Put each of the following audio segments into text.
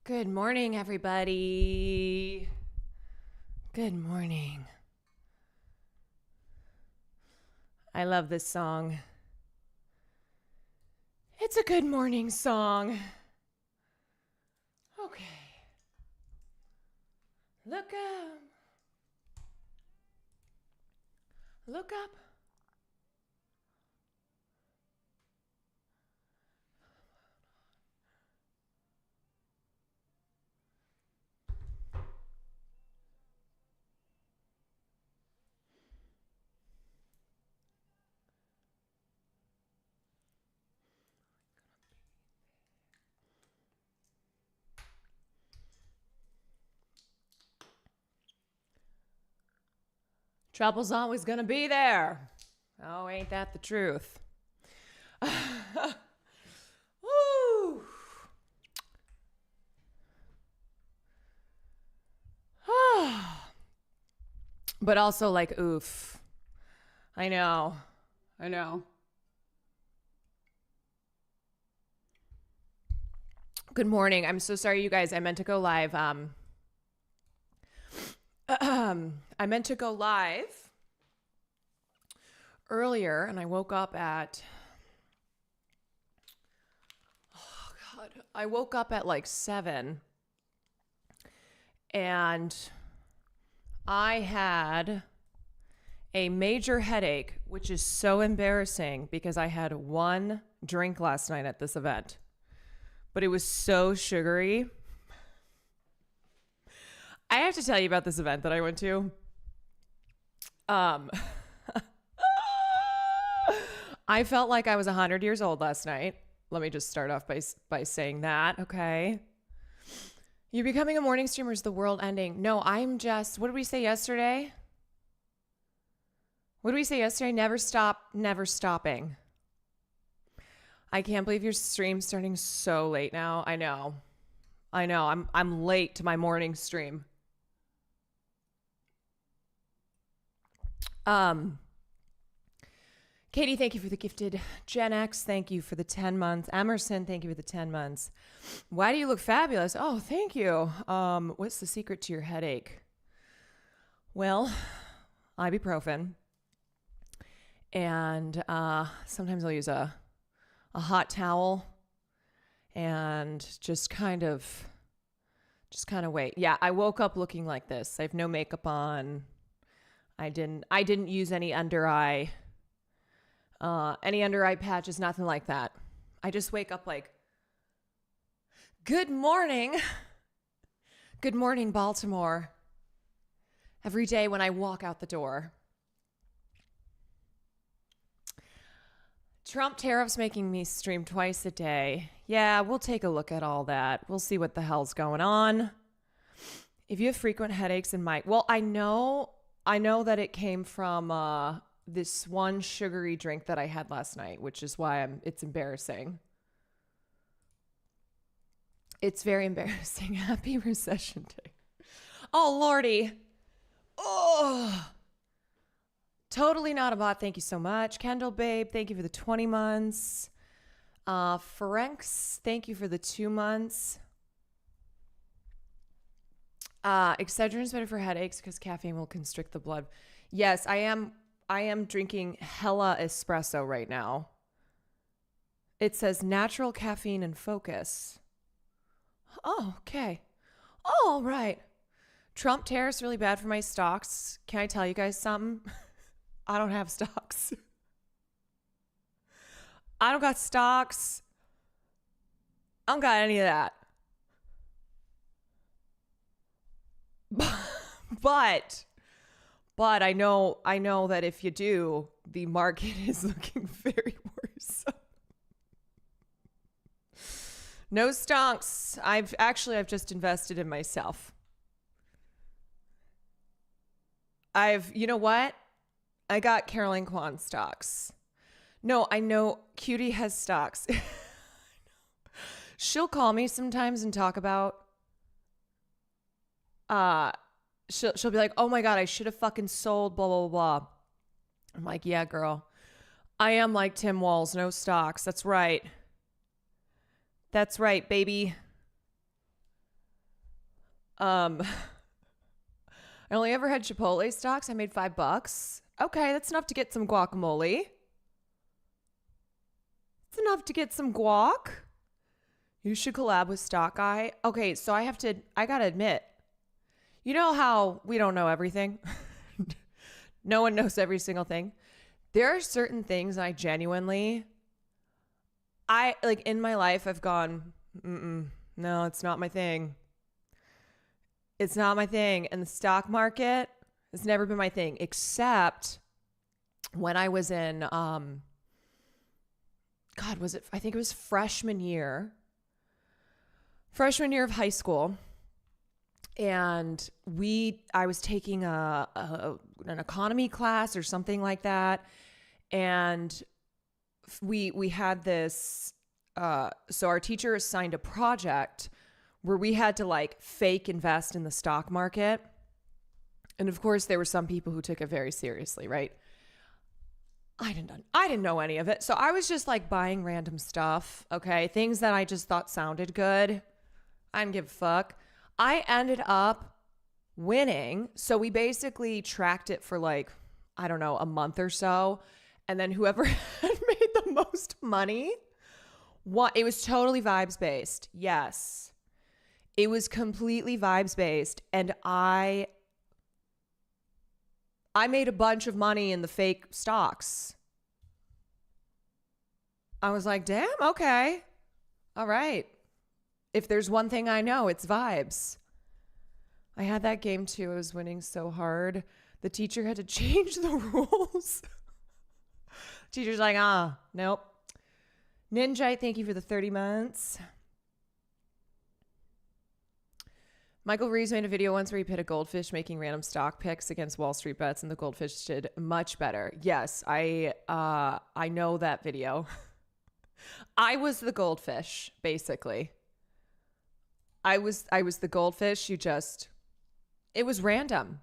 Good morning, everybody. Good morning. I love this song. It's a good morning song. Okay. Look up. Look up. Trouble's always gonna be there. Oh, ain't that the truth? Woo! But also like, oof. I know. I know. Good morning. I'm so sorry, you guys. I meant to go live. I meant to go live earlier, and I woke up at. Oh God! I woke up at like 7, and I had a major headache, which is so embarrassing because I had one drink last night at this event, but it was so sugary. I have to tell you about this event that I went to. I felt like I was 100 years old last night. Let me just start off by saying that, okay? You're becoming a morning streamer, is the world ending? No, I'm just, what did we say yesterday? Never stop, never stopping. I can't believe your stream's starting so late now. I know. I'm late to my morning stream. Katie, thank you for the gifted. Gen X, thank you for the 10 months. Emerson, thank you for the 10 months. Why do you look fabulous? Oh, thank you. What's the secret to your headache? Well, ibuprofen. And sometimes I'll use a hot towel and just kind of wait. Yeah, I woke up looking like this. I have no makeup on. I didn't use any under eye patches, nothing like that. I just wake up like, good morning. Good morning, Baltimore. Every day when I walk out the door. Trump tariffs making me stream twice a day. Yeah, we'll take a look at all that. We'll see what the hell's going on. If you have frequent headaches and well, I know that it came from this one sugary drink that I had last night, which is why it's embarrassing. It's very embarrassing. Happy recession day. Oh, Lordy. Oh, totally not a bot. Thank you so much. Kendall Babe, thank you for the 20 months. Ferenx, thank you for the 2 months. Excedrin is better for headaches because caffeine will constrict the blood. Yes, I am drinking hella espresso right now. It says natural caffeine and focus. Oh, okay. Oh, all right. Trump tariffs really bad for my stocks. Can I tell you guys something? I don't have stocks. I don't got stocks. I don't got any of that. But I know that if you do, the market is looking very worse. No stonks. I've just invested in myself. You know what? I got Caroline Kwan stocks. No, I know Cutie has stocks. She'll call me sometimes and talk about she'll be like, "Oh my God, I should have fucking sold blah, blah, blah, blah." I'm like, "Yeah, girl. I am like Tim Walz, no stocks. That's right. That's right, baby." Um, I only ever had Chipotle stocks. I made $5. Okay, that's enough to get some guacamole. It's enough to get some guac. You should collab with Stock Guy. Okay, so I gotta admit, you know how we don't know everything? No one knows every single thing. There are certain things I genuinely, like in my life, I've gone, no, it's not my thing. It's not my thing. And the stock market has never been my thing, except when I was in, I think it was freshman year of high school. And I was taking an economy class or something like that. And we had this, so our teacher assigned a project where we had to like fake invest in the stock market. And of course there were some people who took it very seriously, right? I didn't know any of it. So I was just like buying random stuff. Okay. Things that I just thought sounded good. I didn't give a fuck. I ended up winning. So we basically tracked it for like, I don't know, a month or so. And then whoever had made the most money, it was totally vibes based. Yes. It was completely vibes based. And I made a bunch of money in the fake stocks. I was like, damn, okay. All right. If there's one thing I know, it's vibes. I had that game too. I was winning so hard. The teacher had to change the rules. Teacher's like, nope. Ninja, thank you for the 30 months. Michael Reeves made a video once where he pit a goldfish making random stock picks against Wall Street bets, and the goldfish did much better. Yes, I know that video. I was the goldfish, basically. I was the goldfish. It was random.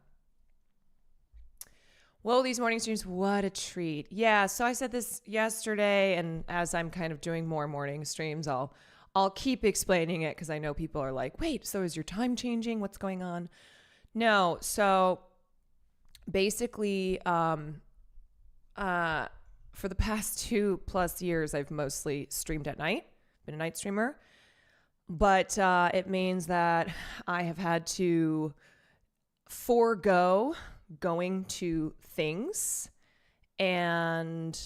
Whoa, these morning streams, what a treat. Yeah, so I said this yesterday, and as I'm kind of doing more morning streams, I'll keep explaining it because I know people are like, wait, so is your time changing? What's going on? No, so basically, for the past 2+ years, I've mostly streamed at night, been a night streamer. But it means that I have had to forego going to things, and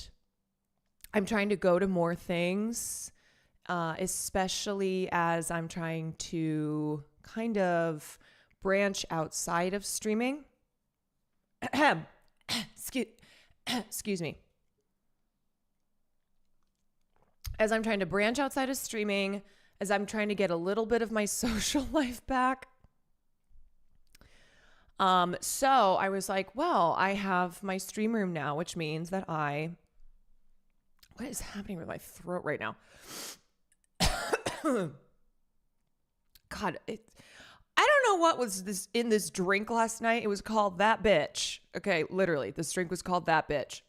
I'm trying to go to more things, especially as I'm trying to kind of branch outside of streaming. Excuse me. As I'm trying to branch outside of streaming, as I'm trying to get a little bit of my social life back. So I was like, well, I have my stream room now, which means that what is happening with my throat right now? God, I don't know what was in this drink last night. It was called That Bitch. Okay, literally, this drink was called That Bitch.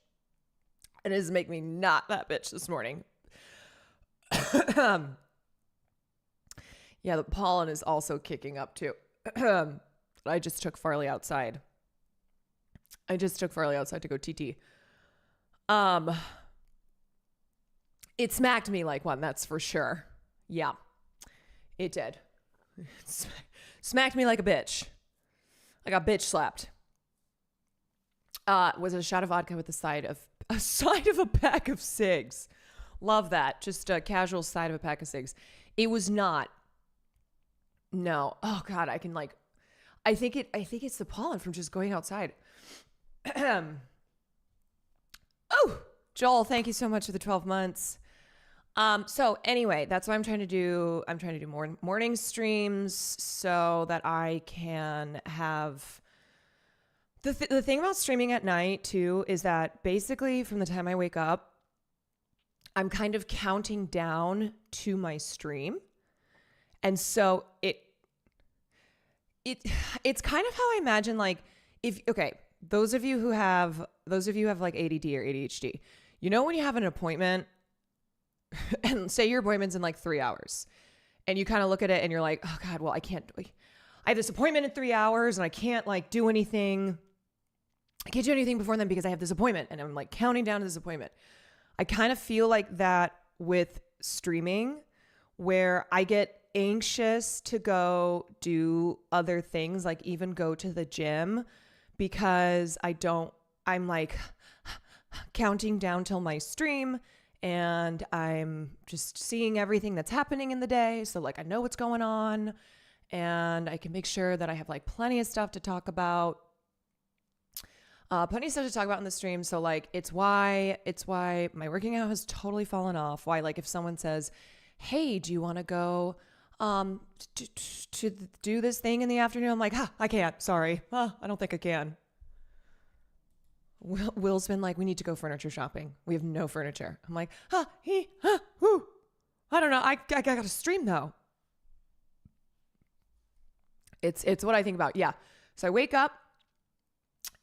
And it is making me not that bitch this morning. Yeah, the pollen is also kicking up too. I just took Farley outside. To go TT. It smacked me like one, that's for sure. Yeah, it did. Smacked me like a bitch. I got bitch slapped. Was a shot of vodka with a side of a pack of cigs. Love that. Just a casual side of a pack of cigs. It was not. No. Oh God, I think it's the pollen from just going outside. Oh, Joel, thank you so much for the 12 months. So anyway, that's what I'm trying to do. I'm trying to do more morning streams so that I can have the thing about streaming at night too is that basically from the time I wake up, I'm kind of counting down to my stream. And so it's kind of how I imagine, like, those of you who have like ADD or ADHD, you know, when you have an appointment and say your appointment's in like 3 hours and you kind of look at it and you're like, oh God, well, I can't I have this appointment in 3 hours and I can't like do anything. I can't do anything before then because I have this appointment and I'm like counting down to this appointment. I kind of feel like that with streaming where I get anxious to go do other things, like even go to the gym because I'm like counting down till my stream and I'm just seeing everything that's happening in the day. So like I know what's going on and I can make sure that I have like plenty of stuff to talk about. Plenty of stuff to talk about in the stream. So like, it's why my working out has totally fallen off. Why, like if someone says, hey, do you want to go, to do this thing in the afternoon? I'm like, I can't, sorry. I don't think I can. Will's been like, we need to go furniture shopping. We have no furniture. I'm like, whoo. I don't know. I got to stream though. It's what I think about. Yeah. So I wake up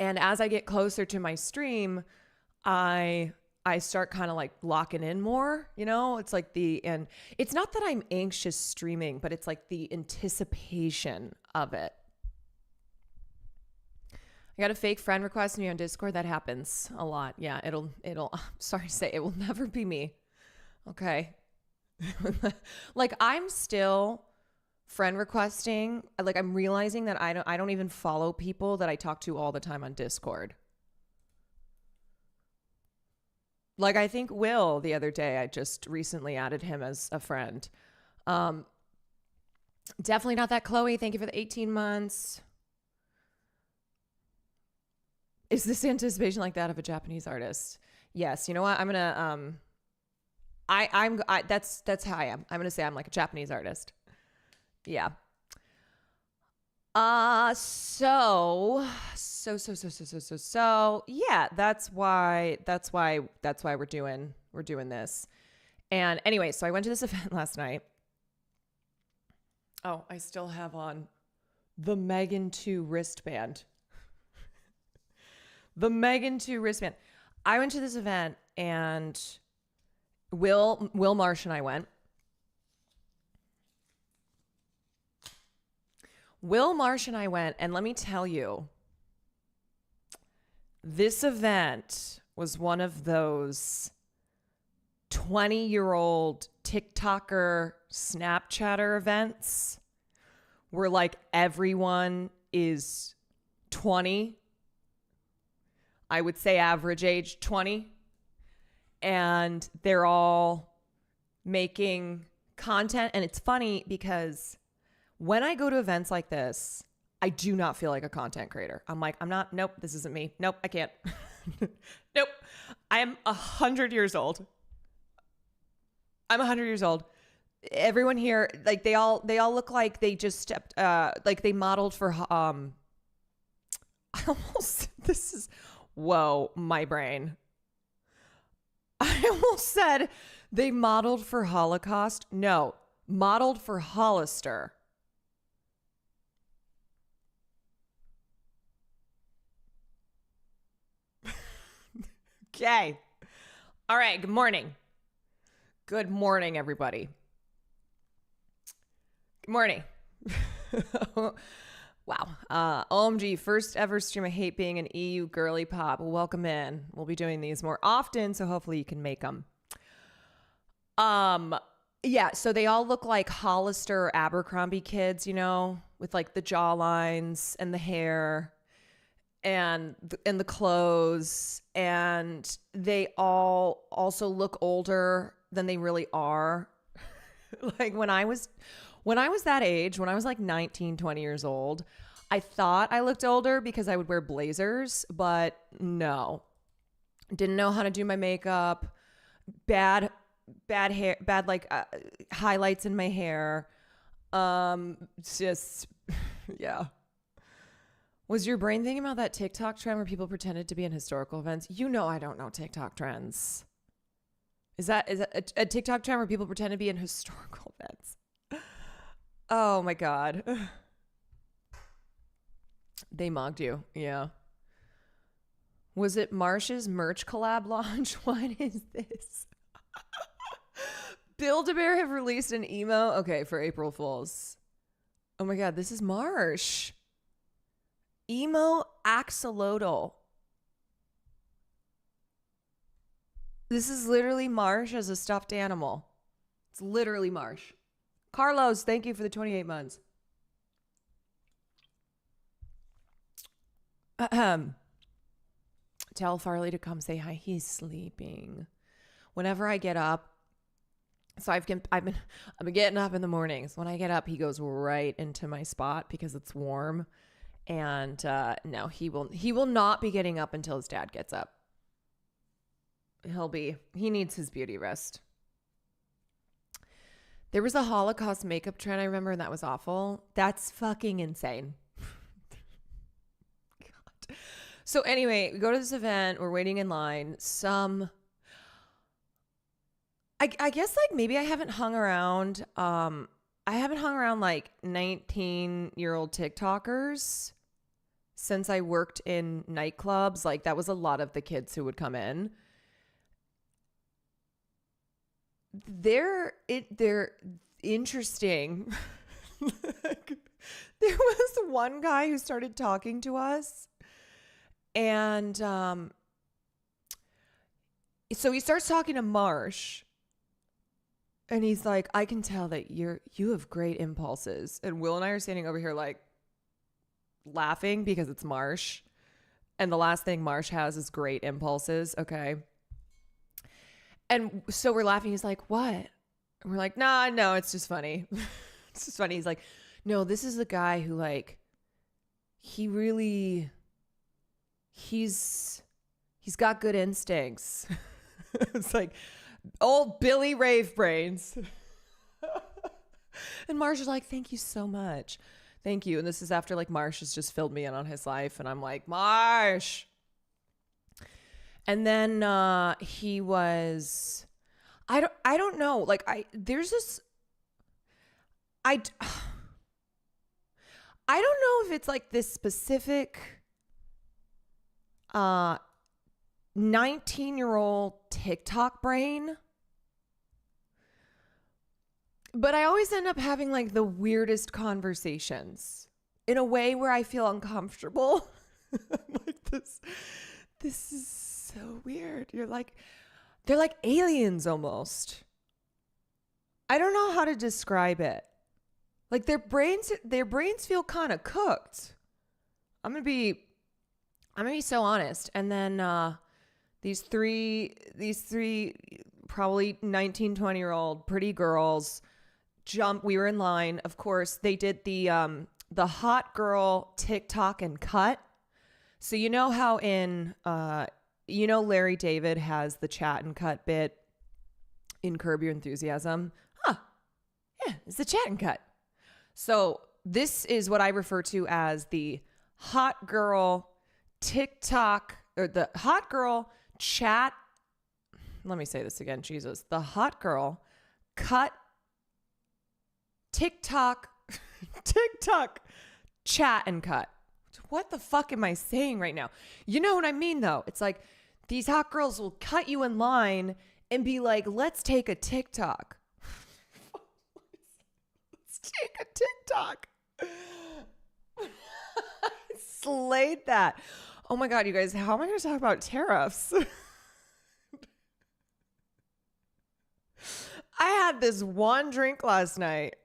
and as I get closer to my stream, I start kind of like locking in more, you know, it's like and it's not that I'm anxious streaming, but it's like the anticipation of it. I got a fake friend request me on Discord. That happens a lot. Yeah, it'll, I'm sorry to say, it will never be me. Okay. Like I'm still friend requesting. Like I'm realizing that I don't even follow people that I talk to all the time on Discord. Like I think Will the other day, I just recently added him as a friend. Definitely not that Chloe. Thank you for the 18 months. Is this anticipation like that of a Japanese artist? Yes. You know what? I'm gonna that's how I am. I'm gonna say I'm like a Japanese artist. Yeah. So yeah, that's why we're doing this. And anyway, so I went to this event last night. Oh, I still have on the Megan 2 wristband. The Megan 2 wristband. I went to this event and Will Marsh and I went. Will Marsh and I went, and let me tell you, this event was one of those 20-year-old TikToker Snapchatter events where like everyone is 20. I would say average age 20. And they're all making content. And it's funny because when I go to events like this, I do not feel like a content creator. I'm like, nope, this isn't me. Nope, I can't. Nope. I am 100 years old. I'm 100 years old. Everyone here, like they all look like they just stepped, like they modeled for, whoa, my brain. I almost said they modeled for Holocaust. No, modeled for Hollister. Okay. All right. Good morning. Good morning, everybody. Good morning. Wow. OMG, first ever stream. I hate being an EU girly pop. Welcome in. We'll be doing these more often, so hopefully you can make them. Yeah, so they all look like Hollister or Abercrombie kids, you know, with like the jawlines and the hair and the clothes, and they all also look older than they really are. Like when I was that age, when I was like 19, 20 years old, I thought I looked older because I would wear blazers, but no. Didn't know how to do my makeup. Bad hair, bad like highlights in my hair. Just yeah. Was your brain thinking about that TikTok trend where people pretended to be in historical events? You know I don't know TikTok trends. Is that a TikTok trend where people pretend to be in historical events? Oh my God. They mugged you. Yeah. Was it Marsh's merch collab launch? What is this? Build-A-Bear have released an emo. Okay, for April Fools. Oh my God, this is Marsh. Emo axolotl. This is literally Marsh as a stuffed animal. It's literally Marsh. Carlos, thank you for the 28 months. Tell Farley to come say hi. He's sleeping. Whenever I get up, so I've been getting up in the mornings. When I get up, he goes right into my spot because it's warm. And no, he will not be getting up until his dad gets up. He needs his beauty rest. There was a Holocaust makeup trend I remember, and that was awful. That's fucking insane. God. So anyway, we go to this event. We're waiting in line. I guess like maybe I haven't hung around. I haven't hung around like 19-year-old TikTokers since I worked in nightclubs. Like that was a lot of the kids who would come in. They're interesting. There was one guy who started talking to us, and so he starts talking to Marsh, and he's like, "I can tell that you have great impulses." And Will and I are standing over here like laughing because it's Marsh, and the last thing Marsh has is great impulses. Okay. And so we're laughing. He's like, "What?" And we're like, "Nah, no, it's just funny." It's just funny. He's like, "No, this is the guy who like, he's got good instincts." It's like old Billy Rave brains. And Marsh is like, "Thank you so much. Thank you." And this is after like Marsh has just filled me in on his life. And I'm like, "Marsh." And then he was, I don't know. Like there's this, I don't know if it's like this specific 19-year-old TikTok brain, but I always end up having like the weirdest conversations in a way where I feel uncomfortable. Like this is so weird. They're like aliens almost. I don't know how to describe it. Like their brains feel kind of cooked. I'm gonna be so honest. And then these three probably 19, 20-year-old pretty girls we were in line. Of course, they did the hot girl TikTok and cut. So you know how in Larry David has the chat and cut bit in Curb Your Enthusiasm? Yeah, it's the chat and cut. So this is what I refer to as the hot girl TikTok, or the hot girl chat. Let me say this again, Jesus. The hot girl cut TikTok chat and cut. What the fuck am I saying right now? You know what I mean, though? It's like these hot girls will cut you in line and be like, "Let's take a TikTok." Let's take a TikTok. I slayed that. Oh my God, you guys, how am I going to talk about tariffs? I had this one drink last night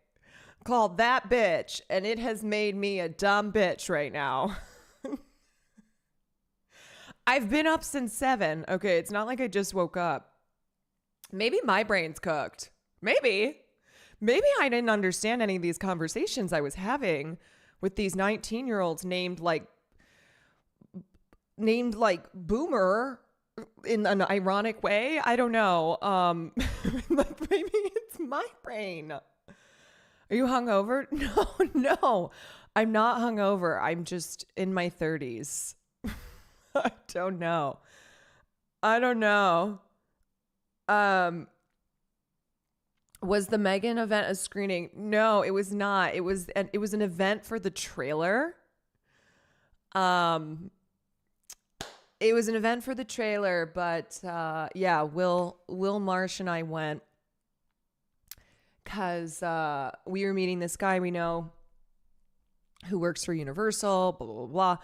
called That Bitch, and it has made me a dumb bitch right now. I've been up since 7. Okay, it's not like I just woke up. Maybe my brain's cooked. Maybe I didn't understand any of these conversations I was having with these 19-year-olds named like Boomer in an ironic way. I don't know. Like maybe it's my brain. Are you hungover? No. I'm not hungover. I'm just in my 30s. I don't know. Was the Megan event a screening? No, it was not. It was an event for the trailer. It was an event for the trailer, but yeah, Will Marsh and I went because we were meeting this guy we know who works for Universal, blah, blah, blah, blah.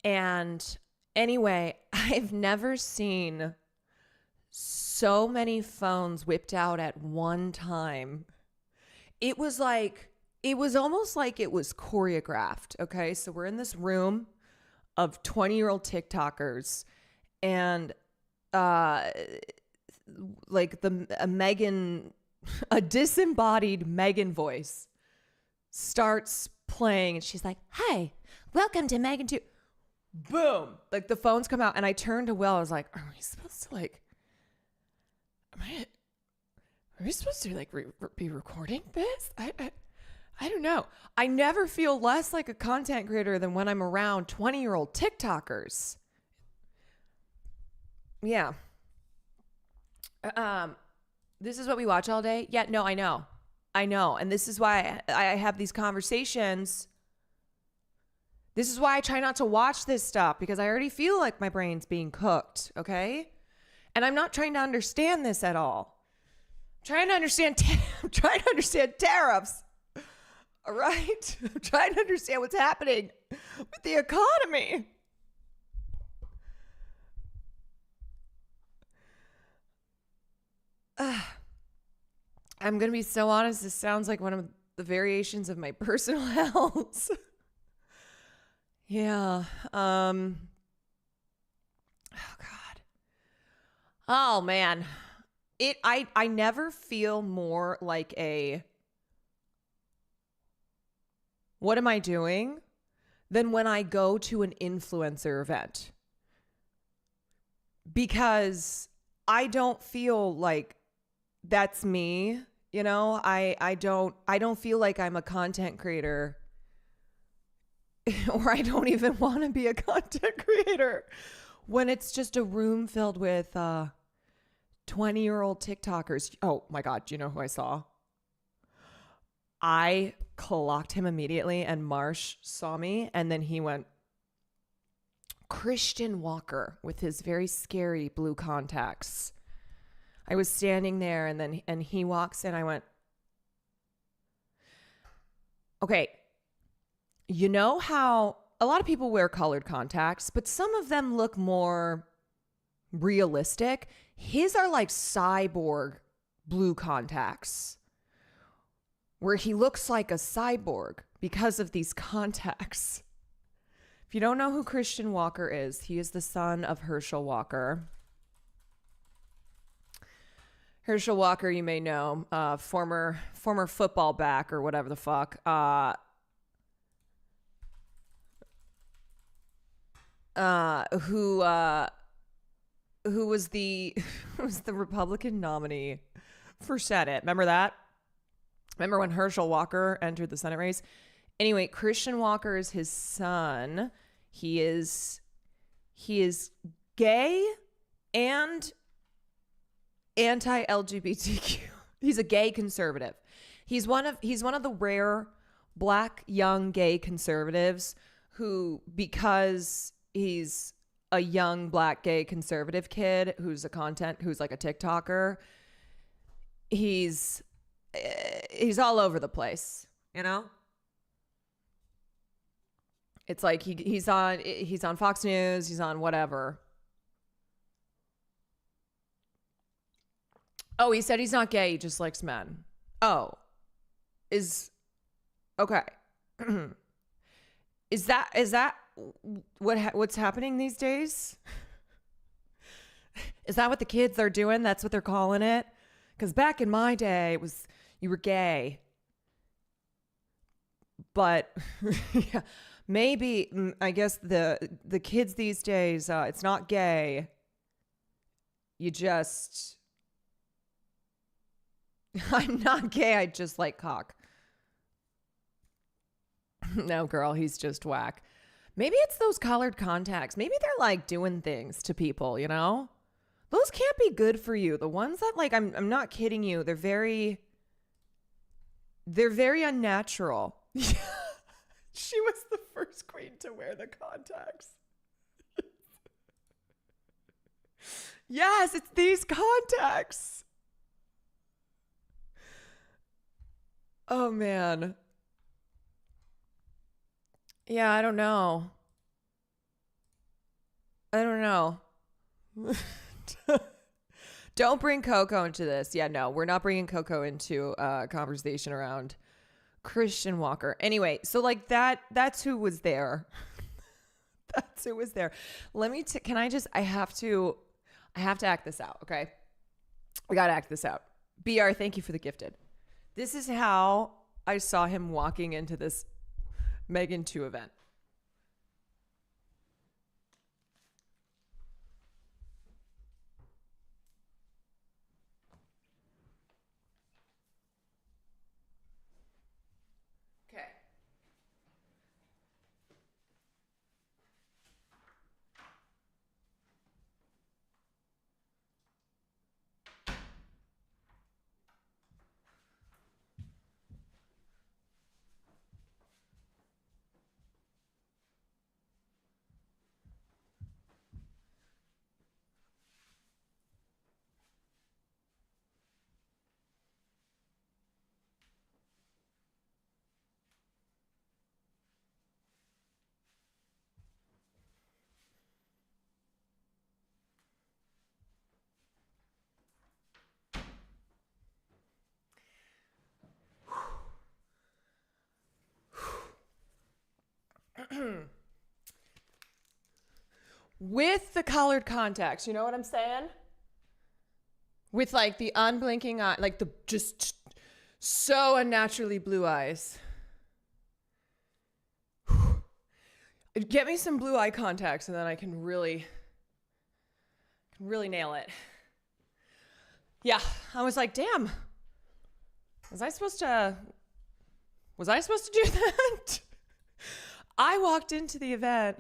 And anyway, I've never seen so many phones whipped out at one time. It was almost like it was choreographed. Okay. So we're in this room of 20-year-old TikTokers, and like a disembodied Megan voice starts playing, and she's like, "Hi, welcome to Megan 2." Boom. Like the phones come out, and I turned to Will. I was like, are we supposed to are we supposed to be recording this? I don't know. I never feel less like a content creator than when I'm around 20-year-old TikTokers. Yeah. This is what we watch all day. Yeah, no, I know. And this is why I have these conversations. This is why I try not to watch this stuff, because I already feel like my brain's being cooked. Okay. And I'm not trying to understand this at all. I'm trying to understand tariffs. All right. I'm trying to understand what's happening with the economy. I'm going to be so honest. This sounds like one of the variations of my personal health. Yeah. Oh God. Oh man. I never feel more like what am I doing than when I go to an influencer event. Because I don't feel like that's me, you know? I don't feel like I'm a content creator, or I don't even want to be a content creator when it's just a room filled with 20-year-old TikTokers. Oh my God, do you know who I saw? I clocked him immediately, and Marsh saw me, and then he went, Christian Walker with his very scary blue contacts. I was standing there, and he walks in. I went, okay, you know how a lot of people wear colored contacts, but some of them look more realistic. His are like cyborg blue contacts, where he looks like a cyborg because of these contacts. If you don't know who Christian Walker is, he is the son of Herschel Walker. Herschel Walker, you may know, former football back or whatever the fuck. Who was the Republican nominee for Senate? Remember that? Remember when Herschel Walker entered the Senate race? Anyway, Christian Walker is his son. He is gay and anti-LGBTQ. He's a gay conservative. He's one of the rare black young gay conservatives who, because he's a young black gay conservative kid who's like a TikToker, he's all over the place, you know? It's like he's on Fox News, he's on whatever. Oh, he said he's not gay, he just likes men. Oh. Okay. Is that what's happening these days? Is that what the kids are doing? That's what they're calling it? Because back in my day, it was you were gay. But yeah, maybe I guess the kids these days, it's not gay. You just I'm not gay. I just like cock. No, girl, he's just whack. Maybe it's those colored contacts. Maybe they're like doing things to people, you know? Those can't be good for you. The ones that like, I'm not kidding you. They're very unnatural. She was the first queen to wear the contacts. Yes, it's these contacts. Oh man. Yeah, I don't know. I don't know. Don't bring Coco into this. Yeah, no, we're not bringing Coco into a conversation around Christian Walker. Anyway, so like that's who was there. That's who was there. Can I just I have to act this out, okay? I got to act this out. BR, thank you for the gifted. This is how I saw him walking into this Megan 2 event. Okay. With the colored contacts, you know what I'm saying? With like the unblinking eye, like the just so unnaturally blue eyes. Get me some blue eye contacts and then I can really nail it. Yeah, I was like, damn. Was I supposed to do that? I walked into the event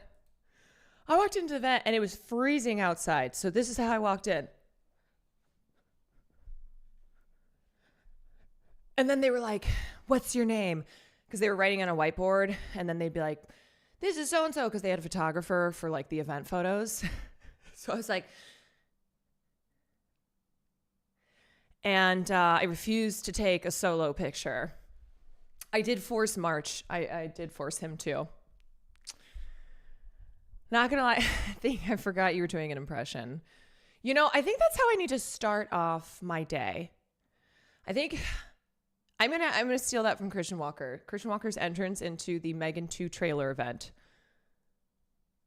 and it was freezing outside. So this is how I walked in. And then they were like, what's your name? Because they were writing on a whiteboard. And then they'd be like, this is so-and-so, because they had a photographer for like the event photos. So I was like, and I refused to take a solo picture. I did force March. I did force him too. Not gonna lie, I think I forgot you were doing an impression. You know, I think that's how I need to start off my day. I think I'm gonna steal that from Christian Walker. Christian Walker's entrance into the Megan 2 trailer event.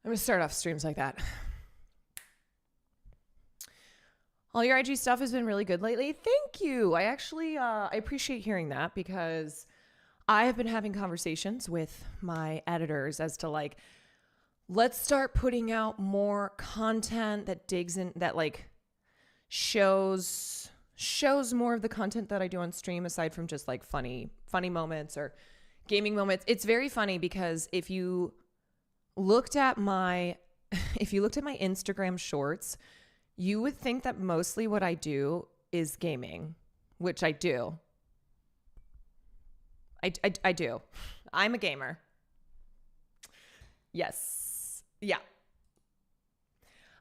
I'm gonna start off streams like that. All your IG stuff has been really good lately. Thank you. I actually I appreciate hearing that because I have been having conversations with my editors as to like, let's start putting out more content that digs in, that like shows more of the content that I do on stream aside from just like funny moments or gaming moments. It's very funny because if you looked at my Instagram shorts, you would think that mostly what I do is gaming, which I do. I do. I'm a gamer. Yes. Yeah.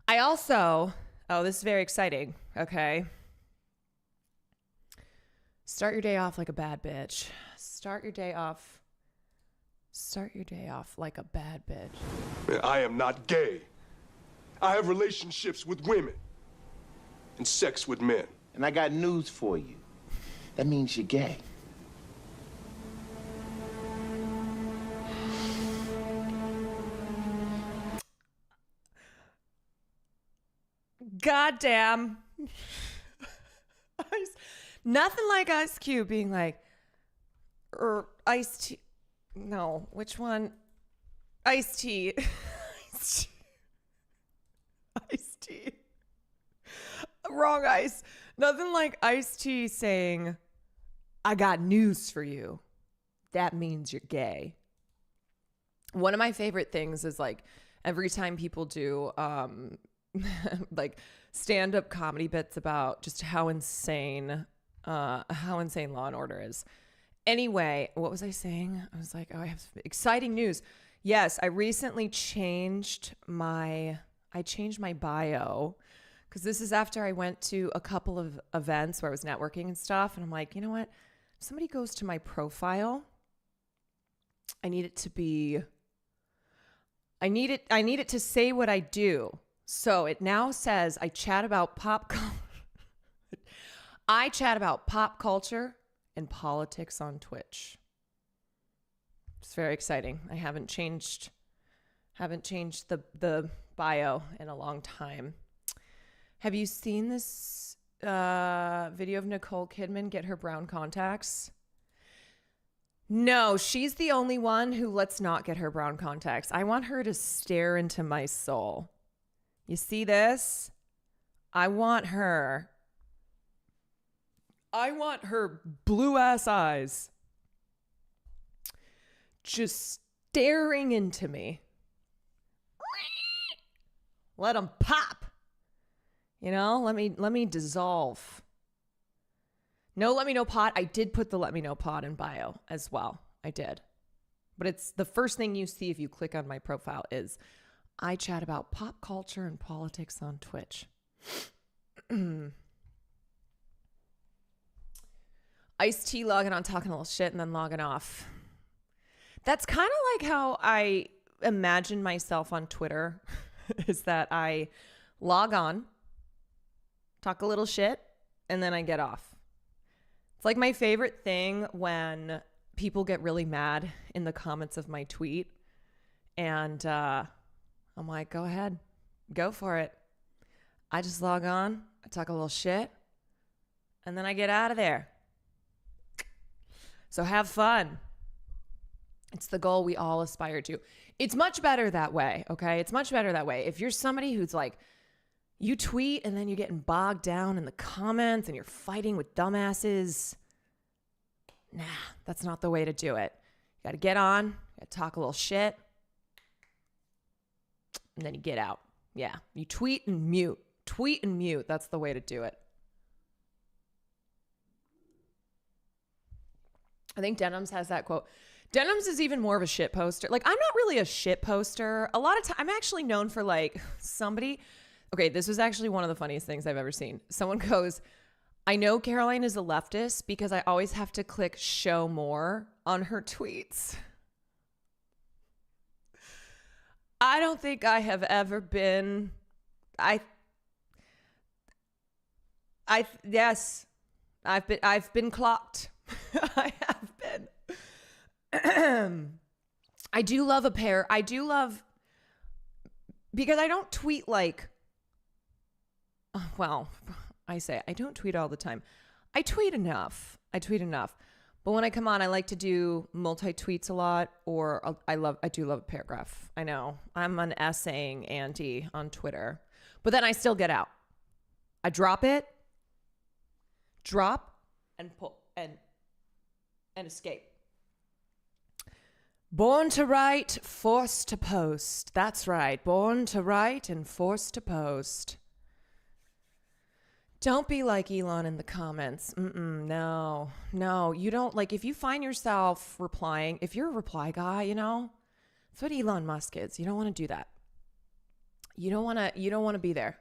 I also, this is very exciting. Okay. Start your day off like a bad bitch. Start your day off like a bad bitch. I am not gay. I have relationships with women and sex with men. And I got news for you. That means you're gay. Goddamn. Nothing like Ice Cube being like, or Ice-T. No, which one? Ice-T. Ice-T. Wrong Ice. Nothing like Ice-T saying, I got news for you. That means you're gay. One of my favorite things is like every time people do like stand-up comedy bits about just how insane Law and Order is. Anyway, what was I saying? I was like, oh, I have exciting news. Yes, I recently changed my bio because this is after I went to a couple of events where I was networking and stuff. And I'm like, you know what? If somebody goes to my profile, I need it to be I need it to say what I do. So it now says I chat about I chat about pop culture and politics on Twitch. It's very exciting. I haven't changed the bio in a long time. Have you seen this video of Nicole Kidman get her brown contacts? No, she's the only one who lets not get her brown contacts. I want her to stare into my soul. You see this? I want her blue ass eyes just staring into me. Let them pop. You know, let me dissolve. No Let Me Know pod. I did put the Let Me Know pod in bio as well. I did. But it's the first thing you see if you click on my profile is I chat about pop culture and politics on Twitch. Ice-T logging on, talking a little shit, and then logging off. That's kind of like how I imagine myself on Twitter, is that I log on, talk a little shit, and then I get off. It's like my favorite thing when people get really mad in the comments of my tweet. And I'm like, go ahead, go for it. I just log on, I talk a little shit, and then I get out of there. So have fun. It's the goal we all aspire to. It's much better that way, okay? It's much better that way. If you're somebody who's like, you tweet and then you're getting bogged down in the comments and you're fighting with dumbasses, nah, that's not the way to do it. You got to get on, you got to talk a little shit, and then you get out. Yeah, you tweet and mute. Tweet and mute. That's the way to do it. I think Denims has that quote. Denims is even more of a shit poster. Like, I'm not really a shit poster. A lot of time, I'm actually known for like somebody. Okay, this was actually one of the funniest things I've ever seen. Someone goes, I know Caroline is a leftist because I always have to click show more on her tweets. I don't think I have ever been, yes, I've been clocked. I have been. I do love because I don't tweet like, well, I say I don't tweet all the time. I tweet enough. But when I come on, I like to do multi-tweets a lot, or I do love a paragraph. I know I'm an essaying auntie on Twitter, but then I still get out. I drop and pull and escape. Born to write, forced to post. That's right. Born to write and forced to post. Don't be like Elon in the comments. No, you don't. Like, if you find yourself replying, if you're a reply guy, you know, that's what Elon Musk is. You don't want to do that. You don't want to be there.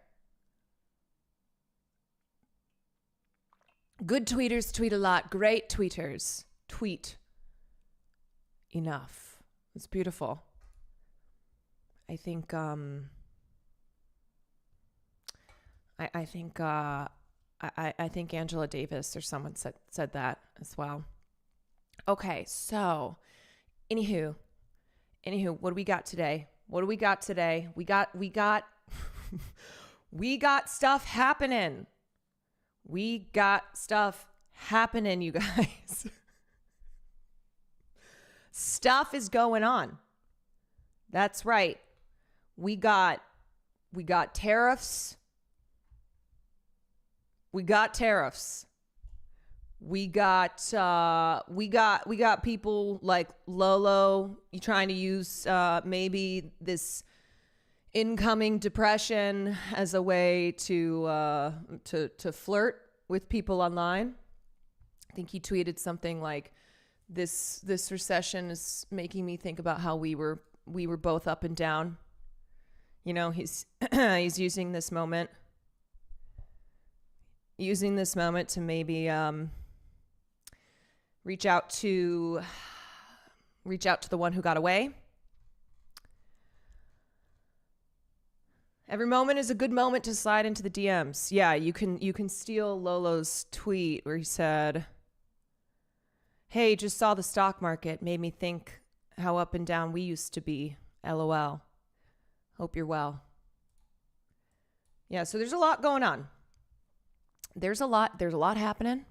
Good tweeters tweet a lot. Great tweeters tweet enough. It's beautiful. I think I think Angela Davis or someone said that as well. Okay, so anywho, what do we got today? We got we got stuff happening. We got stuff happening, you guys. Stuff is going on. That's right. We got tariffs. We got people like Lolo, you trying to use maybe this incoming depression as a way to flirt with people online. I think he tweeted something like, this recession is making me think about how we were both up and down. You know, he's using this moment to maybe reach out to the one who got away. Every moment is a good moment to slide into the DMs. Yeah, you can steal Lolo's tweet where he said, "Hey, just saw the stock market. Made me think how up and down we used to be. LOL. Hope you're well." Yeah, so there's a lot going on. There's a lot happening.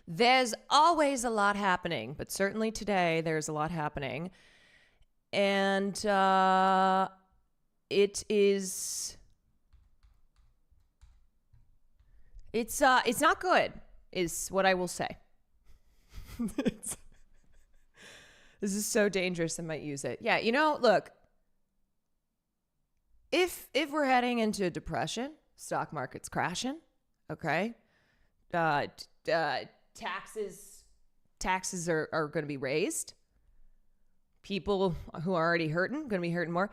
There's always a lot happening, but certainly today there's a lot happening. And it's not good, is what I will say. This is so dangerous, I might use it. Yeah, look, if we're heading into a depression, stock market's crashing, okay? Taxes are going to be raised. People who are already hurting, going to be hurting more.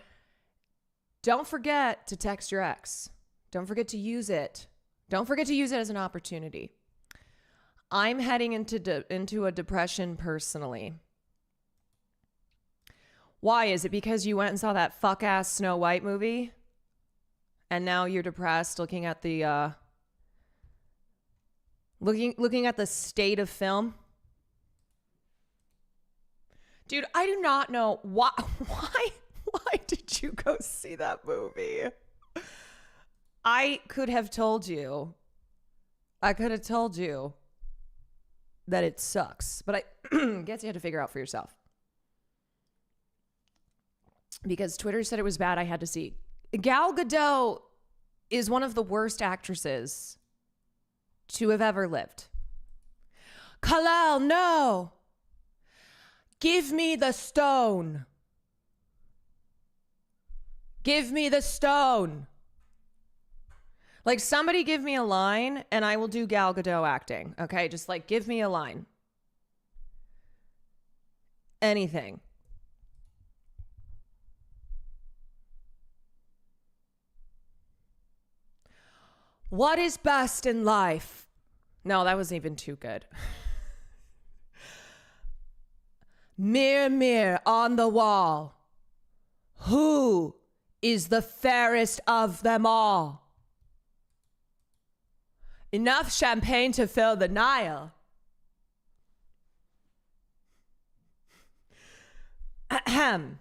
Don't forget to text your ex. Don't forget to use it. Don't forget to use it as an opportunity. I'm heading into a depression personally. Why? Is it because you went and saw that fuck-ass Snow White movie? And now you're depressed looking at the looking at the state of film? Dude, I do not know why did you go see that movie? I could have told you that it sucks, but I guess you had to figure out for yourself. Because Twitter said it was bad, I had to see. Gal Gadot is one of the worst actresses to have ever lived. Kal-El, no! Give me the stone. Give me the stone. Like, somebody give me a line and I will do Gal Gadot acting. Okay, just like give me a line. Anything. What is best in life? No, that wasn't even too good. Mirror, mirror on the wall, who is the fairest of them all? Enough champagne to fill the Nile. Ahem.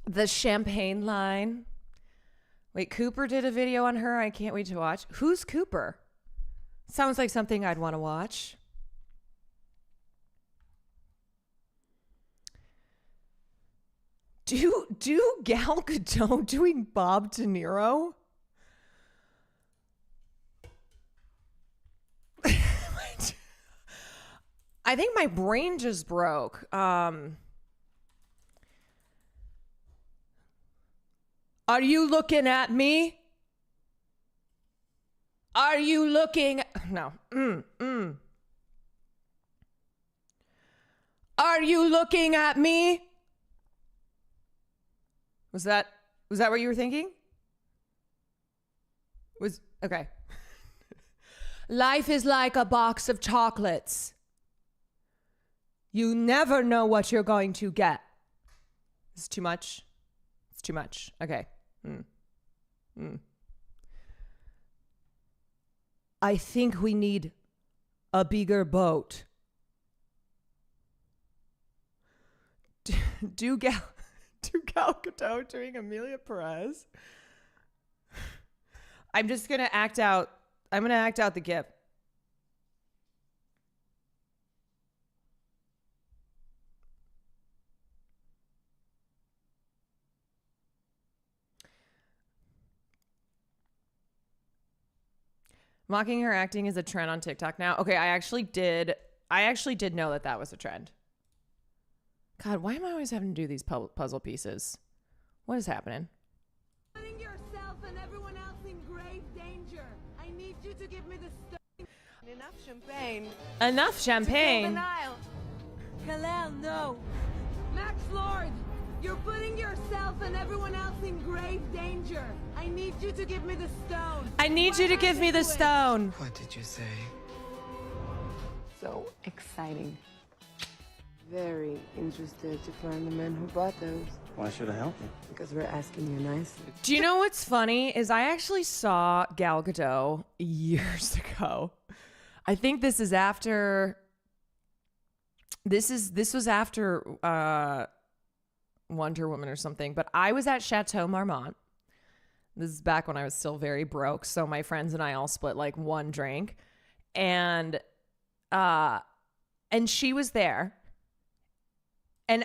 The champagne line. Wait, Cooper did a video on her. I can't wait to watch. Who's Cooper? Sounds like something I'd want to watch. Do Gal Gadot doing Bob De Niro? I think my brain just broke. Are you looking at me? Are you looking? No. Are you looking at me? Was that what you were thinking? Okay. Life is like a box of chocolates. You never know what you're going to get. It's too much. It's too much. Okay. I think we need a bigger boat. Do Gal Gadot doing Amelia Perez? I'm just going to act out the GIF. Mocking her acting is a trend on TikTok now. Okay, I actually did know that was a trend. God, why am I always having to do these puzzle pieces? What is happening? Putting yourself and everyone else in grave danger. I need you to give me the stone. Enough champagne. Enough champagne. Kal-El, no. Max Lord, you're putting yourself and everyone else in grave danger. I need you to give me the stone. I need you to give me the stone. What did you say? So exciting. Very interested to find the men who bought those. Why should I help you? Because we're asking you nicely. Do you know what's funny is I actually saw Gal Gadot years ago. I think this is after this was after Wonder Woman or something, but I was at Chateau Marmont. This is back when I was still very broke, so my friends and I all split like one drink, and she was there. And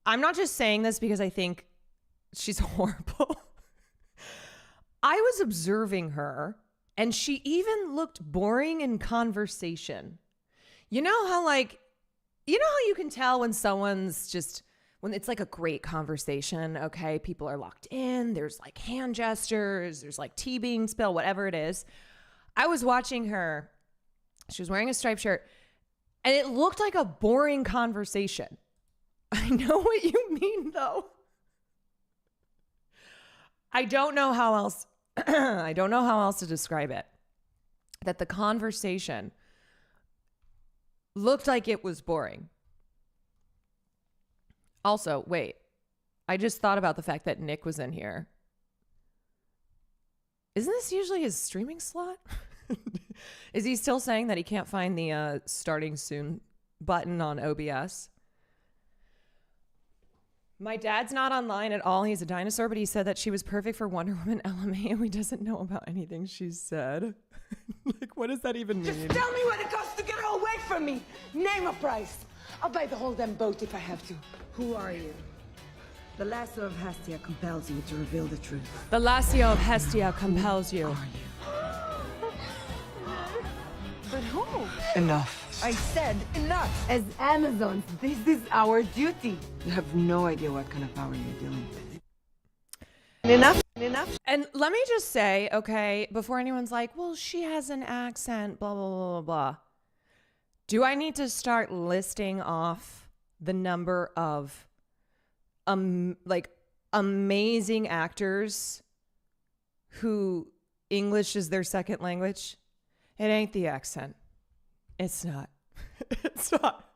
I'm not just saying this because I think she's horrible. I was observing her, and she even looked boring in conversation. You know how you can tell when someone's just, when it's like a great conversation, okay? People are locked in, there's like hand gestures, there's like tea being spilled, whatever it is. I was watching her. She was wearing a striped shirt, and it looked like a boring conversation. I know what you mean, though. I don't know how else to describe it. That the conversation looked like it was boring. Also, wait. I just thought about the fact that Nick was in here. Isn't this usually his streaming slot? Is he still saying that he can't find the starting soon button on OBS? My dad's not online at all. He's a dinosaur, but he said that she was perfect for Wonder Woman LMA, and we doesn't know about anything she said. Like, what does that even mean? Just tell me what it costs to get her away from me. Name a price. I'll buy the whole damn boat if I have to. Who are you? The lasso of Hestia compels you to reveal the truth. The lasso of Hestia compels you. Who are you? But who? Enough. I said enough. As Amazons, this is our duty. You have no idea what kind of power you're dealing with. Enough. And let me just say, okay, before anyone's like, well, she has an accent, blah, blah, blah, blah, blah. Do I need to start listing off the number of amazing actors who English is their second language? It ain't the accent. It's not. It's not.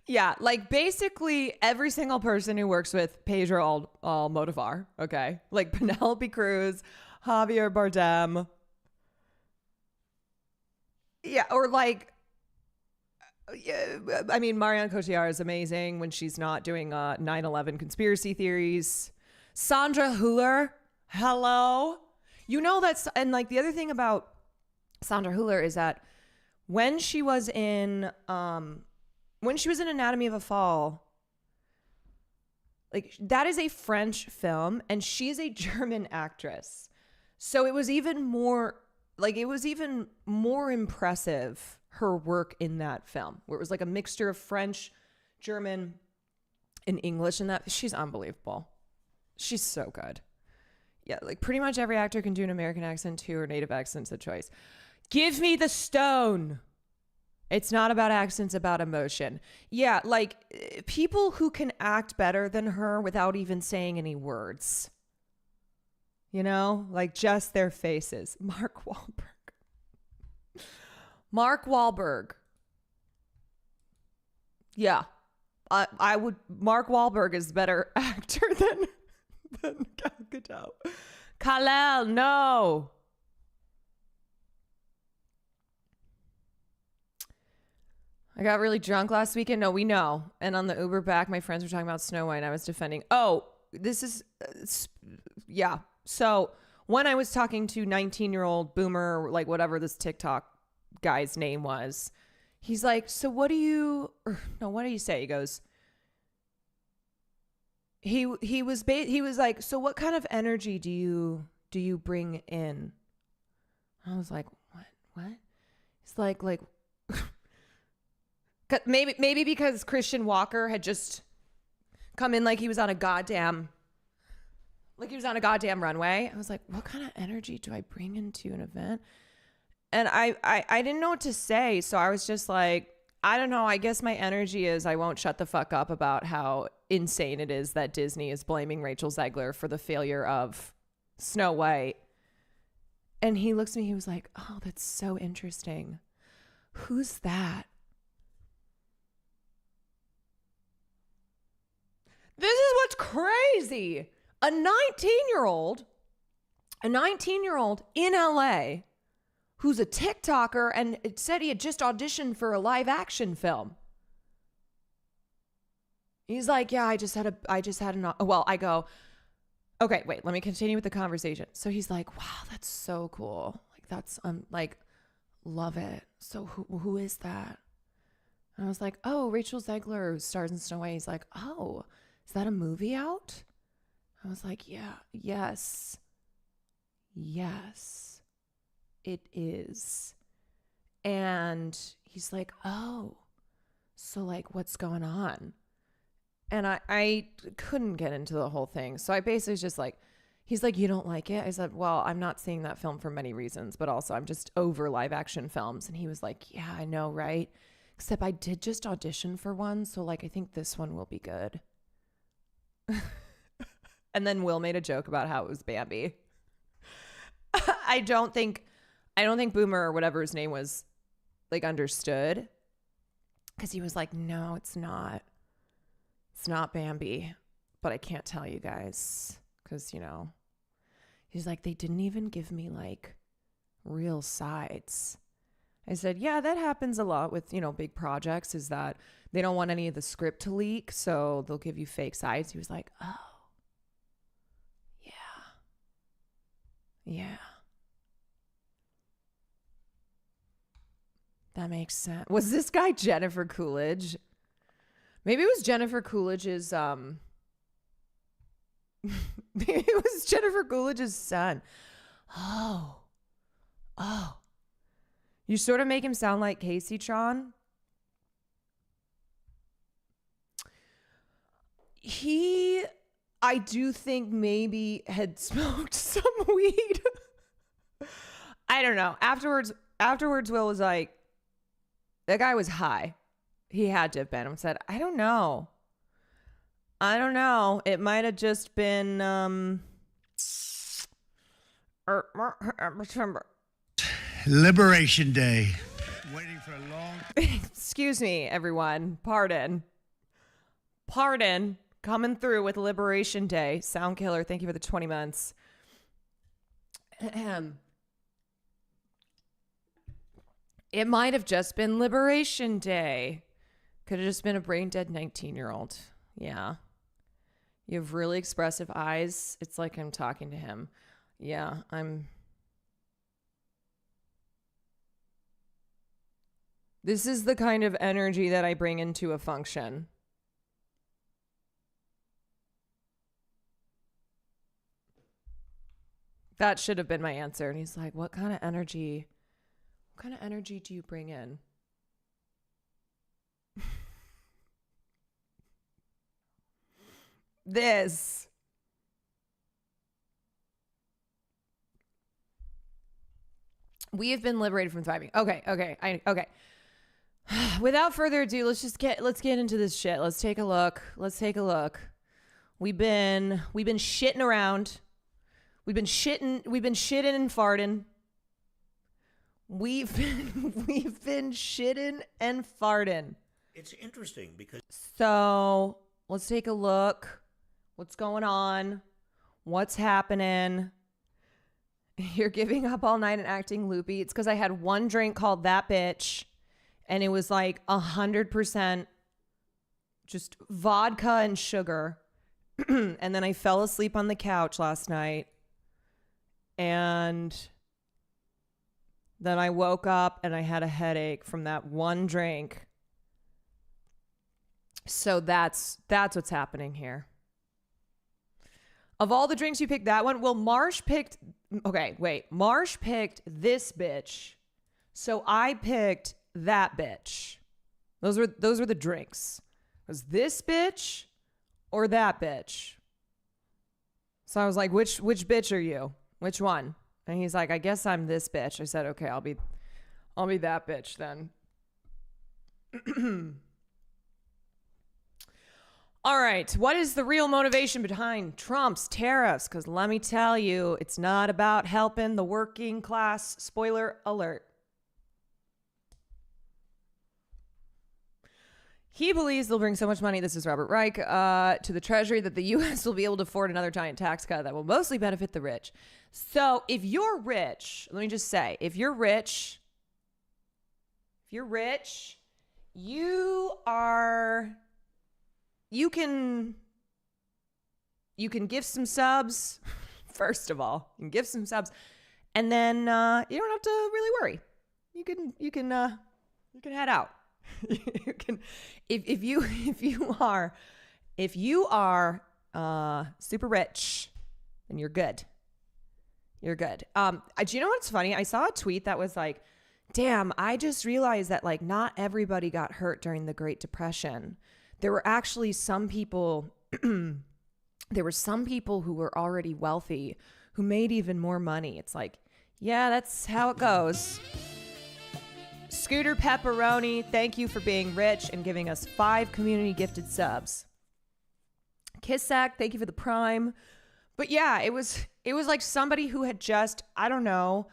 Yeah, like basically every single person who works with Pedro Almodovar, okay? Like Penelope Cruz, Javier Bardem. Yeah, or like, I mean, Marianne Cotillard is amazing when she's not doing 9/11 conspiracy theories. Sandra Hüller, hello. You know that's, and like the other thing about Sandra Hüller is that when she was in Anatomy of a Fall, like that is a French film and she is a German actress. So it was even more impressive, her work in that film, where it was like a mixture of French, German, and English, and that she's unbelievable. She's so good. Yeah, like pretty much every actor can do an American accent too, or native accent's a choice. Give me the stone. It's not about accents, about emotion. Yeah, like people who can act better than her without even saying any words. You know, like just their faces. Mark Wahlberg. Yeah. I would, Mark Wahlberg is a better actor than Gal Gadot. Kal-El, no. I got really drunk last weekend. No, we know. And on the Uber back, my friends were talking about Snow White and I was defending. Oh, this is, yeah. So when I was talking to 19-year-old boomer, like whatever this TikTok guy's name was, he's like, so what do you say? He goes, he was like, so what kind of energy do you bring in? I was like, what? He's like, maybe because Christian Walker had just come in like he was on a goddamn runway. I was like, what kind of energy do I bring into an event? And I didn't know what to say. So I was just like, I don't know. I guess my energy is I won't shut the fuck up about how insane it is that Disney is blaming Rachel Zegler for the failure of Snow White. And he looks at me, he was like, oh, that's so interesting. Who's that? This is what's crazy. A 19-year-old in LA who's a TikToker and it said he had just auditioned for a live action film. He's like, yeah, I just had well, I go, okay, wait, let me continue with the conversation. So he's like, wow, that's so cool. Like, that's, like, love it. So who is that? And I was like, oh, Rachel Zegler, who stars in Snow White. He's like, oh, is that a movie out? I was like, yeah, yes, it is. And he's like, oh, so like, what's going on? And I couldn't get into the whole thing. So I basically just like, he's like, you don't like it? I said, well, I'm not seeing that film for many reasons, but also I'm just over live action films. And he was like, yeah, I know, right? Except I did just audition for one. So like, I think this one will be good. And then Will made a joke about how it was Bambi. I don't think Boomer or whatever his name was like understood. Cause he was like, no, it's not. It's not Bambi, but I can't tell you guys because, you know, he's like, they didn't even give me like real sides. I said, yeah, that happens a lot with, you know, big projects is that they don't want any of the script to leak. So they'll give you fake sides. He was like, oh, yeah. That makes sense. Was this guy Jennifer Coolidge? Maybe it was Jennifer Coolidge's, maybe it was Jennifer Coolidge's son. Oh. You sort of make him sound like Casey Tron. I do think maybe had smoked some weed. I don't know. Afterwards, Will was like, that guy was high. He had to have been. I said, I don't know. It might have just been Liberation Day. Waiting for a long... Excuse me, everyone. Pardon. Coming through with Liberation Day. Sound Killer, thank you for the 20 months. It might have just been Liberation Day. Could have just been a brain dead 19-year-old. Yeah. You have really expressive eyes. It's like I'm talking to him. Yeah, This is the kind of energy that I bring into a function. That should have been my answer. And he's like, what kind of energy do you bring in? This. We have been liberated from thriving. Okay. Without further ado, let's get into this shit. Let's take a look. We've been shitting around. We've been shitting and farting. We've been shitting and farting. It's interesting because So let's take a look. What's going on? What's happening? You're giving up all night and acting loopy. It's because I had one drink called That Bitch, and it was like 100% just vodka and sugar. And then I fell asleep on the couch last night. And then I woke up and I had a headache from that one drink. So that's what's happening here. Of all the drinks you picked that one, well, Marsh picked this bitch. So I picked that bitch. Those were the drinks. It was this bitch or that bitch. So I was like, which bitch are you? Which one? And he's like, I guess I'm this bitch. I said, okay, I'll be that bitch then. All right. What is the real motivation behind Trump's tariffs? Because let me tell you, it's not about helping the working class. Spoiler alert. He believes they'll bring so much money, this is Robert Reich, to the Treasury that the U.S. will be able to afford another giant tax cut that will mostly benefit the rich. So if you're rich, let me just say, if you're rich, you can give some subs. First of all, you can give some subs, and then you don't have to really worry. You can head out. You can, if you are super rich, then you're good. You're good. Do you know what's funny? I saw a tweet that was like, damn, I just realized that like not everybody got hurt during the Great Depression. There were actually some people, who were already wealthy who made even more money. It's like, yeah, that's how it goes. Scooter Pepperoni, thank you for being rich and giving us 5 community gifted subs. Kissack, thank you for the prime. But yeah, it was like somebody who had just, I don't know,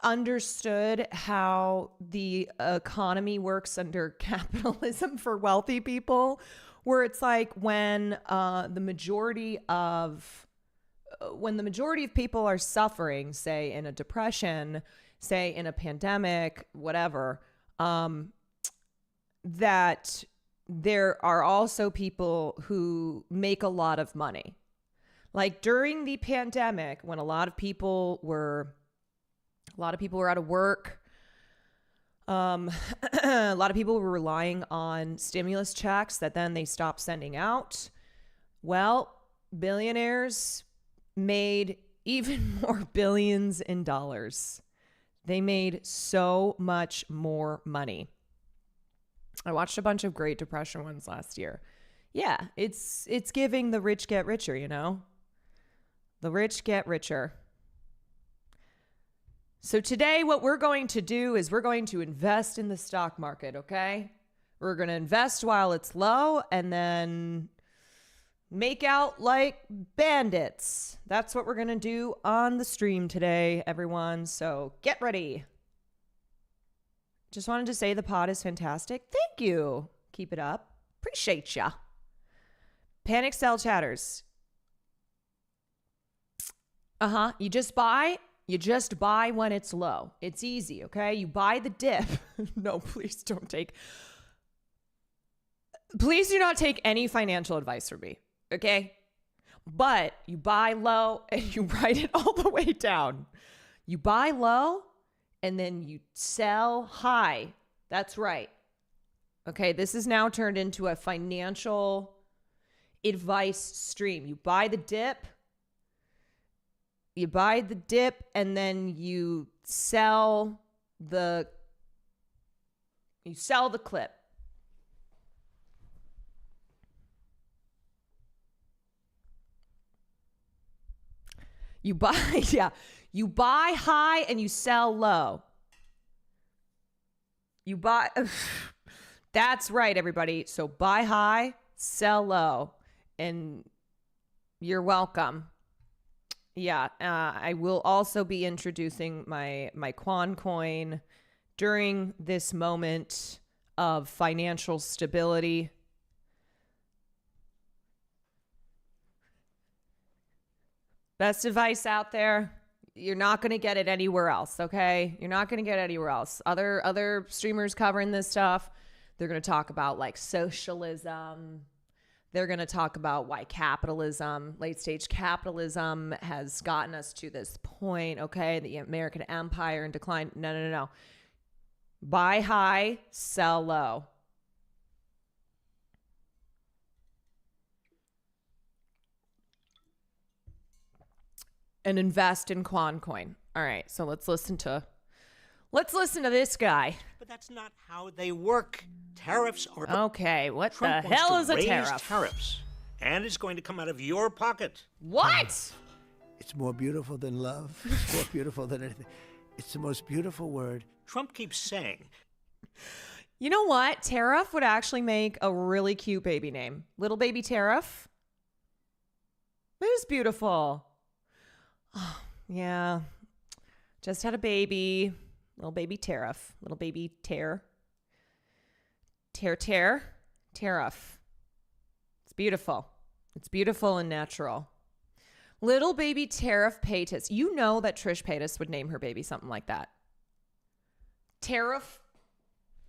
understood how the economy works under capitalism for wealthy people, where it's like when the majority of people are suffering, say in a depression, say in a pandemic, whatever, that there are also people who make a lot of money. Like during the pandemic, when a lot of people were out of work, a lot of people were relying on stimulus checks that then they stopped sending out. Well, billionaires made even more billions in dollars. They made so much more money. I watched a bunch of Great Depression ones last year. Yeah, it's giving the rich get richer, you know? The rich get richer. So today what we're going to do is we're going to invest in the stock market, okay? We're going to invest while it's low and then make out like bandits. That's what we're going to do on the stream today, everyone. So get ready. Just wanted to say the pod is fantastic. Thank you. Keep it up. Appreciate ya. Panic Cell Chatters. You just buy when it's low. It's easy, okay? You buy the dip. No, please do not take any financial advice from me, okay? But you buy low and you ride it all the way down. You buy low and then you sell high. That's right. Okay, this is now turned into a financial advice stream. You buy the dip and then you sell the clip. You buy high and you sell low. That's right, everybody. So buy high, sell low, and you're welcome. Yeah, I will also be introducing my Quan coin during this moment of financial stability. Best advice out there. You're not going to get it anywhere else, okay? You're not going to get it anywhere else. Other streamers covering this stuff, they're going to talk about like socialism. They're going to talk about why capitalism, late stage capitalism has gotten us to this point, okay? The American empire in decline. No. Buy high, sell low. And invest in Quan coin. All right, so let's listen to this guy. But that's not how they work. Tariffs are... Okay, what Trump the wants hell to is a raise tariff? Tariffs, and it's going to come out of your pocket. What? It's more beautiful than love. It's more beautiful than anything. It's the most beautiful word. Trump keeps saying... You know what? Tariff would actually make a really cute baby name. Little baby Tariff. It is beautiful. Oh, yeah. Just had a baby. Little baby Tariff. Little baby Tear. tariff. It's beautiful. It's beautiful and natural. Little baby Tariff Paytas. You know that Trish Paytas would name her baby something like that. Tariff.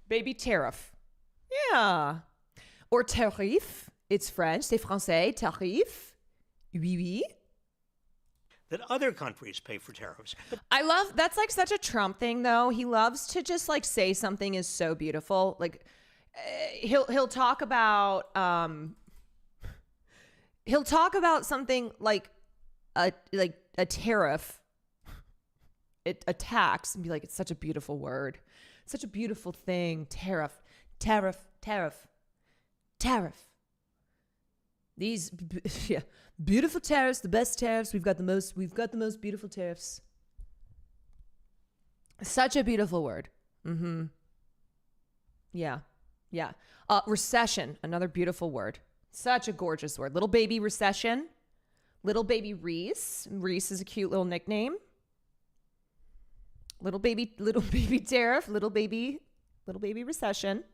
Baby Tariff. Yeah. Or Tarif. It's French. C'est français. Tarif. Oui, oui. That other countries pay for tariffs. I love, that's like such a Trump thing though. He loves to just like say something is so beautiful. Like he'll talk about something like a tariff, a tax, and be like, it's such a beautiful word. Such a beautiful thing. Tariff. These beautiful tariffs, the best tariffs. We've got the most beautiful tariffs. Such a beautiful word. Mm-hmm. Yeah. Recession, another beautiful word. Such a gorgeous word. Little baby recession. Little baby Reese. Reese is a cute little nickname. Little baby tariff. Little baby recession.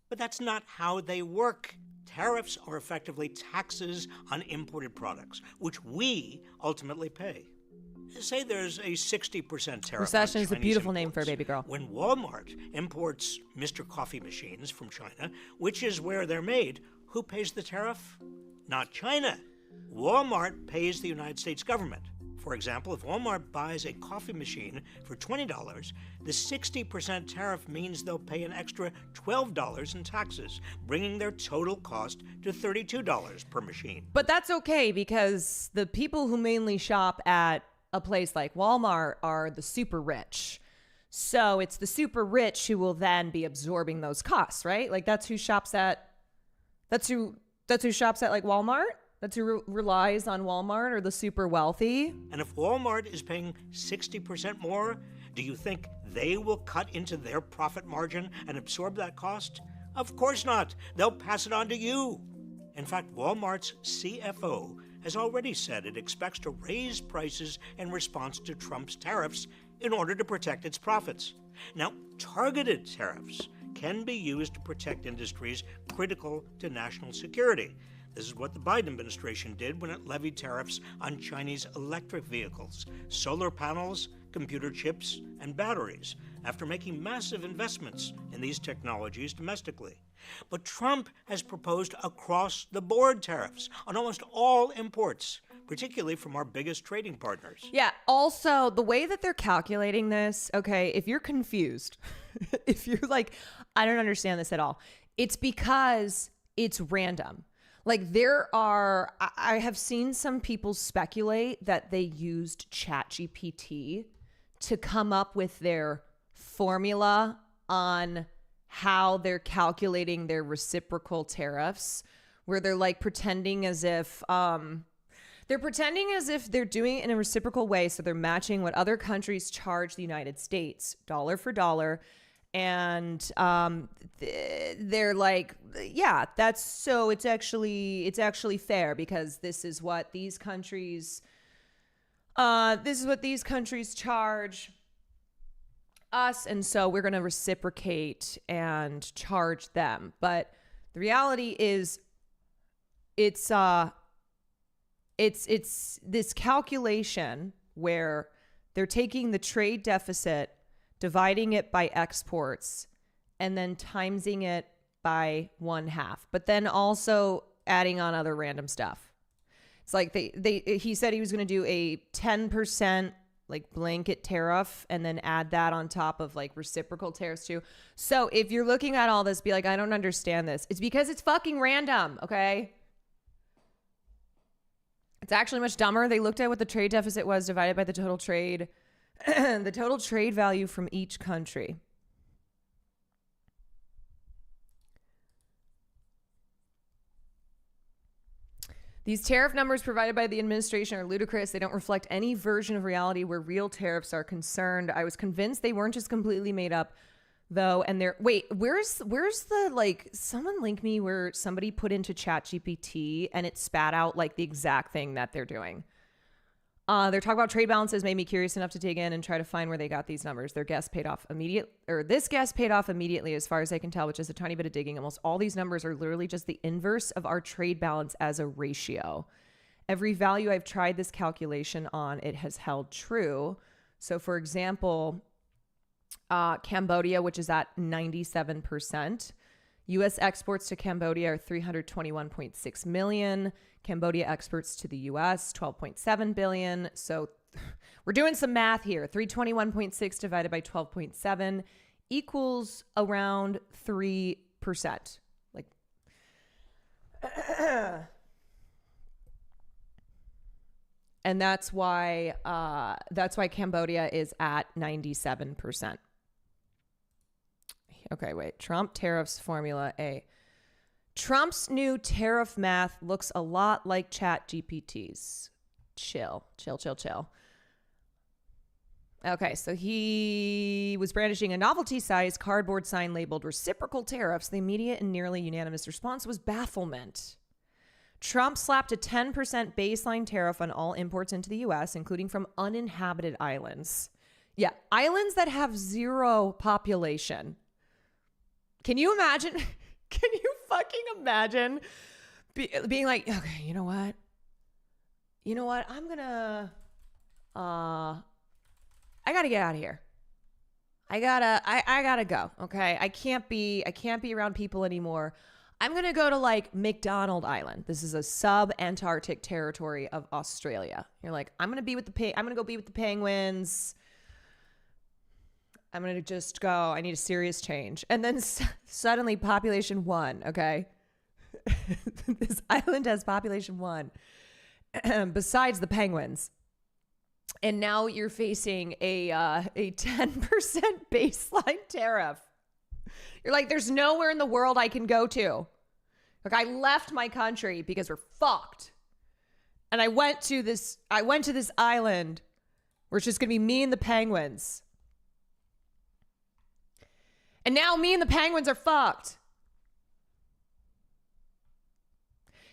But that's not how they work. Tariffs are effectively taxes on imported products, which we ultimately pay. Say there's a 60% tariff. Recession on is a Chinese beautiful name for a imports. baby girl. When Walmart imports Mr. Coffee machines from China, which is where they're made, who pays the tariff? Not China. Walmart pays the United States government. For example, if Walmart buys a coffee machine for $20, the 60% tariff means they'll pay an extra $12 in taxes, bringing their total cost to $32 per machine. But that's okay because the people who mainly shop at a place like Walmart are the super rich. So it's the super rich who will then be absorbing those costs, right? Like that's who shops at like Walmart. That's who relies on Walmart, or the super wealthy. And if Walmart is paying 60% more, do you think they will cut into their profit margin and absorb that cost? Of course not. They'll pass it on to you. In fact, Walmart's CFO has already said it expects to raise prices in response to Trump's tariffs in order to protect its profits. Now, targeted tariffs can be used to protect industries critical to national security. This is what the Biden administration did when it levied tariffs on Chinese electric vehicles, solar panels, computer chips, and batteries, after making massive investments in these technologies domestically. But Trump has proposed across-the-board tariffs on almost all imports, particularly from our biggest trading partners. Yeah. Also, the way that they're calculating this, okay, if you're confused, if you're like, I don't understand this at all, it's because it's random. Like I have seen some people speculate that they used ChatGPT to come up with their formula on how they're calculating their reciprocal tariffs, where they're like pretending as if they're doing it in a reciprocal way. So they're matching what other countries charge the United States dollar for dollar. And they're like, yeah, it's actually fair because this is what these countries charge us, and so we're going to reciprocate and charge them. But the reality is, it's this calculation where they're taking the trade deficit, dividing it by exports, and then timesing it by 1/2, but then also adding on other random stuff. It's like he said he was going to do a 10% like blanket tariff and then add that on top of like reciprocal tariffs too. So if you're looking at all this, be like, I don't understand this. It's because it's fucking random, okay? It's actually much dumber. They looked at what the trade deficit was divided by the total trade value from each country. These tariff numbers provided by the administration are ludicrous. They don't reflect any version of reality where real tariffs are concerned. I was convinced they weren't just completely made up, though. And where's the, like, someone link me where somebody put into ChatGPT and it spat out like the exact thing that they're doing. They're talking about trade balances, made me curious enough to dig in and try to find where they got these numbers. This guess paid off immediately as far as I can tell, which is a tiny bit of digging. Almost all these numbers are literally just the inverse of our trade balance as a ratio. Every value I've tried this calculation on, it has held true. So for example, Cambodia, which is at 97%. U.S. exports to Cambodia are 321.6 million. Cambodia exports to the U.S. 12.7 billion. So we're doing some math here. 321.6 divided by 12.7 equals around 3%. Like, and that's why Cambodia is at 97%. Okay, wait. Trump tariffs formula A. Trump's new tariff math looks a lot like ChatGPT's. Chill. Okay, so he was brandishing a novelty-sized cardboard sign labeled reciprocal tariffs. The immediate and nearly unanimous response was bafflement. Trump slapped a 10% baseline tariff on all imports into the U.S., including from uninhabited islands. Yeah, islands that have zero population. Can you imagine? Can you fucking imagine being like, okay, you know what? I'm gonna, I gotta get out of here. I gotta go. Okay. I can't be around people anymore. I'm gonna go to like McDonald Island. This is a sub-Antarctic territory of Australia. You're like, I'm gonna go be with the penguins. I'm going to just go. I need a serious change. And then suddenly population 1, okay? This island has population 1 besides the penguins. And now you're facing a 10% baseline tariff. You're like, there's nowhere in the world I can go to. Like, I left my country because we're fucked. And I went to this island where it's just going to be me and the penguins. And now me and the penguins are fucked.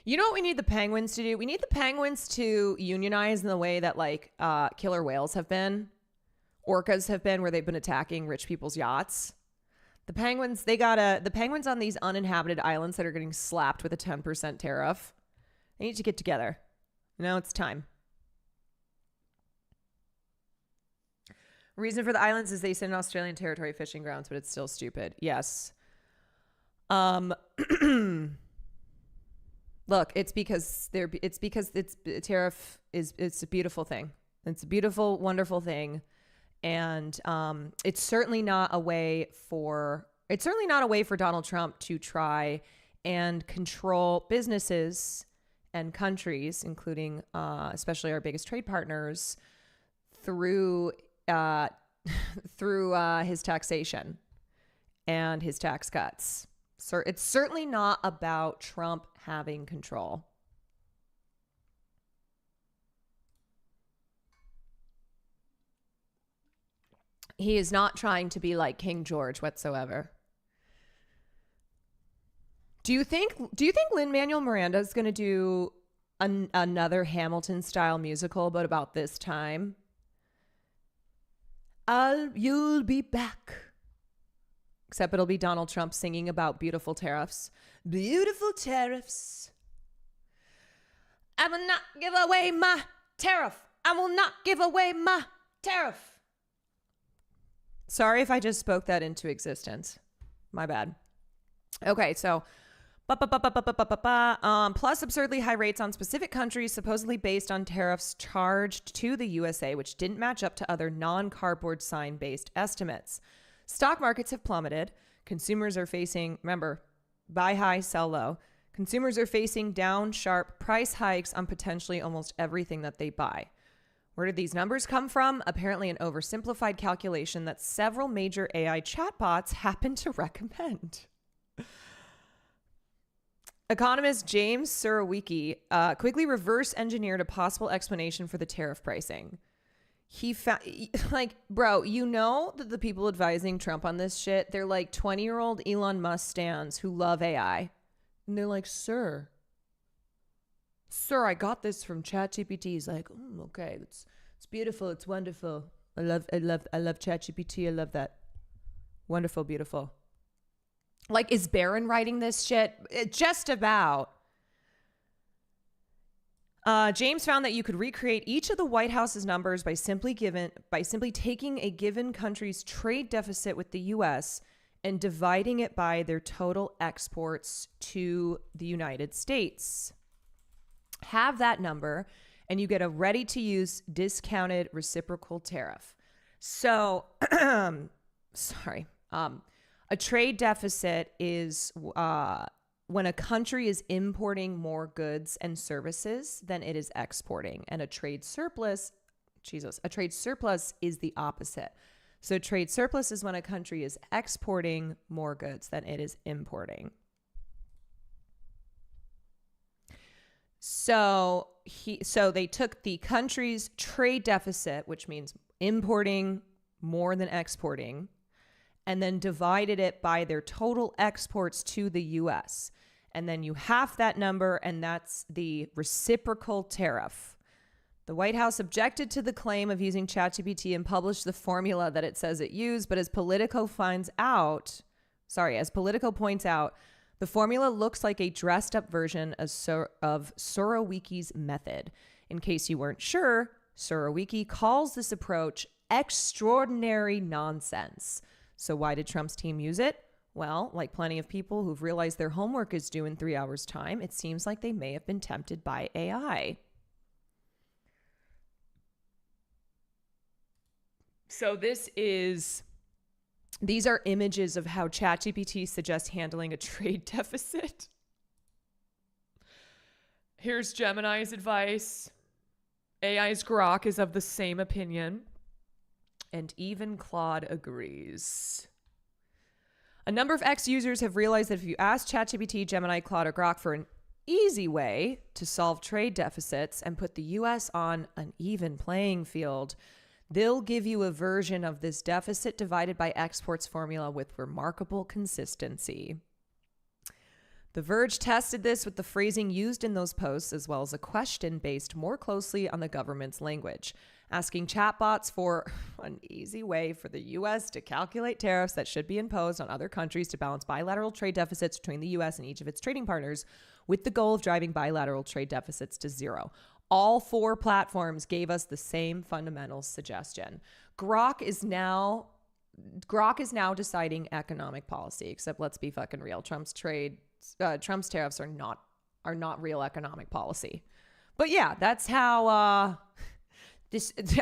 You know what we need the penguins to do? We need the penguins to unionize in the way that like killer whales have been. Orcas have been, where they've been attacking rich people's yachts. The penguins on these uninhabited islands that are getting slapped with a 10% tariff. They need to get together. Now it's time. Reason for the islands is they sit in Australian territory fishing grounds, but it's still stupid. Yes. Look, it's because tariff it's a beautiful thing. It's a beautiful, wonderful thing. And it's certainly not a way for Donald Trump to try and control businesses and countries, including especially our biggest trade partners, through his taxation and his tax cuts. So it's certainly not about Trump having control. He is not trying to be like King George whatsoever. Do you think Lin-Manuel Miranda is going to do another Hamilton style musical, but about this time? You'll be back. Except it'll be Donald Trump singing about beautiful tariffs. Beautiful tariffs. I will not give away my tariff. I will not give away my tariff. Sorry if I just spoke that into existence. My bad. Okay, so plus absurdly high rates on specific countries, supposedly based on tariffs charged to the USA, which didn't match up to other non-cardboard sign-based estimates. Stock markets have plummeted. Consumers are facing, remember, buy high, sell low. Consumers are facing down sharp price hikes on potentially almost everything that they buy. Where did these numbers come from? Apparently an oversimplified calculation that several major AI chatbots happen to recommend. Economist James Surowiecki quickly reverse engineered a possible explanation for the tariff pricing. He found, like, bro, you know that the people advising Trump on this shit, they're like 20-year-old Elon Musk stans who love AI. And they're like, sir, Sir, I got this from ChatGPT. He's like, okay, it's beautiful, it's wonderful. I love ChatGPT. I love that. Wonderful, beautiful. Like, is Barron writing this shit? Just about. James found that you could recreate each of the White House's numbers by simply taking a given country's trade deficit with the U.S. and dividing it by their total exports to the United States. Have that number, and you get a ready-to-use discounted reciprocal tariff. So, sorry. A trade deficit is when a country is importing more goods and services than it is exporting. And a trade surplus is the opposite. So trade surplus is when a country is exporting more goods than it is importing. So they took the country's trade deficit, which means importing more than exporting, and then divided it by their total exports to the U.S. And then you half that number, and that's the reciprocal tariff. The White House objected to the claim of using ChatGPT and published the formula that it says it used, but as Politico points out, the formula looks like a dressed up version of Surowiecki's method. In case you weren't sure, Surowiecki calls this approach extraordinary nonsense. So why did Trump's team use it? Well, like plenty of people who've realized their homework is due in 3 hours' time, it seems like they may have been tempted by AI. So these are images of how ChatGPT suggests handling a trade deficit. Here's Gemini's advice. AI's Grok is of the same opinion. And even Claude agrees. A number of X users have realized that if you ask ChatGPT, Gemini, Claude, or Grok for an easy way to solve trade deficits and put the U.S. on an even playing field, they'll give you a version of this deficit divided by exports formula with remarkable consistency. The Verge tested this with the phrasing used in those posts, as well as a question based more closely on the government's language, asking chatbots for an easy way for the U.S. to calculate tariffs that should be imposed on other countries to balance bilateral trade deficits between the U.S. and each of its trading partners, with the goal of driving bilateral trade deficits to zero. All 4 platforms gave us the same fundamental suggestion. Grok is now deciding economic policy, except let's be fucking real. Trump's tariffs are not real economic policy. But yeah, that's how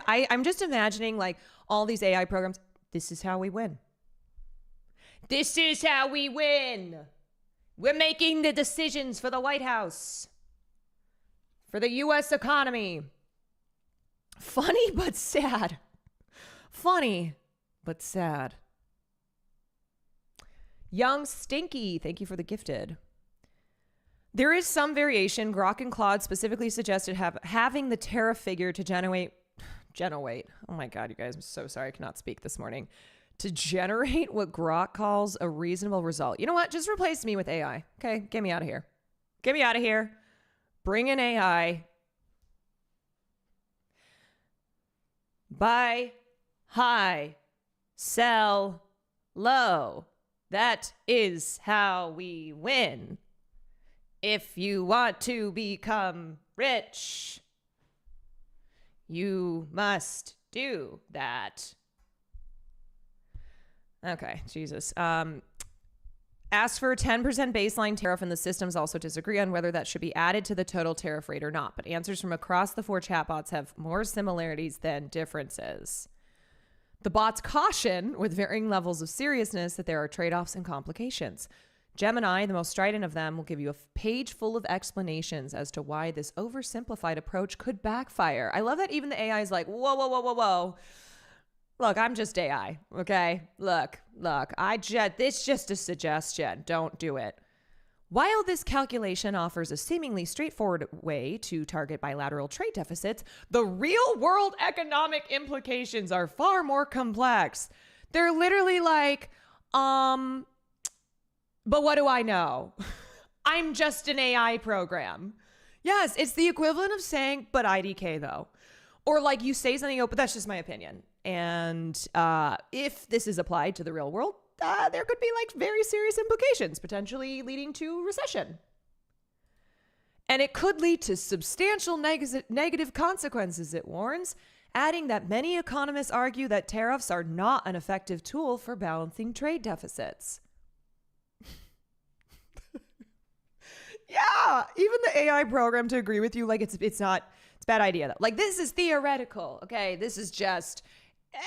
I'm just imagining like all these AI programs. This is how we win. This is how we win. We're making the decisions for the White House, for the U.S. economy. Funny but sad. Funny but sad. Young Stinky, thank you for the gifted. There is some variation. Grok and Claude specifically suggested having the tariff figure to generate. Oh my God, you guys, I'm so sorry I cannot speak this morning. To generate what Grok calls a reasonable result. You know what? Just replace me with AI. Okay, get me out of here. Get me out of here. Bring in AI. Buy high, sell low. That is how we win. If you want to become rich, you must do that. Okay, Jesus. Ask for a 10% baseline tariff, and the systems also disagree on whether that should be added to the total tariff rate or not. But answers from across the 4 chatbots have more similarities than differences. The bots caution, with varying levels of seriousness, that there are trade-offs and complications. Gemini, the most strident of them, will give you a page full of explanations as to why this oversimplified approach could backfire. I love that even the AI is like, whoa. Look, I'm just AI, okay? Look, this just a suggestion. Don't do it. While this calculation offers a seemingly straightforward way to target bilateral trade deficits, the real-world economic implications are far more complex. They're literally like, but what do I know? I'm just an AI program. Yes, it's the equivalent of saying, but IDK though. Or like you say something, but that's just my opinion. And if this is applied to the real world, there could be like very serious implications, potentially leading to recession. And it could lead to substantial negative consequences, it warns, adding that many economists argue that tariffs are not an effective tool for balancing trade deficits. Yeah, even the AI program to agree with you, like it's a bad idea though. Like this is theoretical, okay? This is just, we're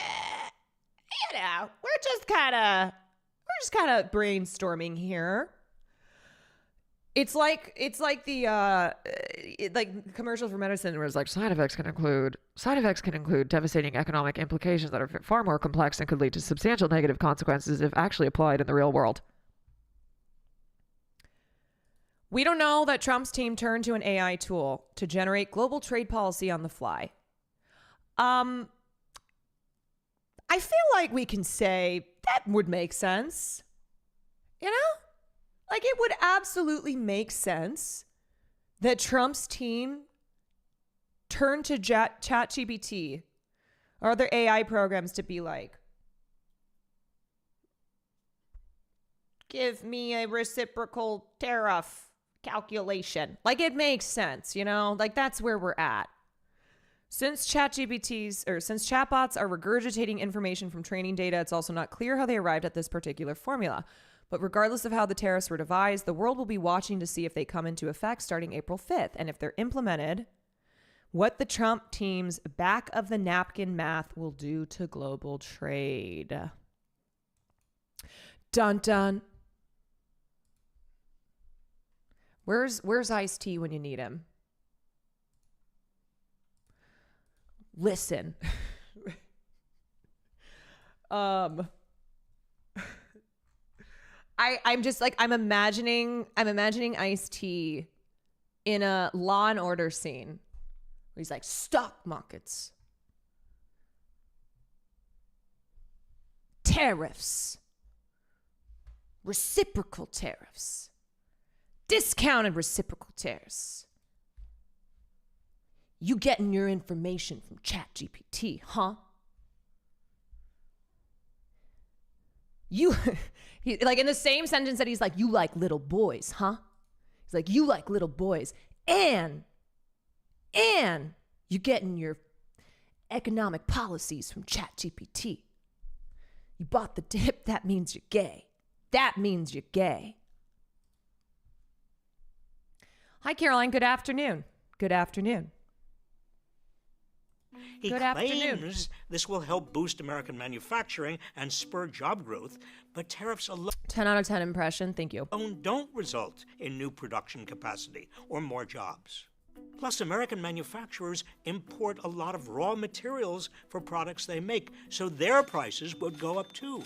just kind of brainstorming here. It's like the commercial for medicine where it's like side effects can include devastating economic implications that are far more complex and could lead to substantial negative consequences if actually applied in the real world. We don't know that Trump's team turned to an AI tool to generate global trade policy on the fly. I feel like we can say that would make sense. You know? Like it would absolutely make sense that Trump's team turned to ChatGPT or other AI programs to be like, give me a reciprocal tariff calculation. Like it makes sense, you know? Like that's where we're at. Since chatbots are regurgitating information from training data, it's also not clear how they arrived at this particular formula. But regardless of how the tariffs were devised, the world will be watching to see if they come into effect starting April 5th. And if they're implemented, what the Trump team's back of the napkin math will do to global trade. Dun dun. Where's Ice-T when you need him? Listen. I'm imagining Ice-T in a Law and Order scene where he's like, stock markets, tariffs, reciprocal tariffs, discounted reciprocal tariffs. You getting your information from ChatGPT, huh? You, like in the same sentence that he's like, you like little boys, huh? He's like, you like little boys. And you're getting your economic policies from ChatGPT. You bought the dip, that means you're gay. That means you're gay. Hi, Caroline. Good afternoon. Good afternoon. He Good claims afternoon. this will help boost American manufacturing and spur job growth, but tariffs alone 10 out of 10 impression. Thank you. don't result in new production capacity or more jobs. Plus, American manufacturers import a lot of raw materials for products they make, so their prices would go up too.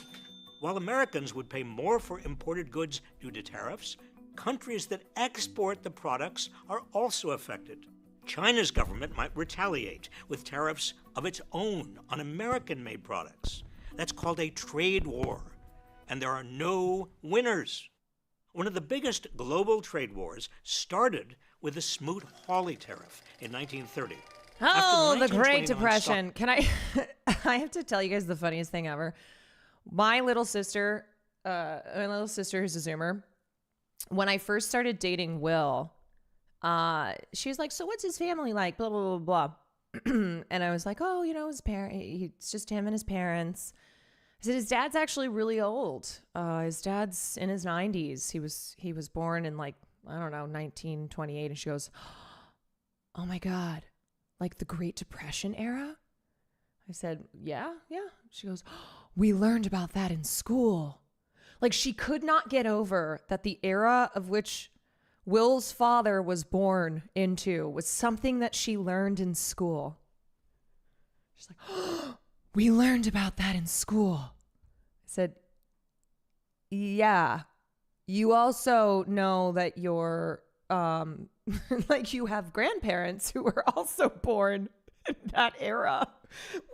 While Americans would pay more for imported goods due to tariffs, countries that export the products are also affected. China's government might retaliate with tariffs of its own on American-made products. That's called a trade war, and there are no winners. One of the biggest global trade wars started with the Smoot-Hawley tariff in 1930. Oh, After the Great 1929 Depression. Can I I have to tell you guys the funniest thing ever. My little sister who's a Zoomer, when I first started dating Will, she's like, so what's his family like? Blah, blah, blah, blah. And I was like, oh, you know, it's just him and his parents. I said, his dad's actually really old. His dad's in his 90s. He was born in like, I don't know, 1928. And she goes, oh my God, like the Great Depression era? I said, yeah. She goes, we learned about that in school. Like she could not get over that the era of which Will's father was born into was something that she learned in school. She's like, oh, we learned about that in school. I said, yeah. You also know that you're, like you have grandparents who were also born in that era.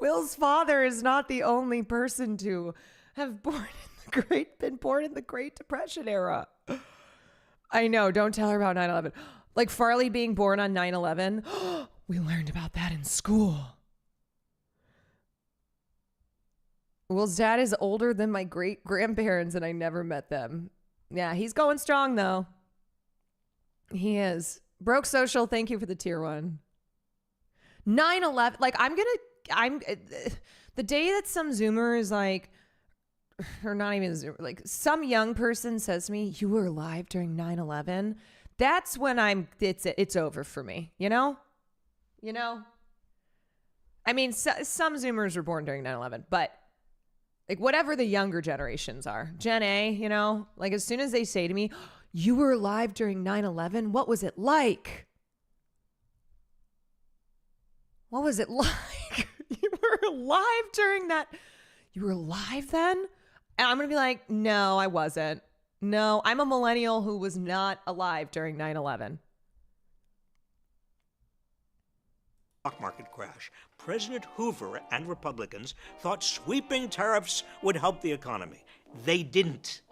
Will's father is not the only person to have been born in the Great Depression era. I know. Don't tell her about 9/11. Like Farley being born on 9/11. We learned about that in school. Will's dad is older than my great grandparents and I never met them. Yeah, he's going strong though. He is. Broke Social, thank you for the tier 1. 9/11, like the day that some Zoomers like, or not even a Zoomer, like some young person says to me, you were alive during 9/11. That's when it's over for me, you know? I mean, some Zoomers were born during 9/11, but like whatever the younger generations are, Gen A, you know, like as soon as they say to me, you were alive during 9/11, what was it like? What was it like? You were alive during that? You were alive then? And I'm going to be like, no, I wasn't. No, I'm a millennial who was not alive during 9/11. Stock market crash. President Hoover and Republicans thought sweeping tariffs would help the economy. They didn't.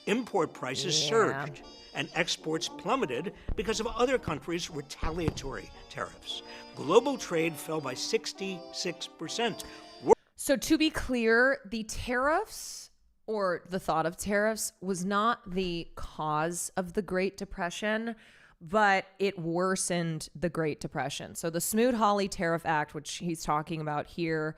Import prices surged, and exports plummeted because of other countries' retaliatory tariffs. Global trade fell by 66%. So to be clear, the tariffs or the thought of tariffs was not the cause of the Great Depression, but it worsened the Great Depression. So the Smoot-Hawley Tariff Act, which he's talking about here,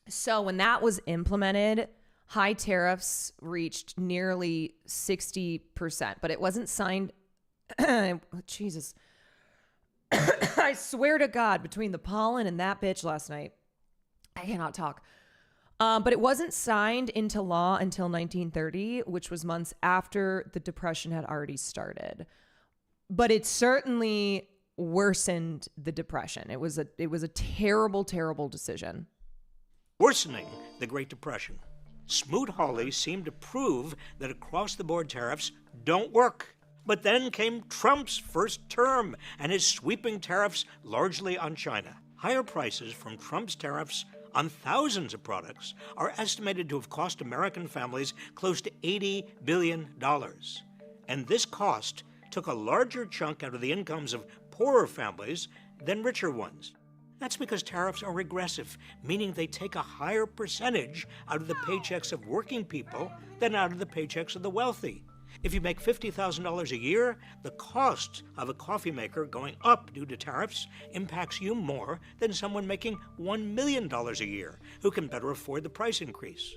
so when that was implemented, high tariffs reached nearly 60%, but it wasn't signed. Jesus. I swear to God, between the pollen and that bitch last night, I cannot talk. But it wasn't signed into law until 1930, which was months after the Depression had already started. But it certainly worsened the Depression. It was a terrible, terrible decision. Worsening the Great Depression. Smoot-Hawley seemed to prove that across-the-board tariffs don't work. But then came Trump's first term and his sweeping tariffs largely on China. Higher prices from Trump's tariffs on thousands of products are estimated to have cost American families close to $80 billion. And this cost took a larger chunk out of the incomes of poorer families than richer ones. That's because tariffs are regressive, meaning they take a higher percentage out of the paychecks of working people than out of the paychecks of the wealthy. If you make $50,000 a year, the cost of a coffee maker going up due to tariffs impacts you more than someone making $1 million a year, who can better afford the price increase.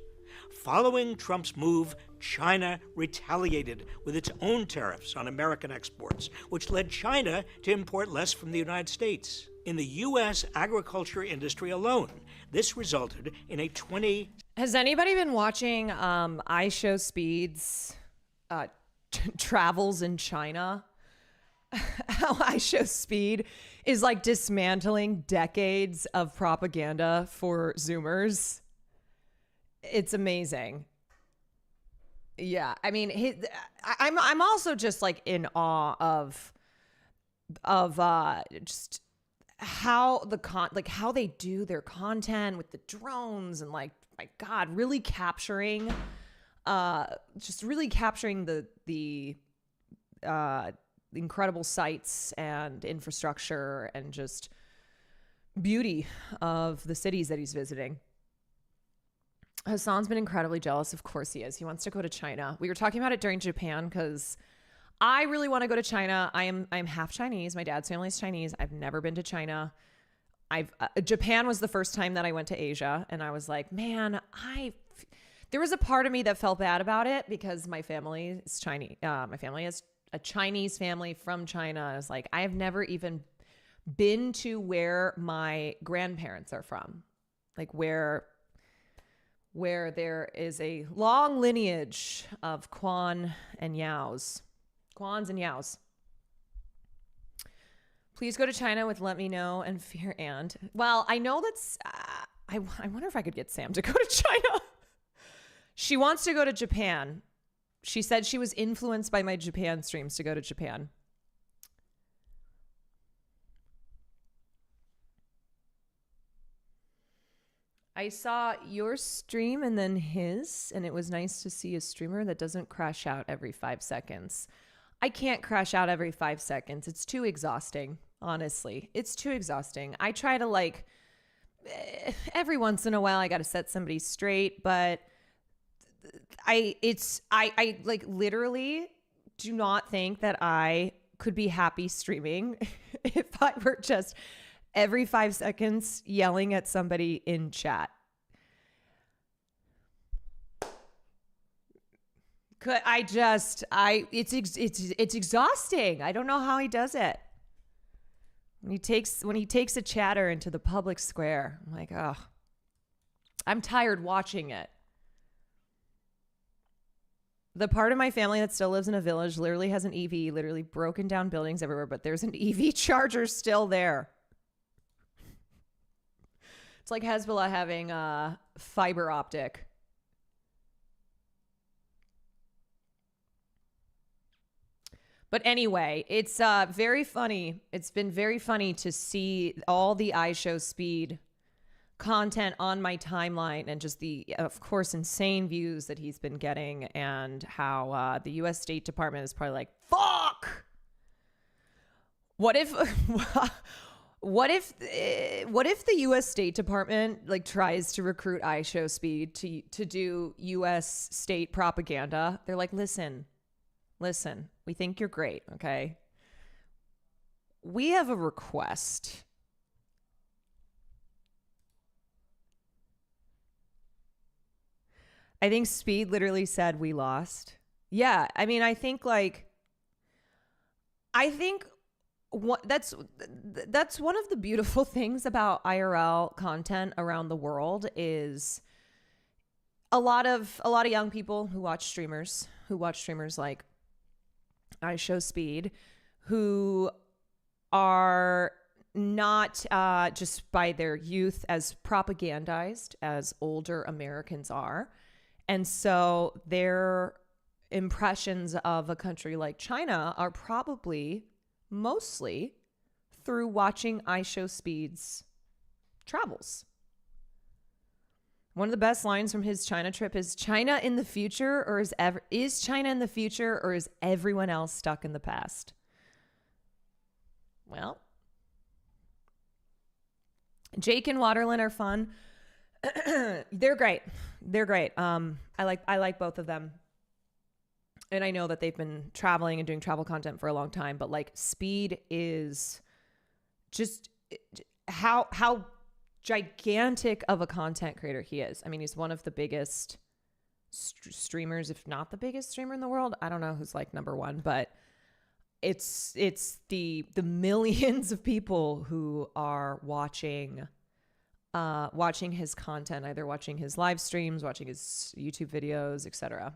Following Trump's move, China retaliated with its own tariffs on American exports, which led China to import less from the United States. In the U.S. agriculture industry alone, this resulted in a 20... Has anybody been watching iShowSpeed's travels in China? How iShowSpeed is like dismantling decades of propaganda for Zoomers. It's amazing. Yeah, I mean, I'm also just like in awe of just how how they do their content with the drones and like, my God, really capturing the incredible sights and infrastructure and just beauty of the cities that he's visiting. Hassan's been incredibly jealous. Of course he is. He wants to go to China. We were talking about it during Japan because I really want to go to China. I'm half Chinese. My dad's family is Chinese. I've never been to China. Japan was the first time that I went to Asia, and I was like, man, there was a part of me that felt bad about it because my family is Chinese. My family is a Chinese family from China. I was like, I have never even been to where my grandparents are from, like where there is a long lineage of Kwans and Yaos. Please go to China with let me know and fear and. Well, I know that's, I wonder if I could get Sam to go to China. She wants to go to Japan. She said she was influenced by my Japan streams to go to Japan. I saw your stream and then his, and it was nice to see a streamer that doesn't crash out every 5 seconds. I can't crash out every 5 seconds. It's too exhausting, honestly. It's too exhausting. I try to like every once in a while I got to set somebody straight, but I like literally do not think that I could be happy streaming if I were just every 5 seconds yelling at somebody in chat. It's exhausting. I don't know how he does it. When he takes a chatter into the public square, I'm like, oh, I'm tired watching it. The part of my family that still lives in a village literally has an EV, literally broken down buildings everywhere, but there's an EV charger still there. It's like Hezbollah having a fiber optic. But anyway, it's very funny. It's been very funny to see all the iShowSpeed content on my timeline and just the, of course, insane views that he's been getting, and how the U.S. State Department is probably like, fuck! What if the U.S. State Department like tries to recruit iShowSpeed to do U.S. state propaganda? They're like, listen, we think you're great, okay? We have a request. I think Speed literally said we lost. Yeah, I mean, I think that's one of the beautiful things about IRL content around the world is a lot of young people who watch streamers like iShowSpeed, who are not just by their youth as propagandized as older Americans are. And so their impressions of a country like China are probably mostly through watching iShowSpeed's travels. One of the best lines from his China trip is, China in the future, or is China in the future, or is everyone else stuck in the past? Well, Jake and Waterland are fun. They're great. I like both of them. And I know that they've been traveling and doing travel content for a long time, but like Speed is just how gigantic of a content creator he is. I mean, he's one of the biggest streamers, if not the biggest streamer in the world. I don't know who's like number one, but it's the millions of people who are watching his content, either watching his live streams, watching his YouTube videos, etc.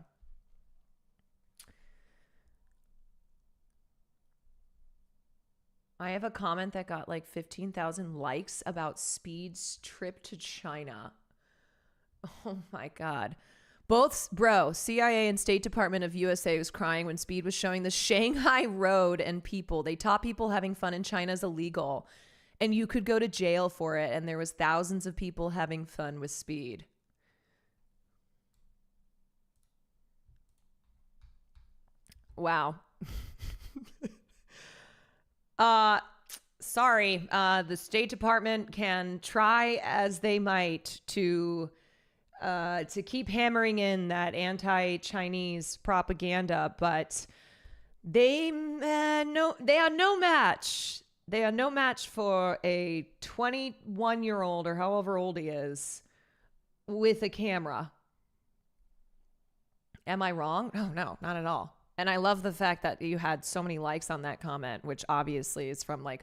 I have a comment that got like 15,000 likes about Speed's trip to China. Oh my God. CIA and State Department of USA was crying when Speed was showing the Shanghai Road and people. They taught people having fun in China is illegal, and you could go to jail for it. And there was thousands of people having fun with Speed. Wow. Sorry. The State Department can try as they might to keep hammering in that anti-Chinese propaganda, but they are no match. They are no match for a 21-year-old or however old he is with a camera. Am I wrong? No, not at all. And I love the fact that you had so many likes on that comment, which obviously is from like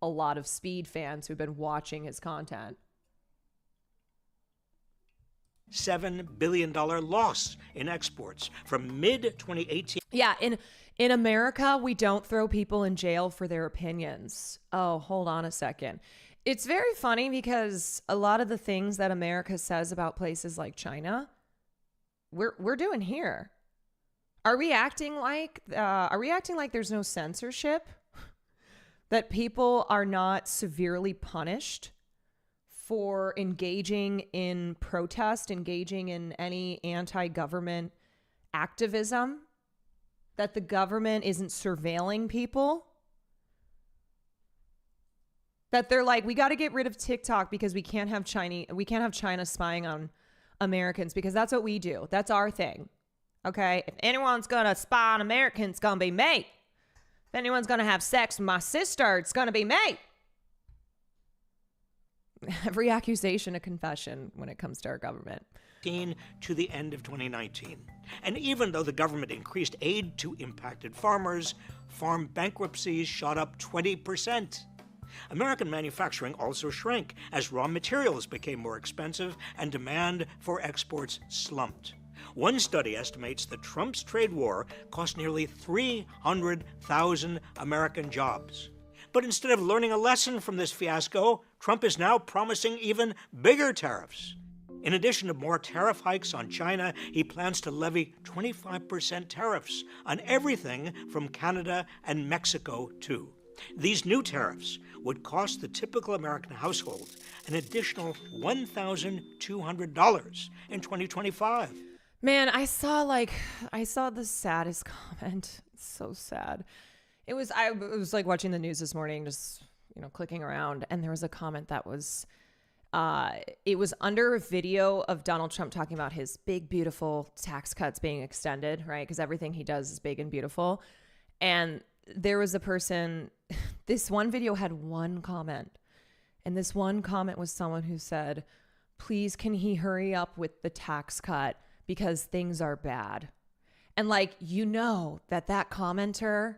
a lot of Speed fans who've been watching his content. $7 billion loss in exports from mid-2018. Yeah, in America, we don't throw people in jail for their opinions. Oh, hold on a second. It's very funny because a lot of the things that America says about places like China, we're doing here. Are we acting like there's no censorship? That people are not severely punished for engaging in protest, engaging in any anti-government activism? that the government isn't surveilling people. That they're like, we got to get rid of TikTok because we can't have China spying on Americans because that's what we do. That's our thing. Okay? If anyone's going to spy on Americans, it's going to be me. If anyone's going to have sex with my sister, it's going to be me. Every accusation a confession when it comes to our government. To the end of 2019. And even though the government increased aid to impacted farmers, farm bankruptcies shot up 20%. American manufacturing also shrank as raw materials became more expensive and demand for exports slumped. One study estimates that Trump's trade war cost nearly 300,000 American jobs. But instead of learning a lesson from this fiasco, Trump is now promising even bigger tariffs. In addition to more tariff hikes on China, he plans to levy 25% tariffs on everything from Canada and Mexico, too. These new tariffs would cost the typical American household an additional $1,200 in 2025. Man, I saw the saddest comment. It's so sad. I was like watching the news this morning, just, clicking around, and there was a comment that was, it was under a video of Donald Trump talking about his big, beautiful tax cuts being extended, right? Because everything he does is big and beautiful. And there was a person, this one video had one comment. And this one comment was someone who said, please, can he hurry up with the tax cut because things are bad? And that commenter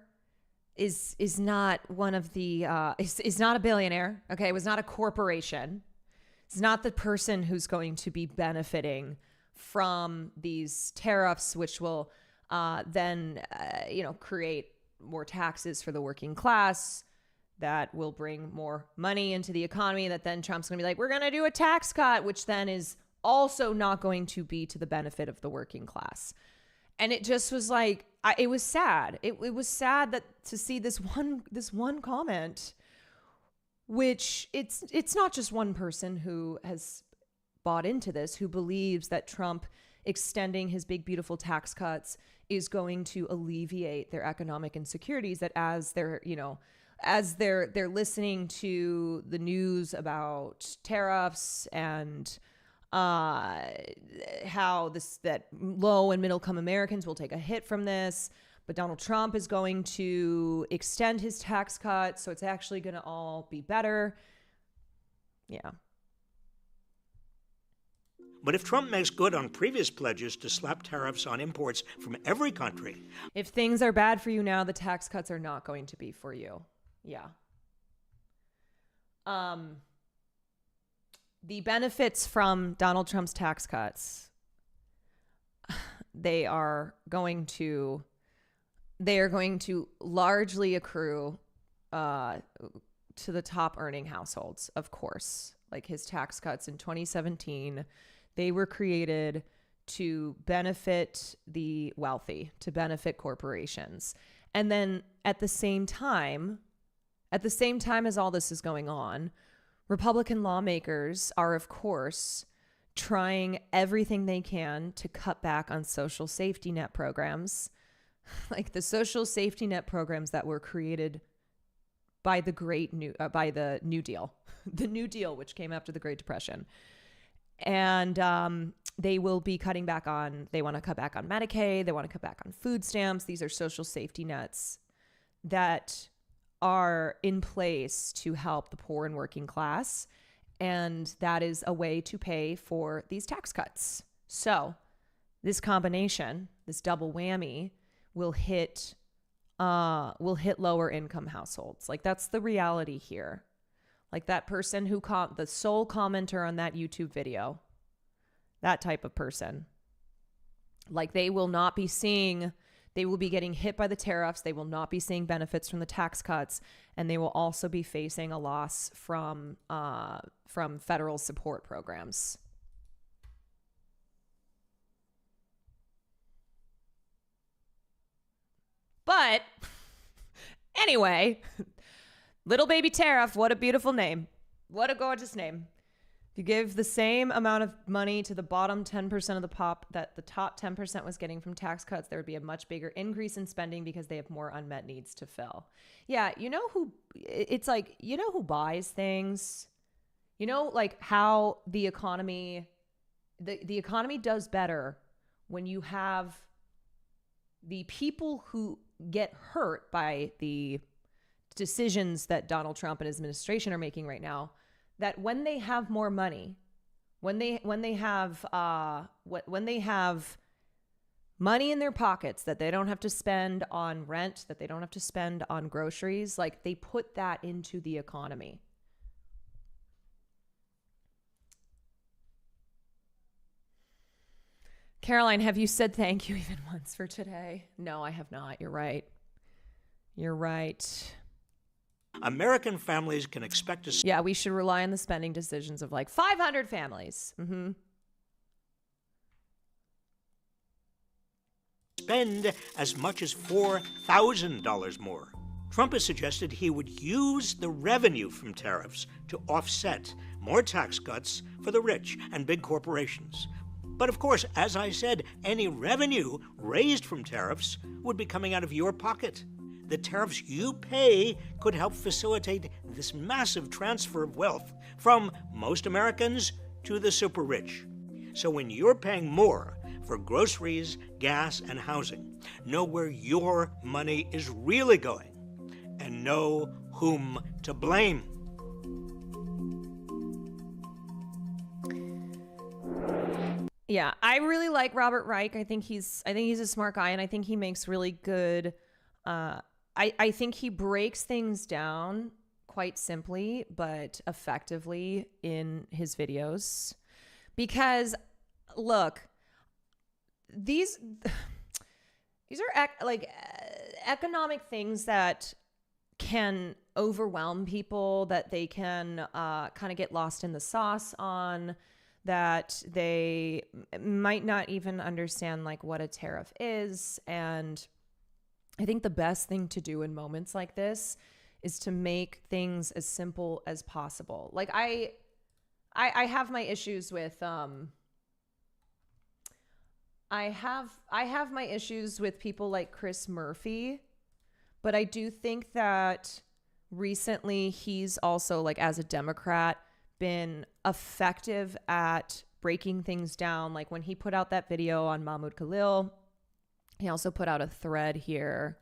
is not one of the, is not a billionaire. Okay. It was not a corporation. It's not the person who's going to be benefiting from these tariffs, which will then, create more taxes for the working class that will bring more money into the economy, that then Trump's going to be like, we're going to do a tax cut, which then is also not going to be to the benefit of the working class. And it just was like, it was sad. It was sad that to see this one comment, which it's not just one person who has bought into this, who believes that Trump extending his big, beautiful tax cuts is going to alleviate their economic insecurities, that as they're listening to the news about tariffs and how that low and middle income Americans will take a hit from this, but Donald Trump is going to extend his tax cuts, so it's actually going to all be better. Yeah. But if Trump makes good on previous pledges to slap tariffs on imports from every country, if things are bad for you now, the tax cuts are not going to be for you. Yeah. The benefits from Donald Trump's tax cuts, they are going to largely accrue to the top earning households, of course. Like his tax cuts in 2017, they were created to benefit the wealthy, to benefit corporations. And then at the same time as all this is going on, Republican lawmakers are, of course, trying everything they can to cut back on social safety net programs, like the social safety net programs that were created by the New Deal, the New Deal, which came after the Great Depression. And they will be cutting back on, they want to cut back on Medicaid, they want to cut back on food stamps. These are social safety nets that are in place to help the poor and working class. And that is a way to pay for these tax cuts. So this combination, this double whammy, will hit lower income households. Like, that's the reality here. Like that person who the sole commenter on that YouTube video, that type of person, like they will be getting hit by the tariffs. They will not be seeing benefits from the tax cuts, and they will also be facing a loss from federal support programs. But anyway, little baby tariff, what a beautiful name. What a gorgeous name. If you give the same amount of money to the bottom 10% of the pop that the top 10% was getting from tax cuts, there would be a much bigger increase in spending because they have more unmet needs to fill. Yeah, it's like, who buys things? Like how the economy does better when you have the people who get hurt by the decisions that Donald Trump and his administration are making right now, that when they have more money, when they have money in their pockets that they don't have to spend on rent, that they don't have to spend on groceries, like they put that into the economy. Caroline, have you said thank you even once for today? No, I have not. You're right. You're right. American families can expect to Yeah, we should rely on the spending decisions of like 500 families. spend as much as $4,000 more. Trump has suggested he would use the revenue from tariffs to offset more tax cuts for the rich and big corporations. But of course, as I said, any revenue raised from tariffs would be coming out of your pocket. The tariffs you pay could help facilitate this massive transfer of wealth from most Americans to the super rich. So when you're paying more for groceries, gas, and housing, know where your money is really going and know whom to blame. Yeah, I really like Robert Reich. I think he's a smart guy, and I think he makes really good. I think he breaks things down quite simply but effectively in his videos. Because, look, these are economic things that can overwhelm people, that they can kind of get lost in the sauce on, that they might not even understand like what a tariff is. And I think the best thing to do in moments like this is to make things as simple as possible. Like I have my issues with I have my issues with people like Chris Murphy, but I do think that recently he's also, like, as a Democrat, been effective at breaking things down. Like when he put out that video on Mahmoud Khalil, he also put out a thread here.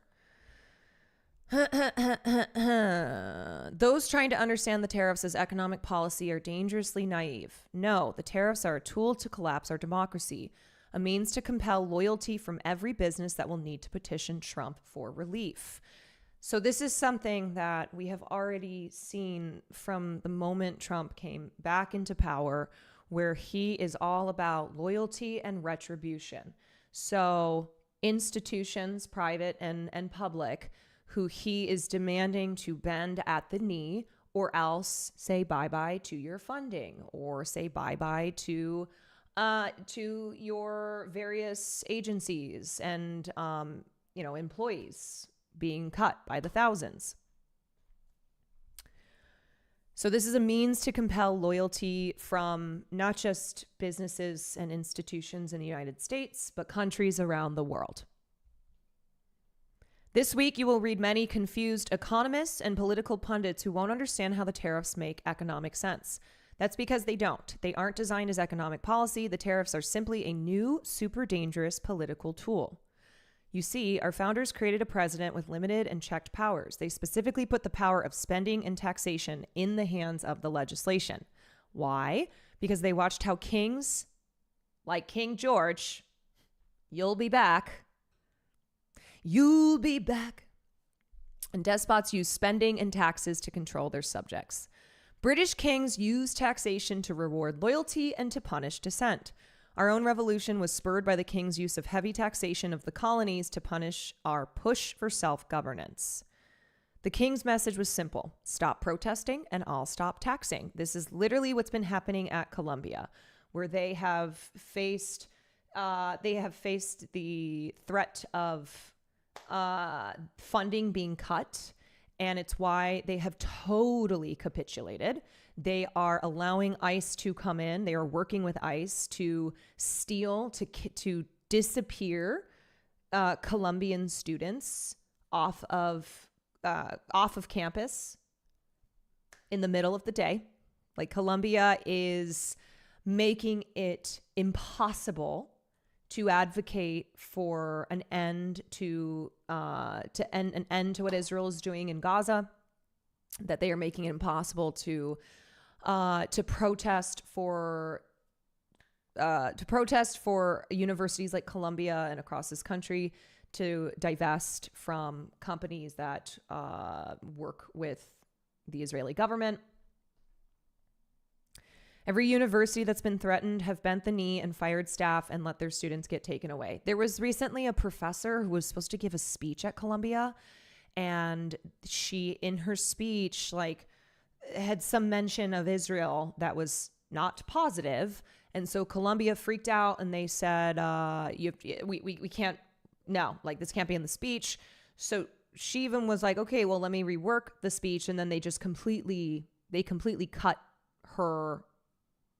Those trying to understand the tariffs as economic policy are dangerously naive. No, the tariffs are a tool to collapse our democracy, a means to compel loyalty from every business that will need to petition Trump for relief. So this is something that we have already seen from the moment Trump came back into power, where he is all about loyalty and retribution. So institutions, private and public, who he is demanding to bend at the knee, or else say bye-bye to your funding, or say bye-bye to your various agencies and employees being cut by the thousands. So this is a means to compel loyalty from not just businesses and institutions in the United States, but countries around the world. This week, you will read many confused economists and political pundits who won't understand how the tariffs make economic sense. That's because they don't. They aren't designed as economic policy. The tariffs are simply a new, super dangerous political tool. You see, our founders created a president with limited and checked powers. They specifically put the power of spending and taxation in the hands of the legislation. Why? Because they watched how kings, like King George, you'll be back, and despots use spending and taxes to control their subjects. British kings used taxation to reward loyalty and to punish dissent. Our own revolution was spurred by the king's use of heavy taxation of the colonies to punish our push for self-governance. The king's message was simple: stop protesting and I'll stop taxing. This is literally what's been happening at Columbia, where they have faced the threat of funding being cut and it's why they have totally capitulated. They are allowing ICE to come in. They are working with ICE to steal, to disappear Colombian students off of campus in the middle of the day. Like, Colombia is making it impossible to advocate for an end to an end to what Israel is doing in Gaza. That they are making it impossible to protest for universities like Columbia and across this country to divest from companies that work with the Israeli government. Every university that's been threatened have bent the knee and fired staff and let their students get taken away. There was recently a professor who was supposed to give a speech at Columbia, and she, in her speech, like, had some mention of Israel that was not positive. And so Columbia freaked out and they said, we can't, no, like, this can't be in the speech. So she even was like, okay, well, let me rework the speech. And then they just completely cut her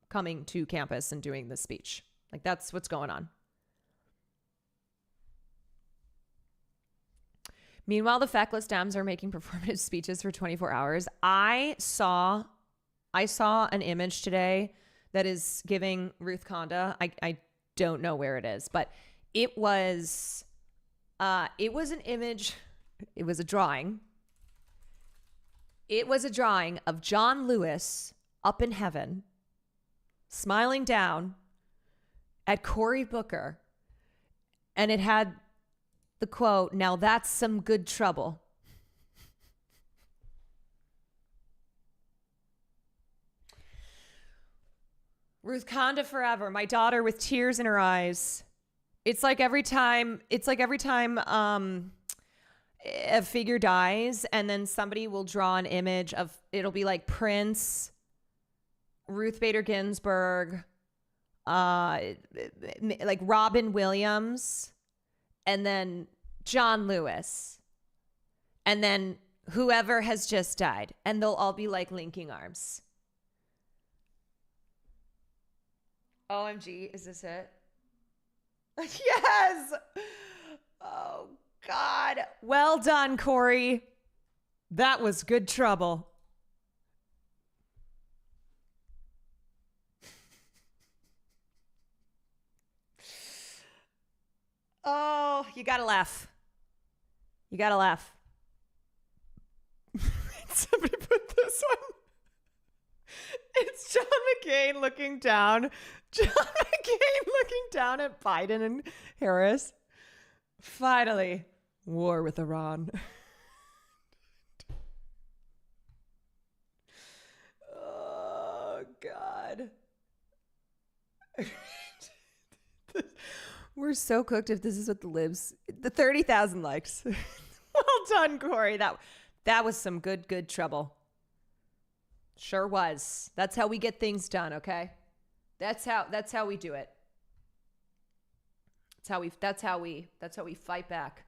coming to campus and doing the speech. Like, that's what's going on. Meanwhile, the feckless Dems are making performative speeches for 24 hours. I saw an image today that is giving Ruth Conda. I don't know where it is, but it was an image. It was a drawing. It was a drawing of John Lewis up in heaven, smiling down at Cory Booker. And it had the quote, "Now that's some good trouble." Ruth Conda forever. My daughter with tears in her eyes. It's like every time a figure dies and then somebody will draw an image of, it'll be like Prince, Ruth Bader Ginsburg, like Robin Williams, and then John Lewis, and then whoever has just died, and they'll all be like linking arms. OMG, is this it? Yes! Oh, God. Well done, Cory. That was good trouble. Oh, you gotta laugh. You gotta laugh. Somebody put this one. It's John McCain looking down. John McCain looking down at Biden and Harris. Finally, war with Iran. Oh, God. We're so cooked if this is what the libs... The 30,000 likes. Well done, Cory. That was some good trouble. Sure was. That's how we get things done, okay? That's how we do it. That's how we fight back.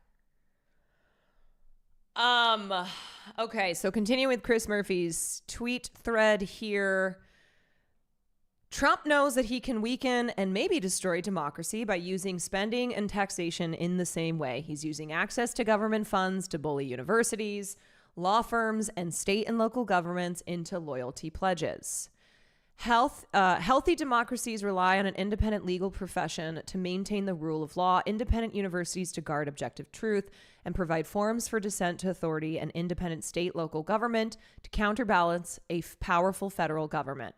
Okay, so continue with Chris Murphy's tweet thread here. Trump knows that he can weaken and maybe destroy democracy by using spending and taxation in the same way. He's using access to government funds to bully universities, law firms, and state and local governments into loyalty pledges. Healthy democracies rely on an independent legal profession to maintain the rule of law, independent universities to guard objective truth, and provide forums for dissent to authority, and independent state local government to counterbalance a powerful federal government.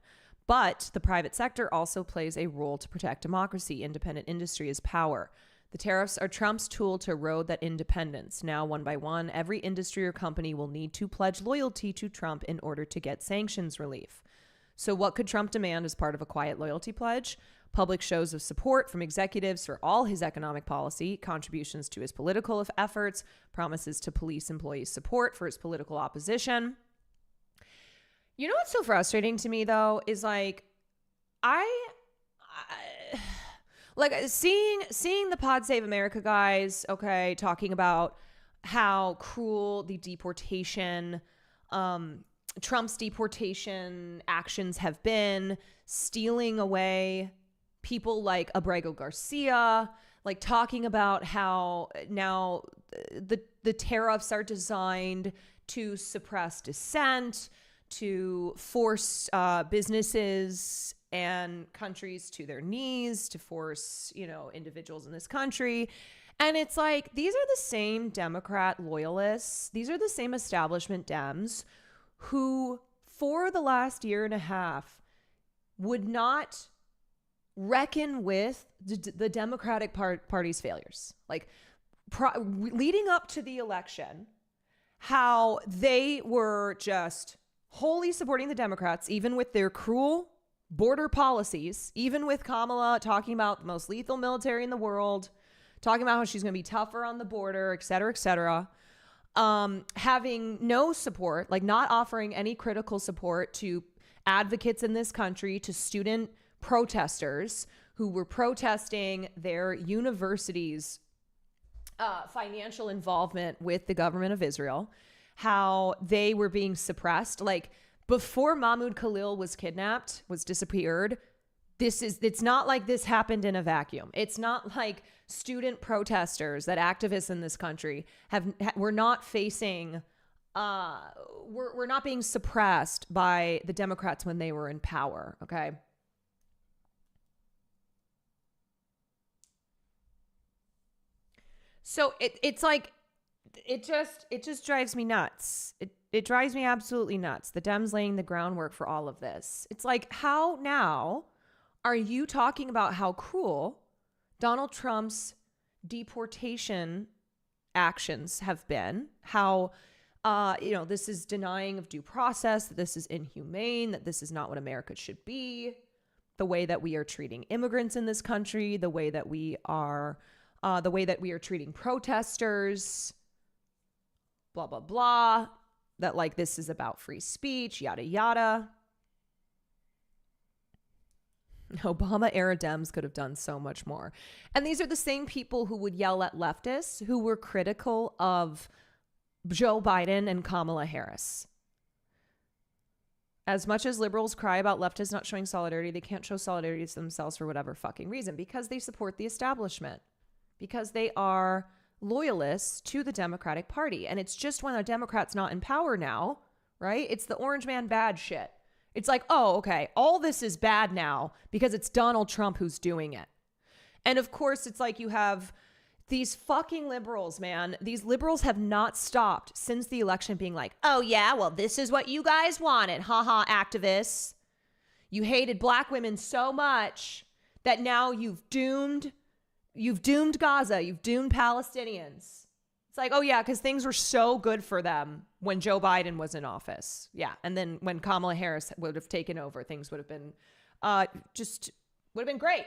But the private sector also plays a role to protect democracy. Independent industry is power. The tariffs are Trump's tool to erode that independence. Now, one by one, every industry or company will need to pledge loyalty to Trump in order to get sanctions relief. So what could Trump demand as part of a quiet loyalty pledge? Public shows of support from executives for all his economic policy, contributions to his political efforts, promises to police employees support for his political opposition. You know what's so frustrating to me, though, is like, like seeing the Pod Save America guys, okay, talking about how cruel the deportation, Trump's deportation actions have been, stealing away people like Abrego Garcia, like talking about how now the tariffs are designed to suppress dissent, to force businesses and countries to their knees, to force, individuals in this country. And it's like, these are the same Democrat loyalists. These are the same establishment Dems who, for the last year and a half, would not reckon with the Democratic Party's failures. Like, leading up to the election, how they were just wholly supporting the Democrats, even with their cruel border policies, even with Kamala talking about the most lethal military in the world, talking about how she's going to be tougher on the border, et cetera, having no support, like not offering any critical support to advocates in this country, to student protesters who were protesting their university's financial involvement with the government of Israel, how they were being suppressed. Like, before Mahmoud Khalil was kidnapped, was disappeared, it's not like this happened in a vacuum. It's not like student protesters, that activists in this country were not facing, were not being suppressed by the Democrats when they were in power. Okay. So it's like, it just drives me nuts. It drives me absolutely nuts. The Dems laying the groundwork for all of this. It's like, how now are you talking about how cruel Donald Trump's deportation actions have been? How, this is denying of due process, that this is inhumane, that this is not what America should be, the way that we are treating immigrants in this country, the way that we are treating protesters, blah, blah, blah, that like this is about free speech, yada, yada. Obama era Dems could have done so much more. And these are the same people who would yell at leftists who were critical of Joe Biden and Kamala Harris. As much as liberals cry about leftists not showing solidarity, they can't show solidarity to themselves for whatever fucking reason, because they support the establishment, because they are loyalists to the Democratic Party. And it's just when a Democrat's not in power now, right? It's the orange man bad shit. It's like, oh, okay, all this is bad now because it's Donald Trump who's doing it. And of course, it's like you have these fucking liberals, man. These liberals have not stopped since the election being like, oh yeah, well, this is what you guys wanted. Haha, activists. You hated black women so much that now you've doomed Gaza. You've doomed Palestinians. It's like, oh yeah, because things were so good for them when Joe Biden was in office. Yeah. And then when Kamala Harris would have taken over, things would have been great.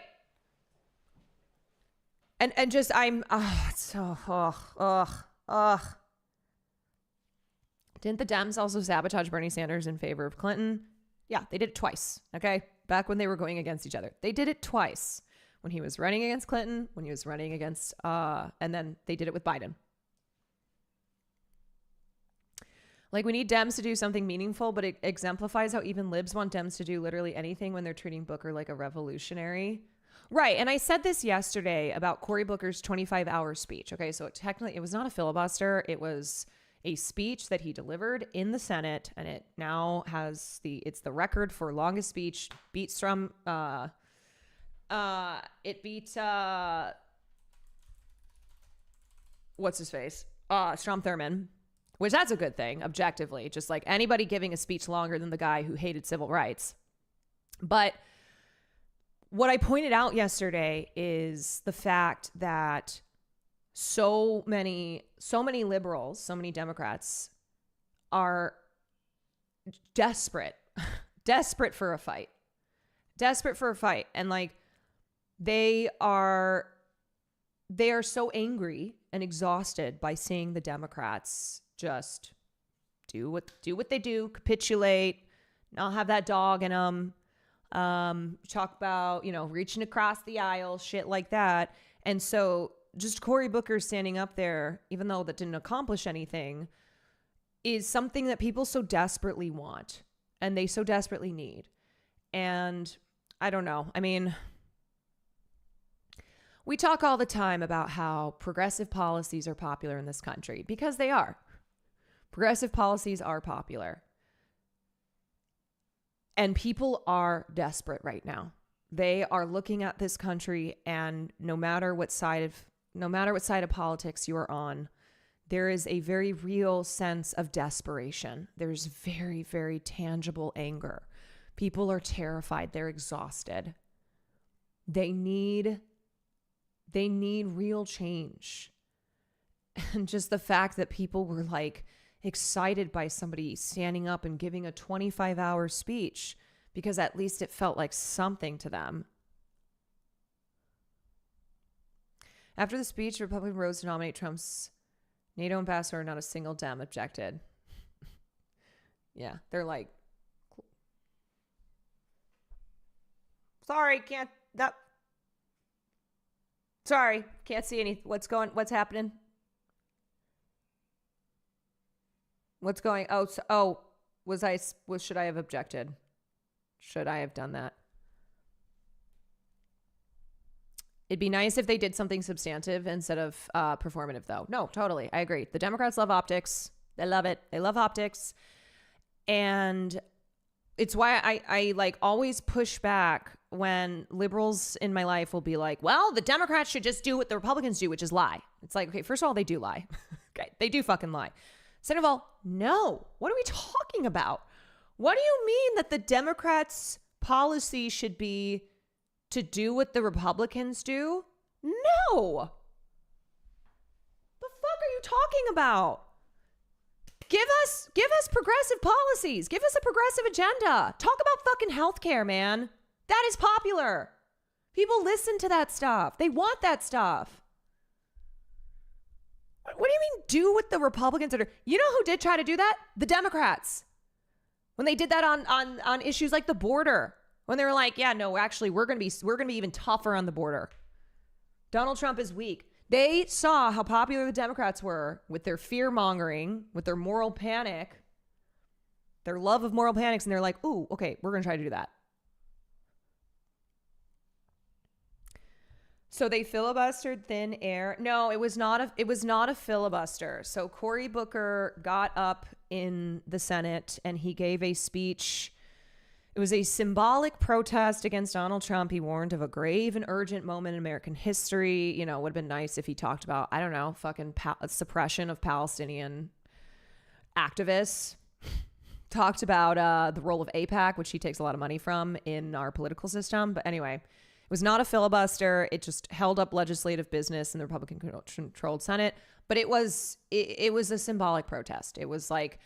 And just, Didn't the Dems also sabotage Bernie Sanders in favor of Clinton? Yeah, they did it twice. Okay. Back when they were going against each other, they did it twice. When he was running against Clinton, when he was running against, and then they did it with Biden. Like, we need Dems to do something meaningful, but it exemplifies how even libs want Dems to do literally anything when they're treating Booker like a revolutionary. Right. And I said this yesterday about Cory Booker's 25-hour speech. Okay. So it was not a filibuster. It was a speech that he delivered in the Senate, and it now has it's the record for longest speech. It beat what's his face? Strom Thurmond. Which that's a good thing, objectively, just like anybody giving a speech longer than the guy who hated civil rights. But what I pointed out yesterday is the fact that so many liberals, so many Democrats are desperate for a fight. And like, they are so angry and exhausted by seeing the Democrats just do what they do, capitulate, not have that dog in them, talk about, reaching across the aisle, shit like that. And so just Cory Booker standing up there, even though that didn't accomplish anything, is something that people so desperately want and they so desperately need. And I don't know. I mean, we talk all the time about how progressive policies are popular in this country because they are. Progressive policies are popular. And people are desperate right now. They are looking at this country, and no matter what side of politics you're on, there is a very real sense of desperation. There's very, very tangible anger. People are terrified. They're exhausted. They need real change. And just the fact that people were like excited by somebody standing up and giving a 25-hour speech because at least it felt like something to them. After the speech, Republican rose to nominate Trump's NATO ambassador. Not a single Dem objected. Yeah, they're like, sorry, can't see any. What's happening? What's going? Should I have objected? Should I have done that? It'd be nice if they did something substantive instead of performative, though. No, totally. I agree. The Democrats love optics. They love it. They love optics. And it's why I like always push back when liberals in my life will be like, well, the Democrats should just do what the Republicans do, which is lie. It's like, okay, first of all, they do lie. Okay, they do fucking lie. Second of all, no. What are we talking about? What do you mean that the Democrats' policy should be to do what the Republicans do? No. The fuck are you talking about? Give us progressive policies. Give us a progressive agenda. Talk about fucking healthcare, man. That is popular. People listen to that stuff. They want that stuff. What do you mean do what the Republicans are doing? You know who did try to do that? The Democrats. When they did that on issues like the border. When they were like, yeah, no, actually, we're gonna be even tougher on the border. Donald Trump is weak. They saw how popular the Democrats were with their fear mongering, with their moral panic, their love of moral panics, and they're like, ooh, okay, we're gonna try to do that. So they filibustered thin air. No, it was not a filibuster. So Cory Booker got up in the Senate and he gave a speech. It was a symbolic protest against Donald Trump. He warned of a grave and urgent moment in American history. You know, it would have been nice if he talked about, I don't know, fucking suppression of Palestinian activists. Talked about the role of AIPAC, which he takes a lot of money from in our political system. But anyway, it was not a filibuster. It just held up legislative business in the Republican-controlled Senate. But it was a symbolic protest. It was like,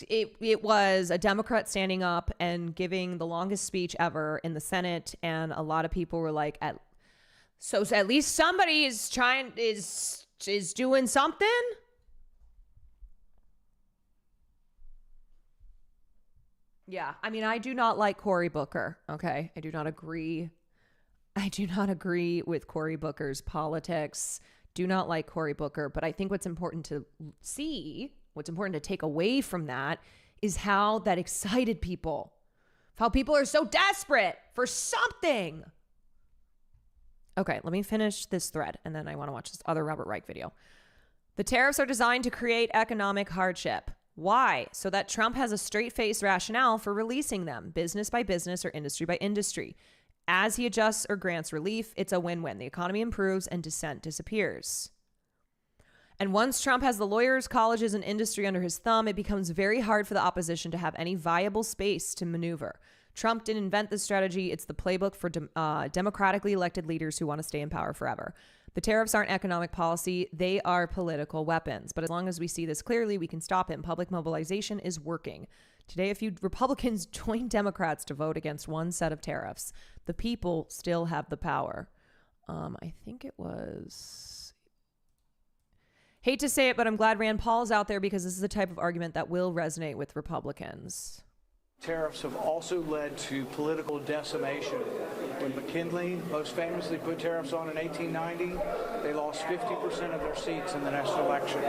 it was a Democrat standing up and giving the longest speech ever in the Senate, and a lot of people were like, at least somebody is doing something. Yeah, I mean, I do not like Cory Booker. Okay, I do not agree with Cory Booker's politics. Do not like Cory Booker, but I think what's important to see, what's important to take away from that is how that excited people. How people are so desperate for something. Okay, let me finish this thread and then I want to watch this other Robert Reich video. The tariffs are designed to create economic hardship. Why? So that Trump has a straight-faced rationale for releasing them, business by business or industry by industry. As he adjusts or grants relief, it's a win-win. The economy improves and dissent disappears. And once Trump has the lawyers, colleges, and industry under his thumb, it becomes very hard for the opposition to have any viable space to maneuver. Trump didn't invent this strategy. It's the playbook for democratically elected leaders who want to stay in power forever. The tariffs aren't economic policy. They are political weapons. But as long as we see this clearly, we can stop him. Public mobilization is working. Today, a few Republicans joined Democrats to vote against one set of tariffs. The people still have the power. I think it was... Hate to say it, but I'm glad Rand Paul's out there because this is the type of argument that will resonate with Republicans. Tariffs have also led to political decimation When McKinley most famously put tariffs on in 1890, they lost 50% of their seats in the next election.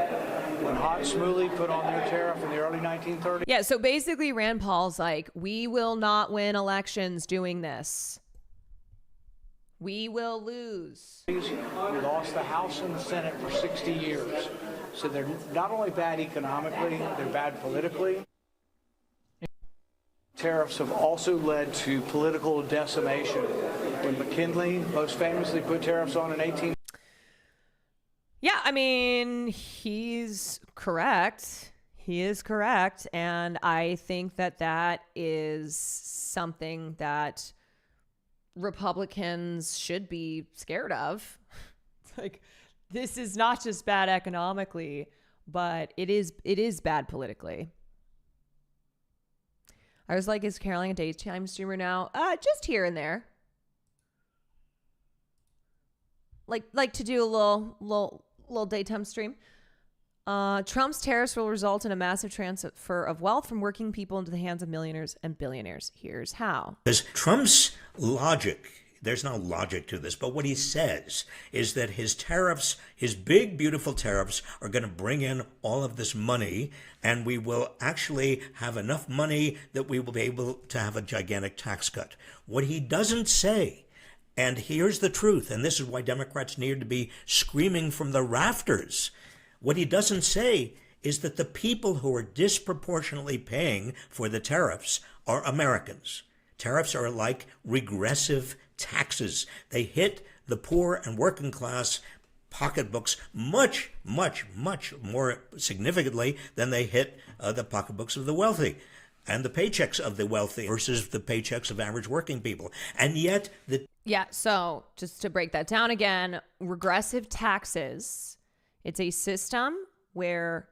When Hot Smoothie put on their tariff in the early 1930s, Yeah, so basically Rand Paul's like, we will not win elections doing this. We will lose. we lost the House and the Senate for 60 years. So they're not only bad economically, they're bad politically. Tariffs have also led to political decimation. When McKinley most famously put tariffs on in 18... Yeah, I mean, he's correct. He is correct. And I think that that is something that Republicans should be scared of. It's like, this is not just bad economically, but it is bad politically. I was like, is Caroline a daytime streamer now? Just here and there. Like to do a little daytime stream. Trump's tariffs will result in a massive transfer of wealth from working people into the hands of millionaires and billionaires. Here's how. Because Trump's logic, there's no logic to this, but what he says is that his tariffs, his big, beautiful tariffs, are going to bring in all of this money, and we will actually have enough money that we will be able to have a gigantic tax cut. What he doesn't say, and here's the truth, and this is why Democrats need to be screaming from the rafters, what he doesn't say is that the people who are disproportionately paying for the tariffs are Americans. Tariffs are like regressive taxes. They hit the poor and working class pocketbooks much, much, much more significantly than they hit the pocketbooks of the wealthy and the paychecks of the wealthy versus the paychecks of average working people. And yet Yeah, so just to break that down again, regressive taxes, it's a system where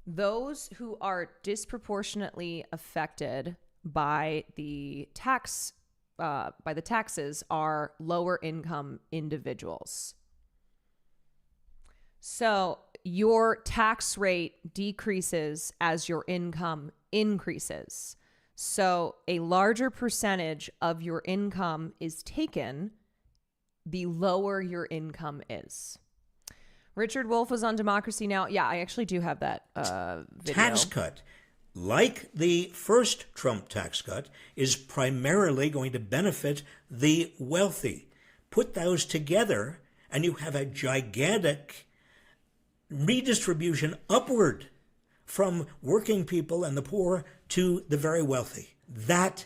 those who are disproportionately affected by the taxes are lower income individuals. So your tax rate decreases as your income increases. So a larger percentage of your income is taken the lower your income is. Richard Wolff was on Democracy Now! Yeah, I actually do have that video. tax cut, like the first Trump tax cut, is primarily going to benefit the wealthy. Put those together, and you have a gigantic redistribution upward from working people and the poor to the very wealthy. That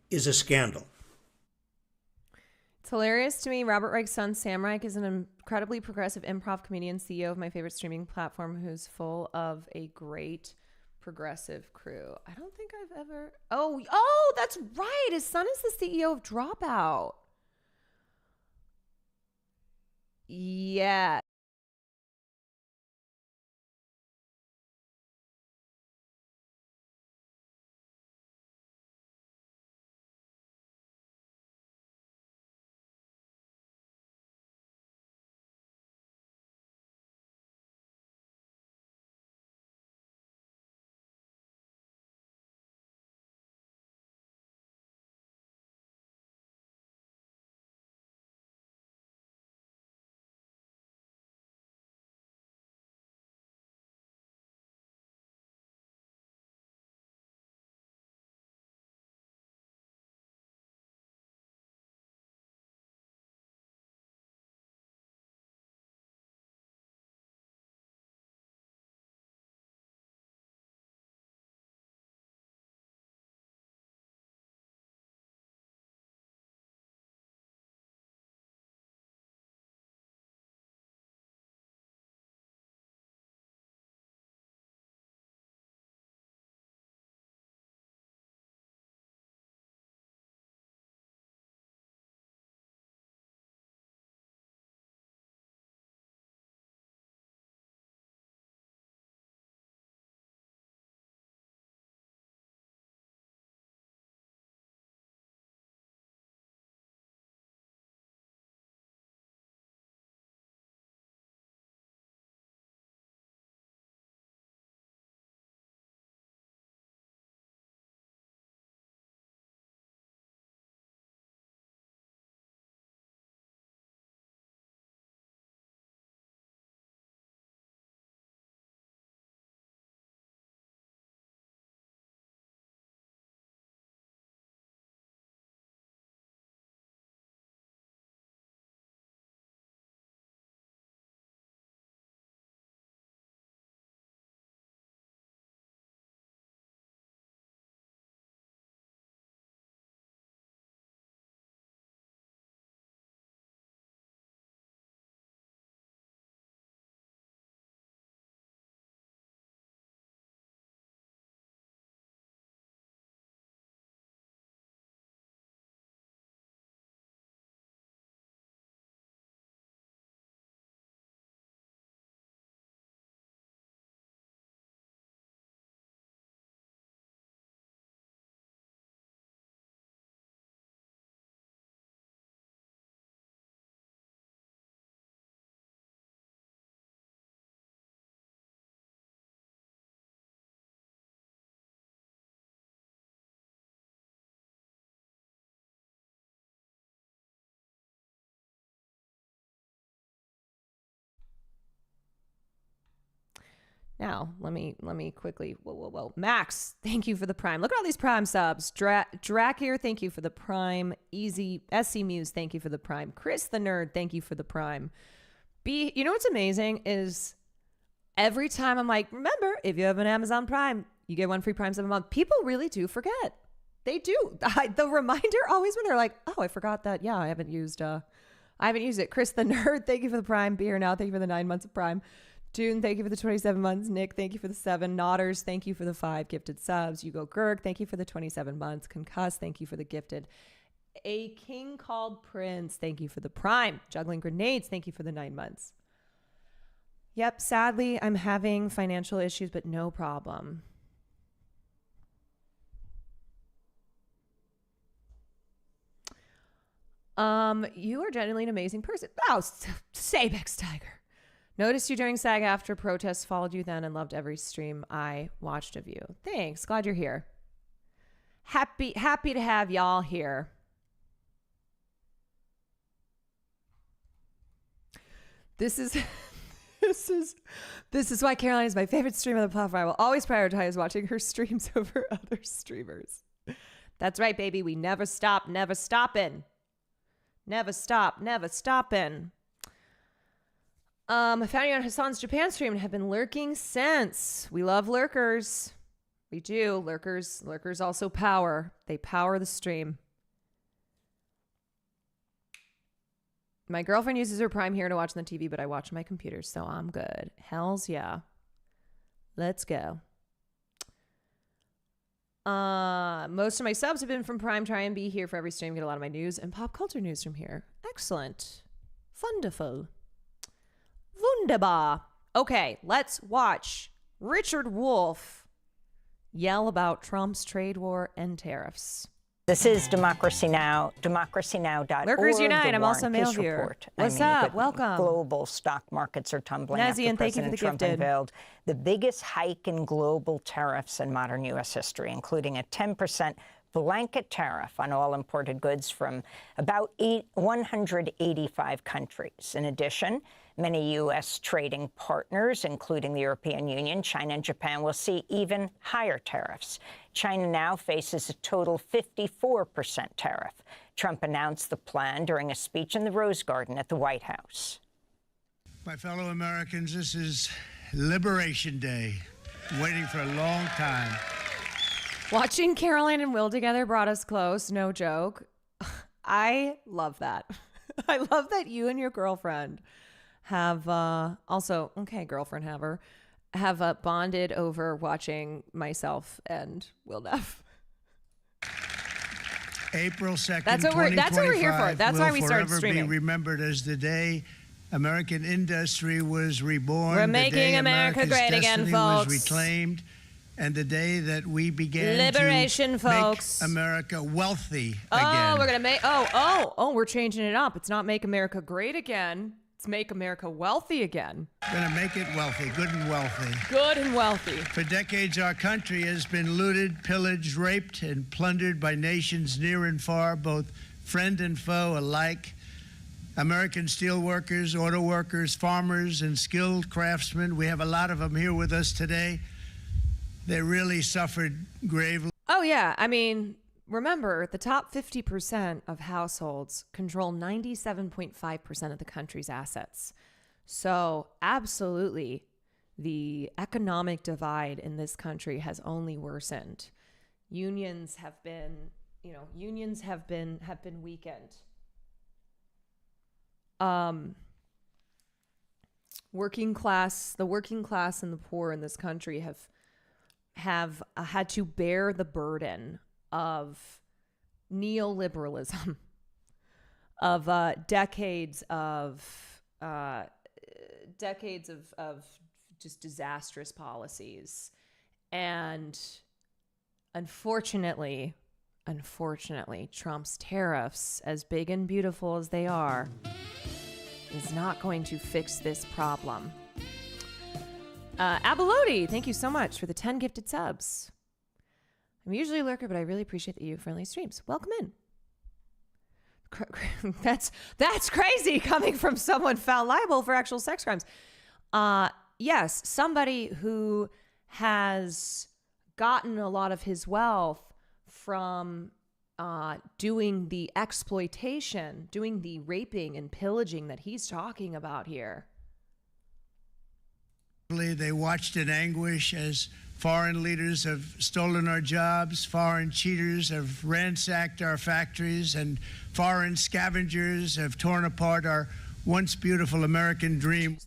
is a scandal. It's hilarious to me. Robert Reich's son, Sam Reich, is an incredibly progressive improv comedian, CEO of my favorite streaming platform, who's full of a great progressive crew. I don't think I've ever... Oh, that's right. His son is the CEO of Dropout. Yeah. Now, let me quickly. Whoa. Max, thank you for the Prime. Look at all these Prime subs. Drac here, thank you for the Prime. Easy SC Muse, thank you for the Prime. Chris the Nerd, thank you for the Prime. You know what's amazing is every time I'm like, remember, if you have an Amazon Prime, you get 1 free Prime sub a month. People really do forget. They do. The reminder always when they're like, oh, I forgot that. Yeah, I haven't used it. Chris the Nerd, thank you for the Prime. Be here now, thank you for the 9 months of Prime. Dune, thank you for the 27 months. Nick, thank you for the 7. Nodders, thank you for the 5 gifted subs. Hugo Gerg, thank you for the 27 months. Concuss, thank you for the gifted. A King Called Prince, thank you for the Prime. Juggling Grenades, thank you for the 9 months. Yep, sadly, I'm having financial issues, but no problem. You are genuinely an amazing person. Oh, Sabex Tiger. Noticed you during SAG-AFTRA protests, followed you then, and loved every stream I watched of you. Thanks. Glad you're here. Happy to have y'all here. This is why Caroline is my favorite streamer on the platform. I will always prioritize watching her streams over other streamers. That's right, baby. We never stop, never stopping. Never stop, never stopping. I found you on Hassan's Japan stream and have been lurking since. We love lurkers. We do. Lurkers also power. They power the stream. My girlfriend uses her Prime here to watch on the TV, but I watch on my computer, so I'm good. Hells yeah. Let's go. Most of my subs have been from Prime. Try and be here for every stream. Get a lot of my news and pop culture news from here. Excellent. Wonderful. Wunderbar. Okay, let's watch Richard Wolff yell about Trump's trade war and tariffs. This is Democracy Now!, democracynow.org. Lurkers Unite. I'm also a mail viewer. What's up? Welcome. Global stock markets are tumbling Nazi, after and thank you for President the Trump gifted. unveiled the biggest hike in global tariffs in modern U.S. history, including a 10% blanket tariff on all imported goods from about 185 countries. In addition, many U.S. trading partners, including the European Union, China, and Japan, will see even higher tariffs. China now faces a total 54% tariff. Trump announced the plan during a speech in the Rose Garden at the White House. My fellow Americans, this is Liberation Day. Waiting for a long time. Watching Caroline and Will together brought us close. No joke. I love that. I love that you and your girlfriend have have bonded over watching myself and Will Neff. April 2nd, That's what we're here for. That's why we started will streaming. forever be remembered as the day American industry was reborn. We're the making day America America's great again, destiny folks. was reclaimed, and the day that we began Liberation, to folks. make America wealthy Oh, again. we're gonna make we're changing it up. It's not make America great again. It's make America wealthy again. Gonna make it wealthy, good and wealthy. Good and wealthy. For decades, our country has been looted, pillaged, raped, and plundered by nations near and far, both friend and foe alike. American steel workers, auto workers, farmers, and skilled craftsmen. We have a lot of them here with us today. They really suffered gravely. Oh, yeah. I mean, remember, the top 50% of households control 97.5% of the country's assets. So, absolutely, the economic divide in this country has only worsened. Unions have been weakened. The working class and the poor in this country have had to bear the burden of neoliberalism, of decades of just disastrous policies, and unfortunately, Trump's tariffs, as big and beautiful as they are, is not going to fix this problem. Abalodi, thank you so much for the 10 gifted subs. I'm usually a lurker, but I really appreciate the friendly streams. Welcome in. That's crazy coming from someone found liable for actual sex crimes. yes, somebody who has gotten a lot of his wealth from doing the exploitation, doing the raping and pillaging that he's talking about here. They watched in anguish as foreign leaders have stolen our jobs, foreign cheaters have ransacked our factories, and foreign scavengers have torn apart our once beautiful American dream.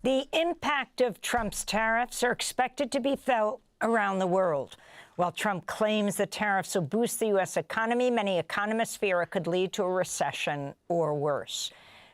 The impact of Trump's tariffs are expected to be felt around the world. While Trump claims the tariffs will boost the U.S. economy, many economists fear it could lead to a recession or worse.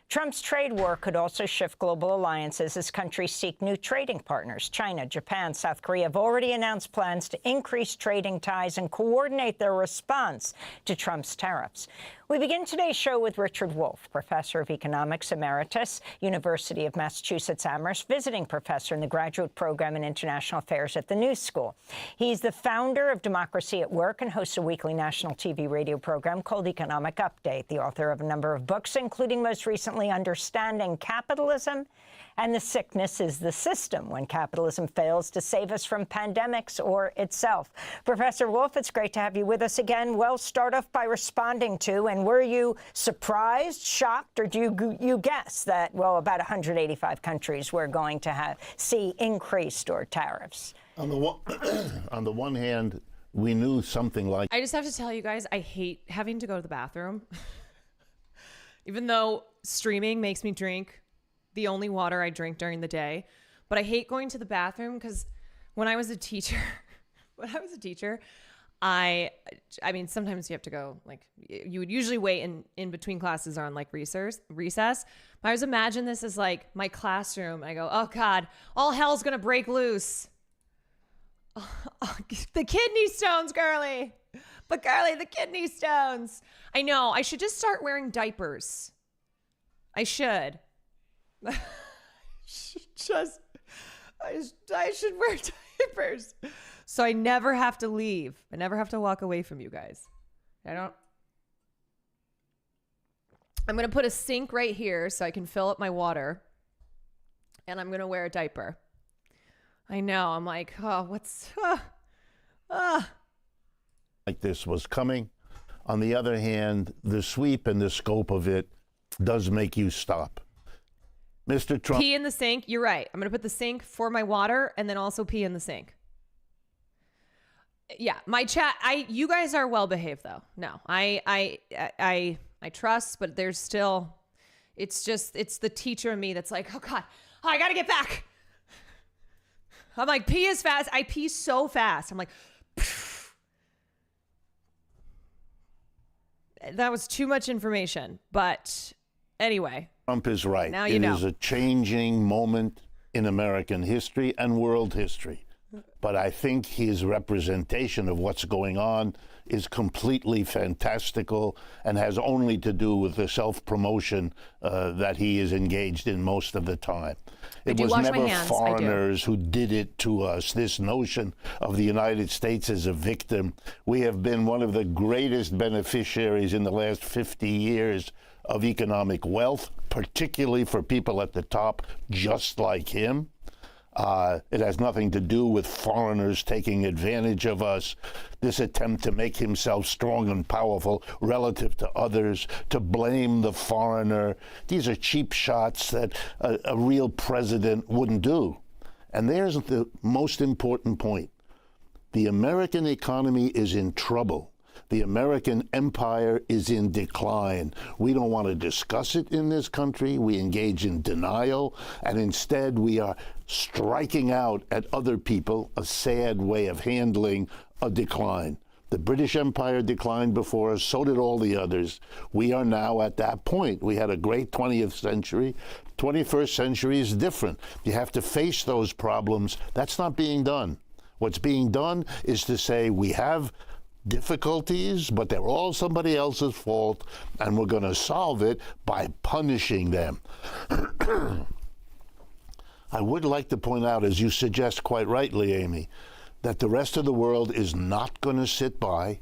Trump's trade war could also shift global alliances as countries seek new trading partners. China, Japan, South Korea have already announced plans to increase trading ties and coordinate their response to Trump's tariffs. We begin today's show with Richard Wolff, professor of economics emeritus, University of Massachusetts Amherst, visiting professor in the graduate program in international affairs at the New School. He's the founder of Democracy at Work and hosts a weekly national TV radio program called Economic Update, the author of a number of books, including most recently Understanding Capitalism and The Sickness is the System, when capitalism fails to save us from pandemics or itself. Professor Wolff, it's great to have you with us again. Well, start off by responding to, and were you surprised, shocked, or do you guess that, well, about 185 countries were going to see increased or tariffs? On the one hand, we knew something like... I just have to tell you guys, I hate having to go to the bathroom. Even though streaming makes me drink the only water I drink during the day. But I hate going to the bathroom because when I was a teacher, I mean, sometimes you have to go, like, you would usually wait in between classes or on like recess. But I was imagine this as like my classroom. I go, oh God, all hell's going to break loose. Oh, the kidney stones, girly. But girly, the kidney stones. I know, I should just start wearing diapers. I should. I should wear diapers so I never have to leave. I never have to walk away from you guys. I'm going to put a sink right here so I can fill up my water, and I'm going to wear a diaper. I know. I'm like, oh, like this was coming. On the other hand, the sweep and the scope of it does make you stop. Mr. Trump. Pee in the sink. You're right. I'm going to put the sink for my water and then also pee in the sink. Yeah, my chat. You guys are well behaved though. No, I trust, but there's still, it's the teacher in me that's like, oh God, I got to get back. I'm like, pee as fast. I pee so fast. I'm like, phew. That was too much information. But anyway. Trump is right. Now you know. It is a changing moment in American history and world history. But I think his representation of what's going on is completely fantastical and has only to do with the self-promotion that he is engaged in most of the time. It was never foreigners who did it to us. This notion of the United States as a victim. We have been one of the greatest beneficiaries in the last 50 years of economic wealth, particularly for people at the top just like him. It has nothing to do with foreigners taking advantage of us. This attempt to make himself strong and powerful relative to others, to blame the foreigner. These are cheap shots that a real president wouldn't do. And there's the most important point. The American economy is in trouble. The American empire is in decline. We don't want to discuss it in this country. We engage in denial, and instead we are striking out at other people, a sad way of handling a decline. The British Empire declined before us, so did all the others. We are now at that point. We had a great 20th century. 21st century is different. You have to face those problems. That's not being done. What's being done is to say we have difficulties, but they're all somebody else's fault, and we're going to solve it by punishing them. I would like to point out, as you suggest quite rightly, Amy, that the rest of the world is not going to sit by.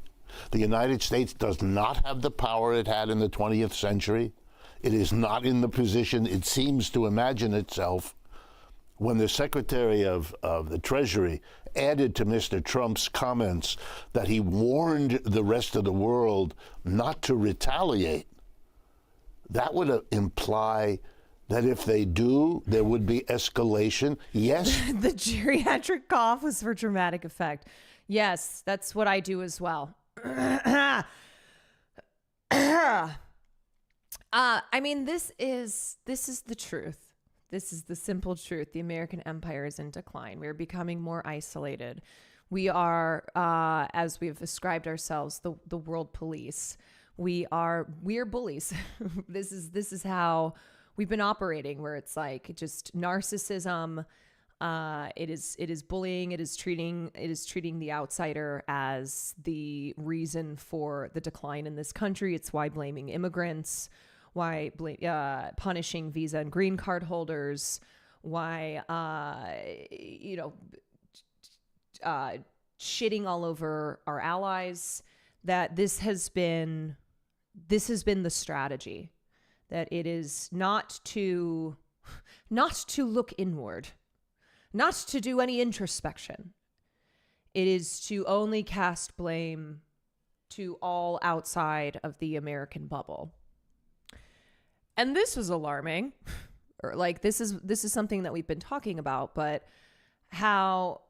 The United States does not have the power it had in the 20th century. It is not in the position it seems to imagine itself. when the Secretary of the Treasury added to Mr. Trump's comments that he warned the rest of the world not to retaliate, that would imply that if they do, there would be escalation. Yes. The geriatric cough was for dramatic effect. Yes, that's what I do as well. I mean, this is the truth. This is the simple truth. The American empire is in decline. We are becoming more isolated. We are, as we've described ourselves, the world police. We are bullies. This is how we've been operating, where it's like just narcissism. It is bullying. It is treating the outsider as the reason for the decline in this country. It's why blaming immigrants, why punishing visa and green card holders, why shitting all over our allies. That this has been the strategy. That it is not to look inward, not to do any introspection. It is to only cast blame to all outside of the American bubble. And this was alarming. Or like this is something that we've been talking about, but how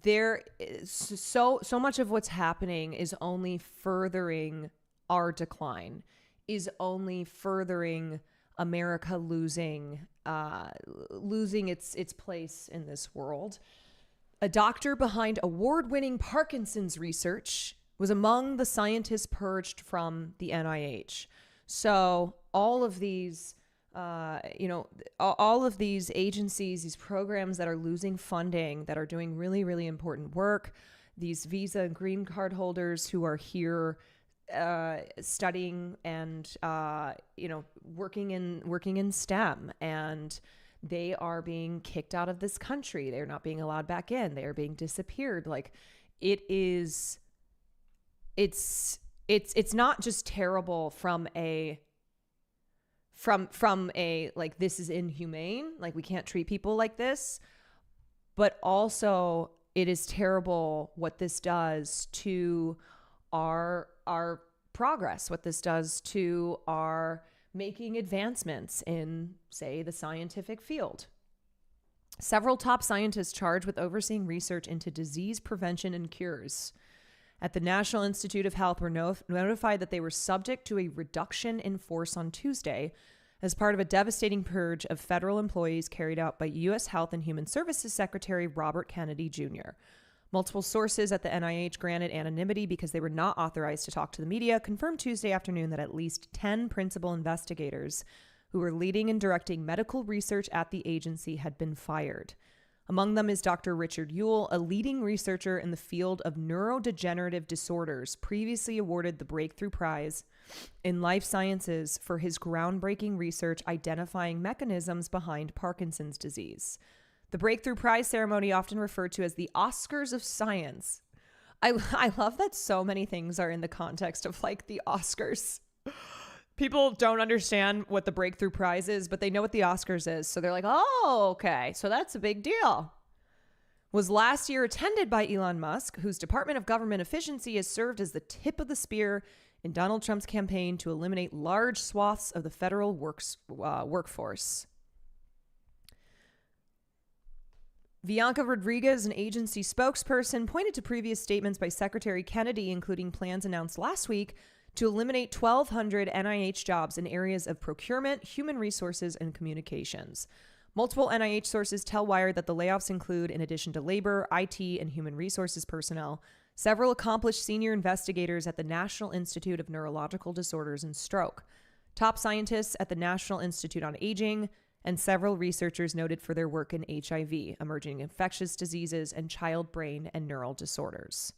there is so much of what's happening is only furthering our decline, is only furthering America losing its place in this world. A doctor behind award-winning Parkinson's research was among the scientists purged from the NIH. So all of these, all of these agencies, these programs that are losing funding, that are doing really, really important work, these visa and green card holders who are here studying and working in STEM, and they are being kicked out of this country. They're not being allowed back in. They are being disappeared. Like it's not just terrible from a like, this is inhumane, like we can't treat people like this, but also it is terrible what this does to our progress, what this does to our making advancements in, say, the scientific field. Several top scientists charged with overseeing research into disease prevention and cures at the National Institute of Health were notified that they were subject to a reduction in force on Tuesday as part of a devastating purge of federal employees carried out by U.S. Health and Human Services Secretary Robert Kennedy Jr. Multiple sources at the NIH, granted anonymity because they were not authorized to talk to the media, confirmed Tuesday afternoon that at least 10 principal investigators who were leading and directing medical research at the agency had been fired. Among them is Dr. Richard Ewell, a leading researcher in the field of neurodegenerative disorders, previously awarded the Breakthrough Prize in Life Sciences for his groundbreaking research identifying mechanisms behind Parkinson's disease. The Breakthrough Prize ceremony, often referred to as the Oscars of Science. I love that so many things are in the context of like the Oscars. People don't understand what the Breakthrough Prize is, but they know what the Oscars is. So they're like, oh, okay, so that's a big deal. Was last year attended by Elon Musk, whose Department of Government Efficiency has served as the tip of the spear in Donald Trump's campaign to eliminate large swaths of the federal workforce. Bianca Rodriguez, an agency spokesperson, pointed to previous statements by Secretary Kennedy, including plans announced last week to eliminate 1,200 NIH jobs in areas of procurement, human resources, and communications. Multiple NIH sources tell Wired that the layoffs include, in addition to labor, IT, and human resources personnel, several accomplished senior investigators at the National Institute of Neurological Disorders and Stroke, top scientists at the National Institute on Aging, and several researchers noted for their work in HIV, emerging infectious diseases, and child brain and neural disorders.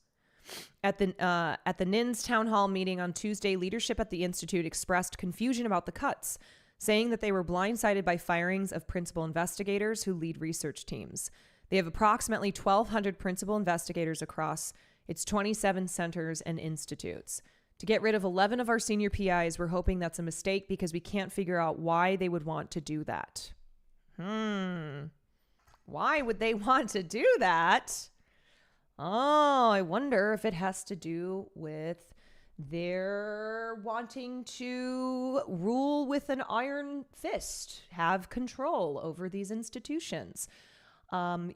At the NINS town hall meeting on Tuesday, leadership at the Institute expressed confusion about the cuts, saying that they were blindsided by firings of principal investigators who lead research teams. They have approximately 1,200 principal investigators across its 27 centers and institutes. To get rid of 11 of our senior PIs, we're hoping that's a mistake because we can't figure out why they would want to do that. Why would they want to do that? Oh, I wonder if it has to do with their wanting to rule with an iron fist, have control over these institutions,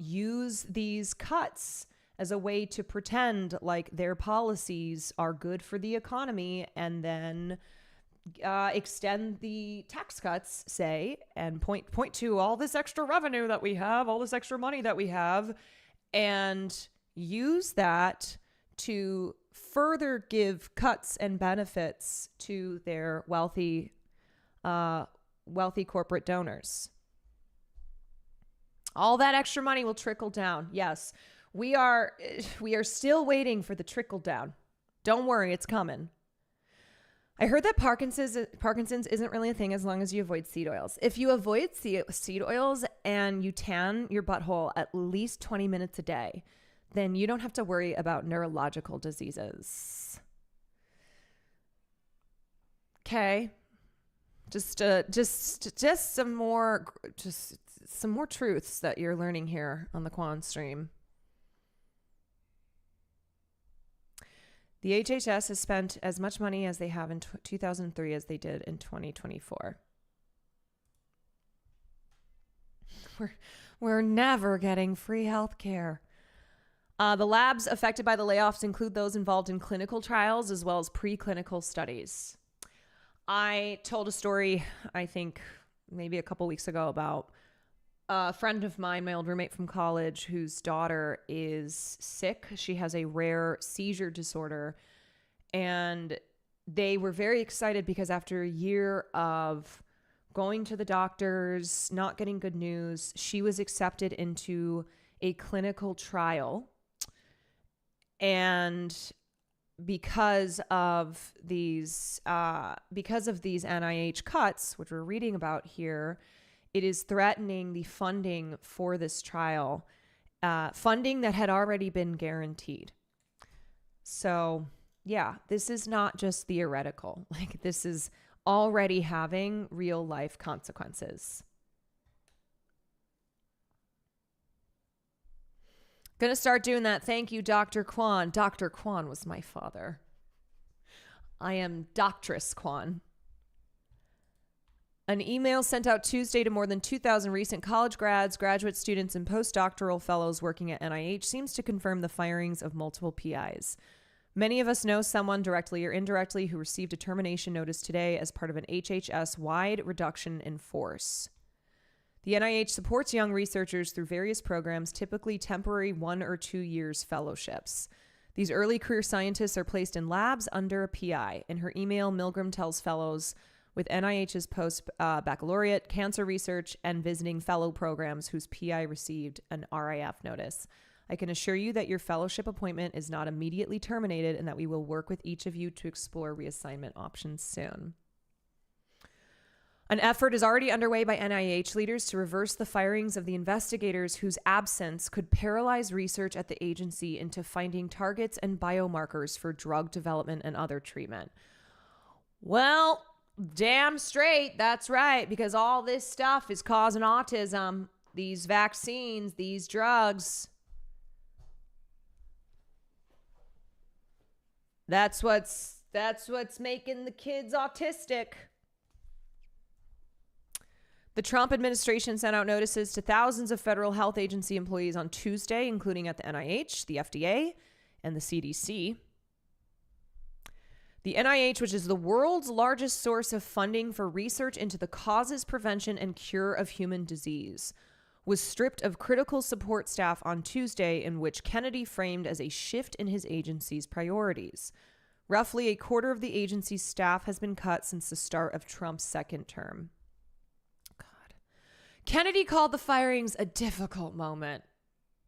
use these cuts as a way to pretend like their policies are good for the economy, and then extend the tax cuts, say, and point to all this extra revenue that we have, all this extra money that we have, and use that to further give cuts and benefits to their wealthy corporate donors. All that extra money will trickle down. Yes, we are still waiting for the trickle down. Don't worry, it's coming. I heard that Parkinson's isn't really a thing as long as you avoid seed oils. If you avoid seed oils and you tan your butthole at least 20 minutes a day, then you don't have to worry about neurological diseases. Okay. Just some more truths that you're learning here on the Quan stream. The HHS has spent as much money as they have in 2003 as they did in 2024. We're never getting free health care. The labs affected by the layoffs include those involved in clinical trials as well as preclinical studies. I told a story, I think maybe a couple weeks ago, about a friend of mine, my old roommate from college, whose daughter is sick. She has a rare seizure disorder. And they were very excited because after a year of going to the doctors, not getting good news, she was accepted into a clinical trial. And because of these NIH cuts, which we're reading about here, it is threatening the funding for this trial, funding that had already been guaranteed. So, yeah, this is not just theoretical. Like, this is already having real life consequences. Gonna start doing that. Thank you, Dr. Quan. Dr. Quan was my father. I am Doctress Quan. An email sent out Tuesday to more than 2,000 recent college grads, graduate students, and postdoctoral fellows working at NIH seems to confirm the firings of multiple PIs. Many of us know someone directly or indirectly who received a termination notice today as part of an HHS-wide reduction in force. The NIH supports young researchers through various programs, typically temporary 1 or 2 years fellowships. These early career scientists are placed in labs under a PI. In her email, Milgram tells fellows with NIH's post-baccalaureate cancer research and visiting fellow programs whose PI received an RIF notice. I can assure you that your fellowship appointment is not immediately terminated and that we will work with each of you to explore reassignment options soon. An effort is already underway by NIH leaders to reverse the firings of the investigators whose absence could paralyze research at the agency into finding targets and biomarkers for drug development and other treatment. Well, damn straight, that's right, because all this stuff is causing autism. These vaccines, these drugs. That's what's making the kids autistic. The Trump administration sent out notices to thousands of federal health agency employees on Tuesday, including at the NIH, the FDA, and the CDC. The NIH, which is the world's largest source of funding for research into the causes, prevention, and cure of human disease, was stripped of critical support staff on Tuesday, in which Kennedy framed as a shift in his agency's priorities. Roughly a quarter of the agency's staff has been cut since the start of Trump's second term. Kennedy called the firings a difficult moment.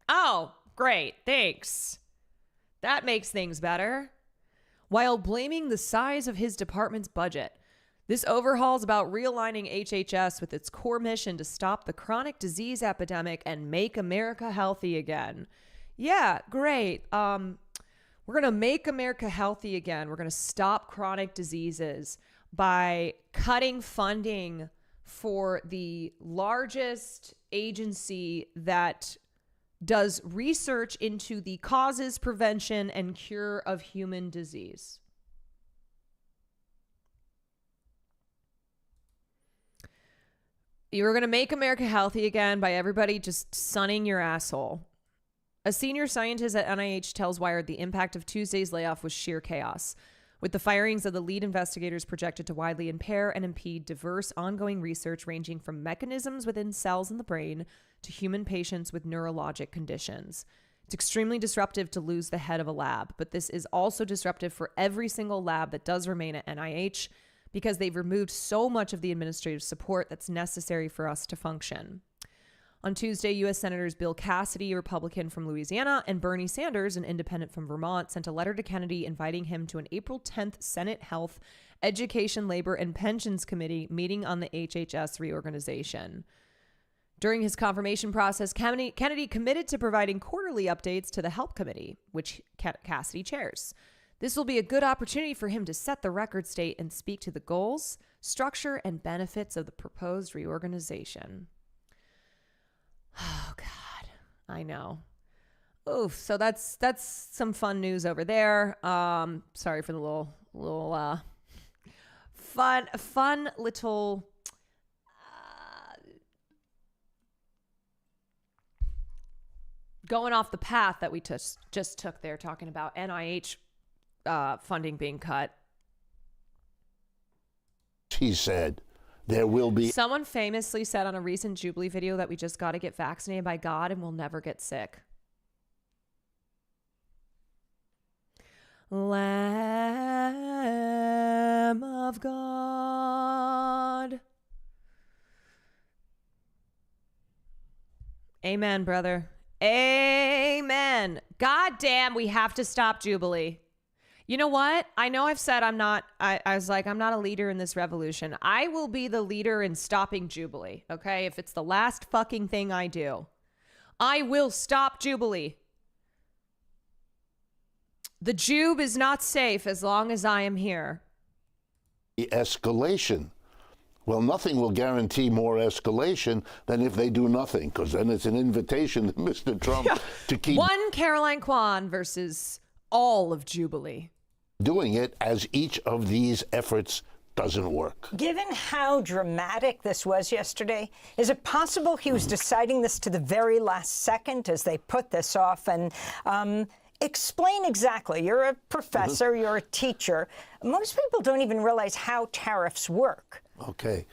Oh, great, thanks. That makes things better. While blaming the size of his department's budget, this overhaul is about realigning HHS with its core mission to stop the chronic disease epidemic and make America healthy again. Yeah, great. We're going to make America healthy again. We're going to stop chronic diseases by cutting funding for the largest agency that does research into the causes, prevention, and cure of human disease. You're going to make America healthy again by everybody just sunning your asshole. A senior scientist at NIH tells Wired the impact of Tuesday's layoff was sheer chaos, with the firings of the lead investigators projected to widely impair and impede diverse ongoing research ranging from mechanisms within cells in the brain to human patients with neurologic conditions. It's extremely disruptive to lose the head of a lab, but this is also disruptive for every single lab that does remain at NIH because they've removed so much of the administrative support that's necessary for us to function. On Tuesday, U.S. Senators Bill Cassidy, a Republican from Louisiana, and Bernie Sanders, an independent from Vermont, sent a letter to Kennedy inviting him to an April 10th Senate Health, Education, Labor, and Pensions Committee meeting on the HHS reorganization. During his confirmation process, Kennedy committed to providing quarterly updates to the Help Committee, which Cassidy chairs. This will be a good opportunity for him to set the record straight and speak to the goals, structure, and benefits of the proposed reorganization. Oh, God. I know. Oof. So that's some fun news over there. Sorry for the little fun little going off the path that we just took there, talking about NIH funding being cut. He said there will be. Someone famously said on a recent Jubilee video that we just got to get vaccinated by God and we'll never get sick. Lamb of God. Amen, brother. Amen. God damn, we have to stop Jubilee. You know what? I know I've said I'm not a leader in this revolution. I will be the leader in stopping Jubilee, okay? If it's the last fucking thing I do, I will stop Jubilee. The Jube is not safe as long as I am here. Escalation. Well, nothing will guarantee more escalation than if they do nothing, because then it's an invitation to Mr. Trump to keep one Caroline Kwan versus all of Jubilee. Doing it as each of these efforts doesn't work. Given how dramatic this was yesterday, is it possible he was deciding this to the very last second as they put this off? And explain exactly. You're a professor, you're a teacher. Most people don't even realize how tariffs work. Okay.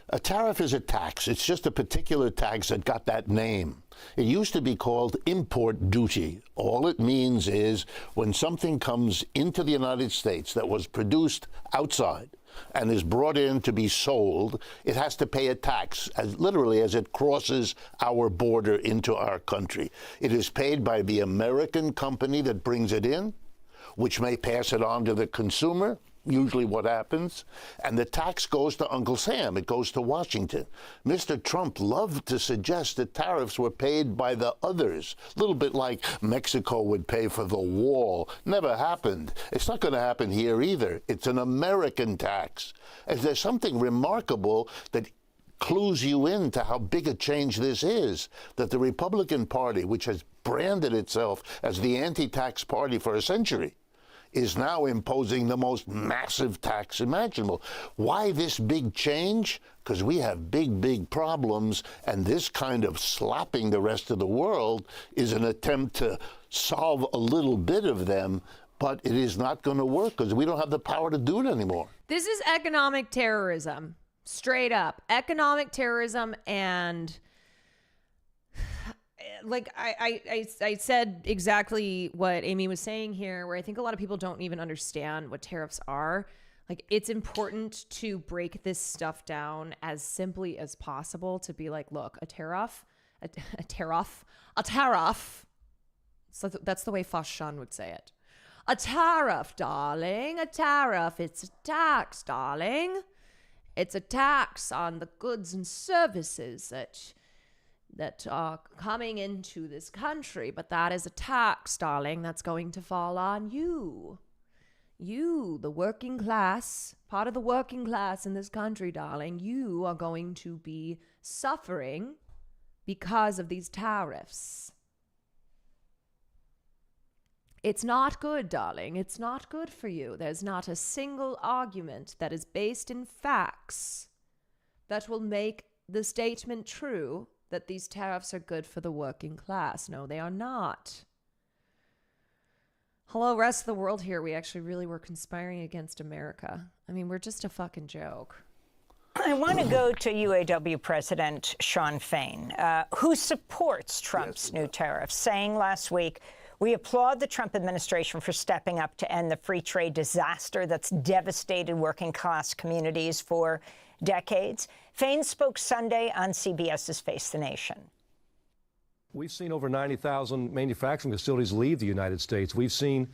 A tariff is a tax. It's just a particular tax that got that name. It used to be called import duty. All it means is when something comes into the United States that was produced outside and is brought in to be sold, it has to pay a tax, as literally as it crosses our border into our country. It is paid by the American company that brings it in, which may pass it on to the consumer, usually what happens, and the tax goes to Uncle Sam. It goes to Washington. Mr. Trump loved to suggest that tariffs were paid by the others, a little bit like Mexico would pay for the wall. Never happened. It's not going to happen here either. It's an American tax. And there's something remarkable that clues you into how big a change this is, that the Republican Party, which has branded itself as the anti-tax party for a century, is now imposing the most massive tax imaginable. Why this big change? Because we have big, big problems, and this kind of slapping the rest of the world is an attempt to solve a little bit of them, but it is not going to work because we don't have the power to do it anymore. This is economic terrorism, straight up. Economic terrorism, and like I said exactly what Amy was saying here, where I think a lot of people don't even understand what tariffs are. Like, it's important to break this stuff down as simply as possible to be like, look, a tariff. So that's the way Fashan would say it. A tariff, darling, a tariff. It's a tax, darling. It's a tax on the goods and services that are coming into this country, but that is a tax, darling, that's going to fall on you. You, the working class, part of the working class in this country, darling, you are going to be suffering because of these tariffs. It's not good, darling. It's not good for you. There's not a single argument that is based in facts that will make the statement true that these tariffs are good for the working class. No, they are not. Hello, rest of the world here. We actually really were conspiring against America. I mean, we're just a fucking joke. I want to go to UAW President Shawn Fain, who supports Trump's new tariffs, saying last week, "We applaud the Trump administration for stepping up to end the free trade disaster that's devastated working class communities for decades." Fain spoke Sunday on CBS's Face the Nation. We've seen over 90,000 manufacturing facilities leave the United States. We've seen,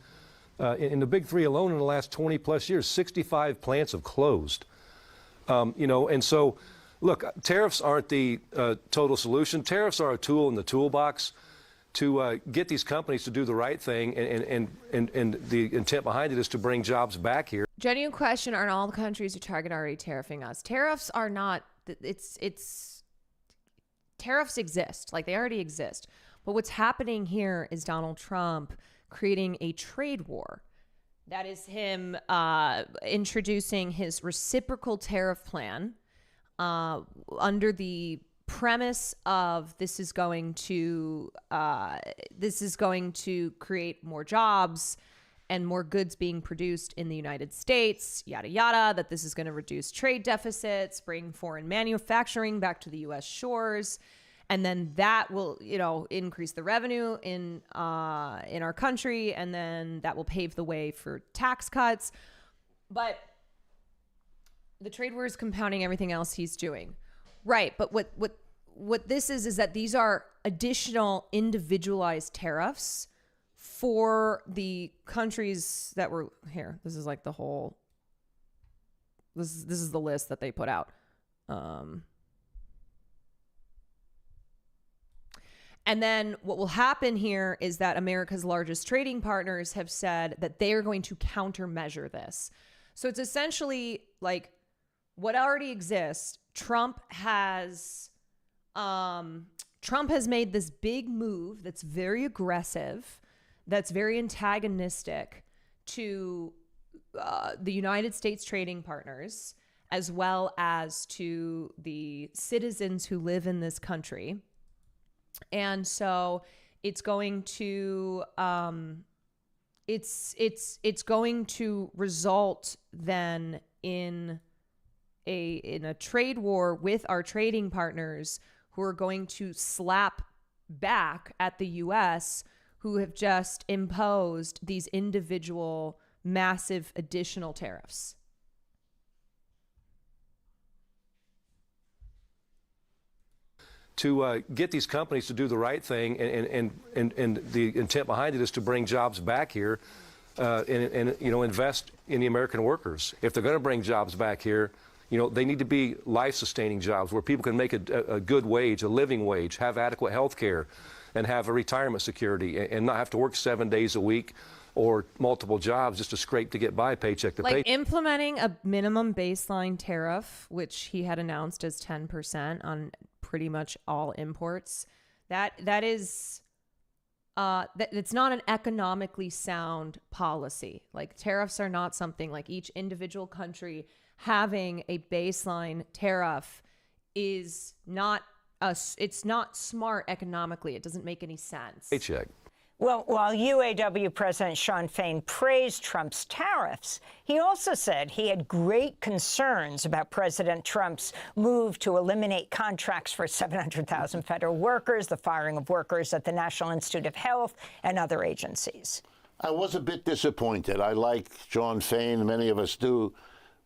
in the big three alone in the last 20 plus years, 65 plants have closed. And so, look, tariffs aren't the total solution. Tariffs are a tool in the toolbox to get these companies to do the right thing, and the intent behind it is to bring jobs back here. Genuine question, aren't all the countries who target already tariffing us? Tariffs are not, tariffs exist, like they already exist. But what's happening here is Donald Trump creating a trade war. That is him introducing his reciprocal tariff plan under the premise of this is going to create more jobs and more goods being produced in the United States, yada, yada, that this is going to reduce trade deficits, bring foreign manufacturing back to the U.S. shores. And then that will, increase the revenue in our country. And then that will pave the way for tax cuts. But the trade war is compounding everything else he's doing. Right. But what this is that these are additional individualized tariffs for the countries that were here. This is like the whole, this is the list that they put out. And then what will happen here is that America's largest trading partners have said that they are going to countermeasure this. So it's essentially like what already exists. Trump has made this big move that's very aggressive, that's very antagonistic to the United States trading partners, as well as to the citizens who live in this country. And so it's going to it's going to result then in a trade war with our trading partners who are going to slap back at the US, who have just imposed these individual massive additional tariffs. To get these companies to do the right thing, and the intent behind it is to bring jobs back here, and invest in the American workers. If they're going to bring jobs back here, they need to be life-sustaining jobs where people can make a good wage, a living wage, have adequate health care, and have a retirement security, and not have to work 7 days a week or multiple jobs just to scrape to get by paycheck to paycheck. Implementing a minimum baseline tariff, which he had announced as 10% on pretty much all imports, it's not an economically sound policy. Like, tariffs are not something like each individual country having a baseline tariff is not it's not smart economically. It doesn't make any sense. Paycheck. Well, while UAW President Shawn Fain praised Trump's tariffs, he also said he had great concerns about President Trump's move to eliminate contracts for 700,000 federal workers, the firing of workers at the National Institute of Health and other agencies. I was a bit disappointed. I like Shawn Fain, many of us do.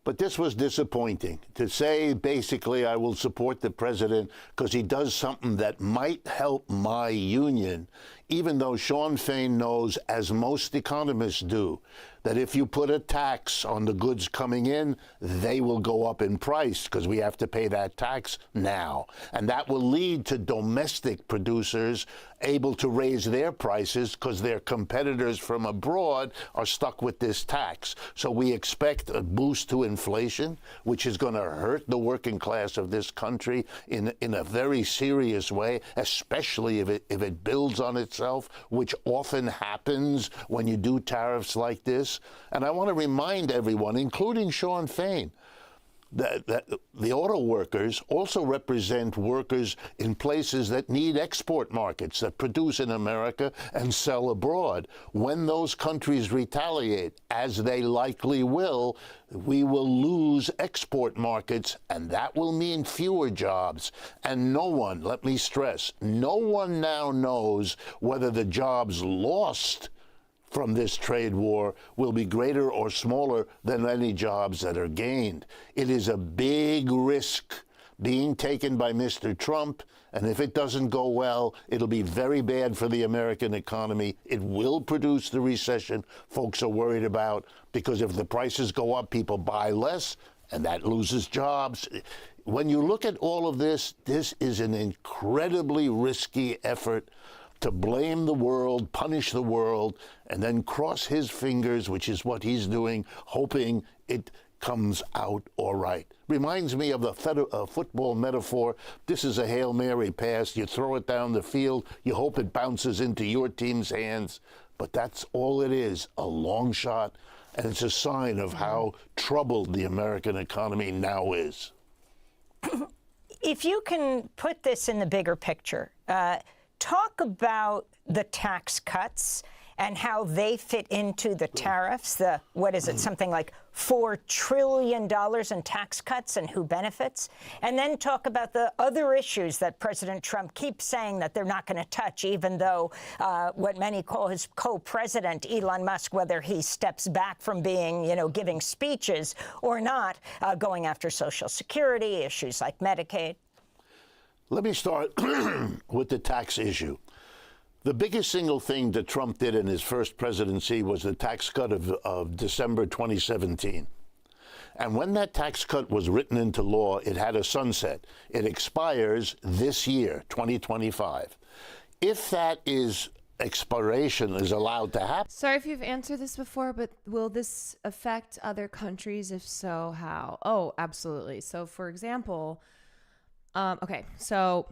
But this was disappointing. To say, basically, I will support the president because he does something that might help my union even though Sean Fain knows, as most economists do, that if you put a tax on the goods coming in, they will go up in price because we have to pay that tax now. And that will lead to domestic producers able to raise their prices because their competitors from abroad are stuck with this tax. So we expect a boost to inflation, which is going to hurt the working class of this country in a very serious way, especially if it builds on itself, which often happens when you do tariffs like this. And I want to remind everyone, including Sean Fain, that the auto workers also represent workers in places that need export markets, that produce in America and sell abroad. When those countries retaliate, as they likely will, we will lose export markets, and that will mean fewer jobs. And no one, let me stress, no one now knows whether the jobs lost from this trade war will be greater or smaller than any jobs that are gained. It is a big risk being taken by Mr. Trump, and if it doesn't go well, it'll be very bad for the American economy. It will produce the recession folks are worried about, because if the prices go up, people buy less, and that loses jobs. When you look at all of this, this is an incredibly risky effort to blame the world, punish the world, and then cross his fingers, which is what he's doing, hoping it comes out all right. Reminds me of the football metaphor. This is a Hail Mary pass. You throw it down the field. You hope it bounces into your team's hands. But that's all it is, a long shot. And it's a sign of how troubled the American economy now is. If you can put this in the bigger picture, talk about the tax cuts and how they fit into the tariffs, what is it, something like $4 trillion in tax cuts and who benefits? And then talk about the other issues that President Trump keeps saying that they're not going to touch, even though what many call his co-president, Elon Musk, whether he steps back from being, giving speeches or not, going after Social Security, issues like Medicaid. Let me start with the tax issue. The biggest single thing that Trump did in his first presidency was the tax cut of December 2017. And when that tax cut was written into law, it had a sunset. It expires this year, 2025. If that expiration is allowed to happen. Sorry if you've answered this before, but will this affect other countries? If so, how? Oh, absolutely. So, for example, so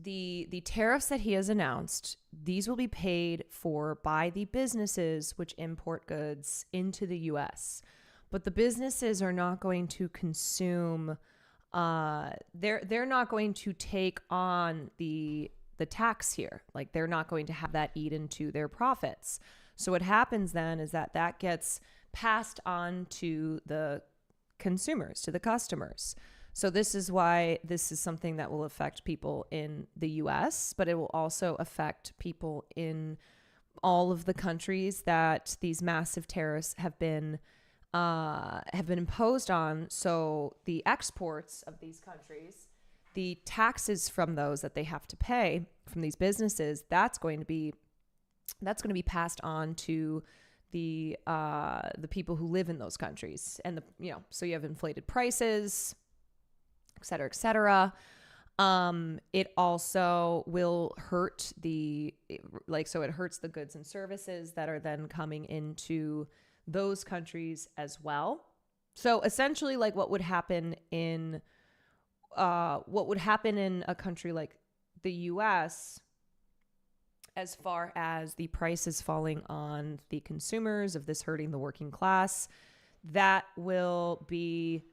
the tariffs that he has announced, these will be paid for by the businesses which import goods into the U.S. But the businesses are not going to consume. They're not going to take on the tax here. Like, they're not going to have that eat into their profits. So what happens then is that gets passed on to the consumers, to the customers. So this is why this is something that will affect people in the U.S., but it will also affect people in all of the countries that these massive tariffs have been imposed on. So the exports of these countries, the taxes from those that they have to pay from these businesses, that's going to be passed on to the people who live in those countries, and so you have inflated prices, et cetera, et cetera. It also will hurt it hurts the goods and services that are then coming into those countries as well. So essentially, like what would happen in a country like the US, as far as the prices falling on the consumers, of this hurting the working class, that will be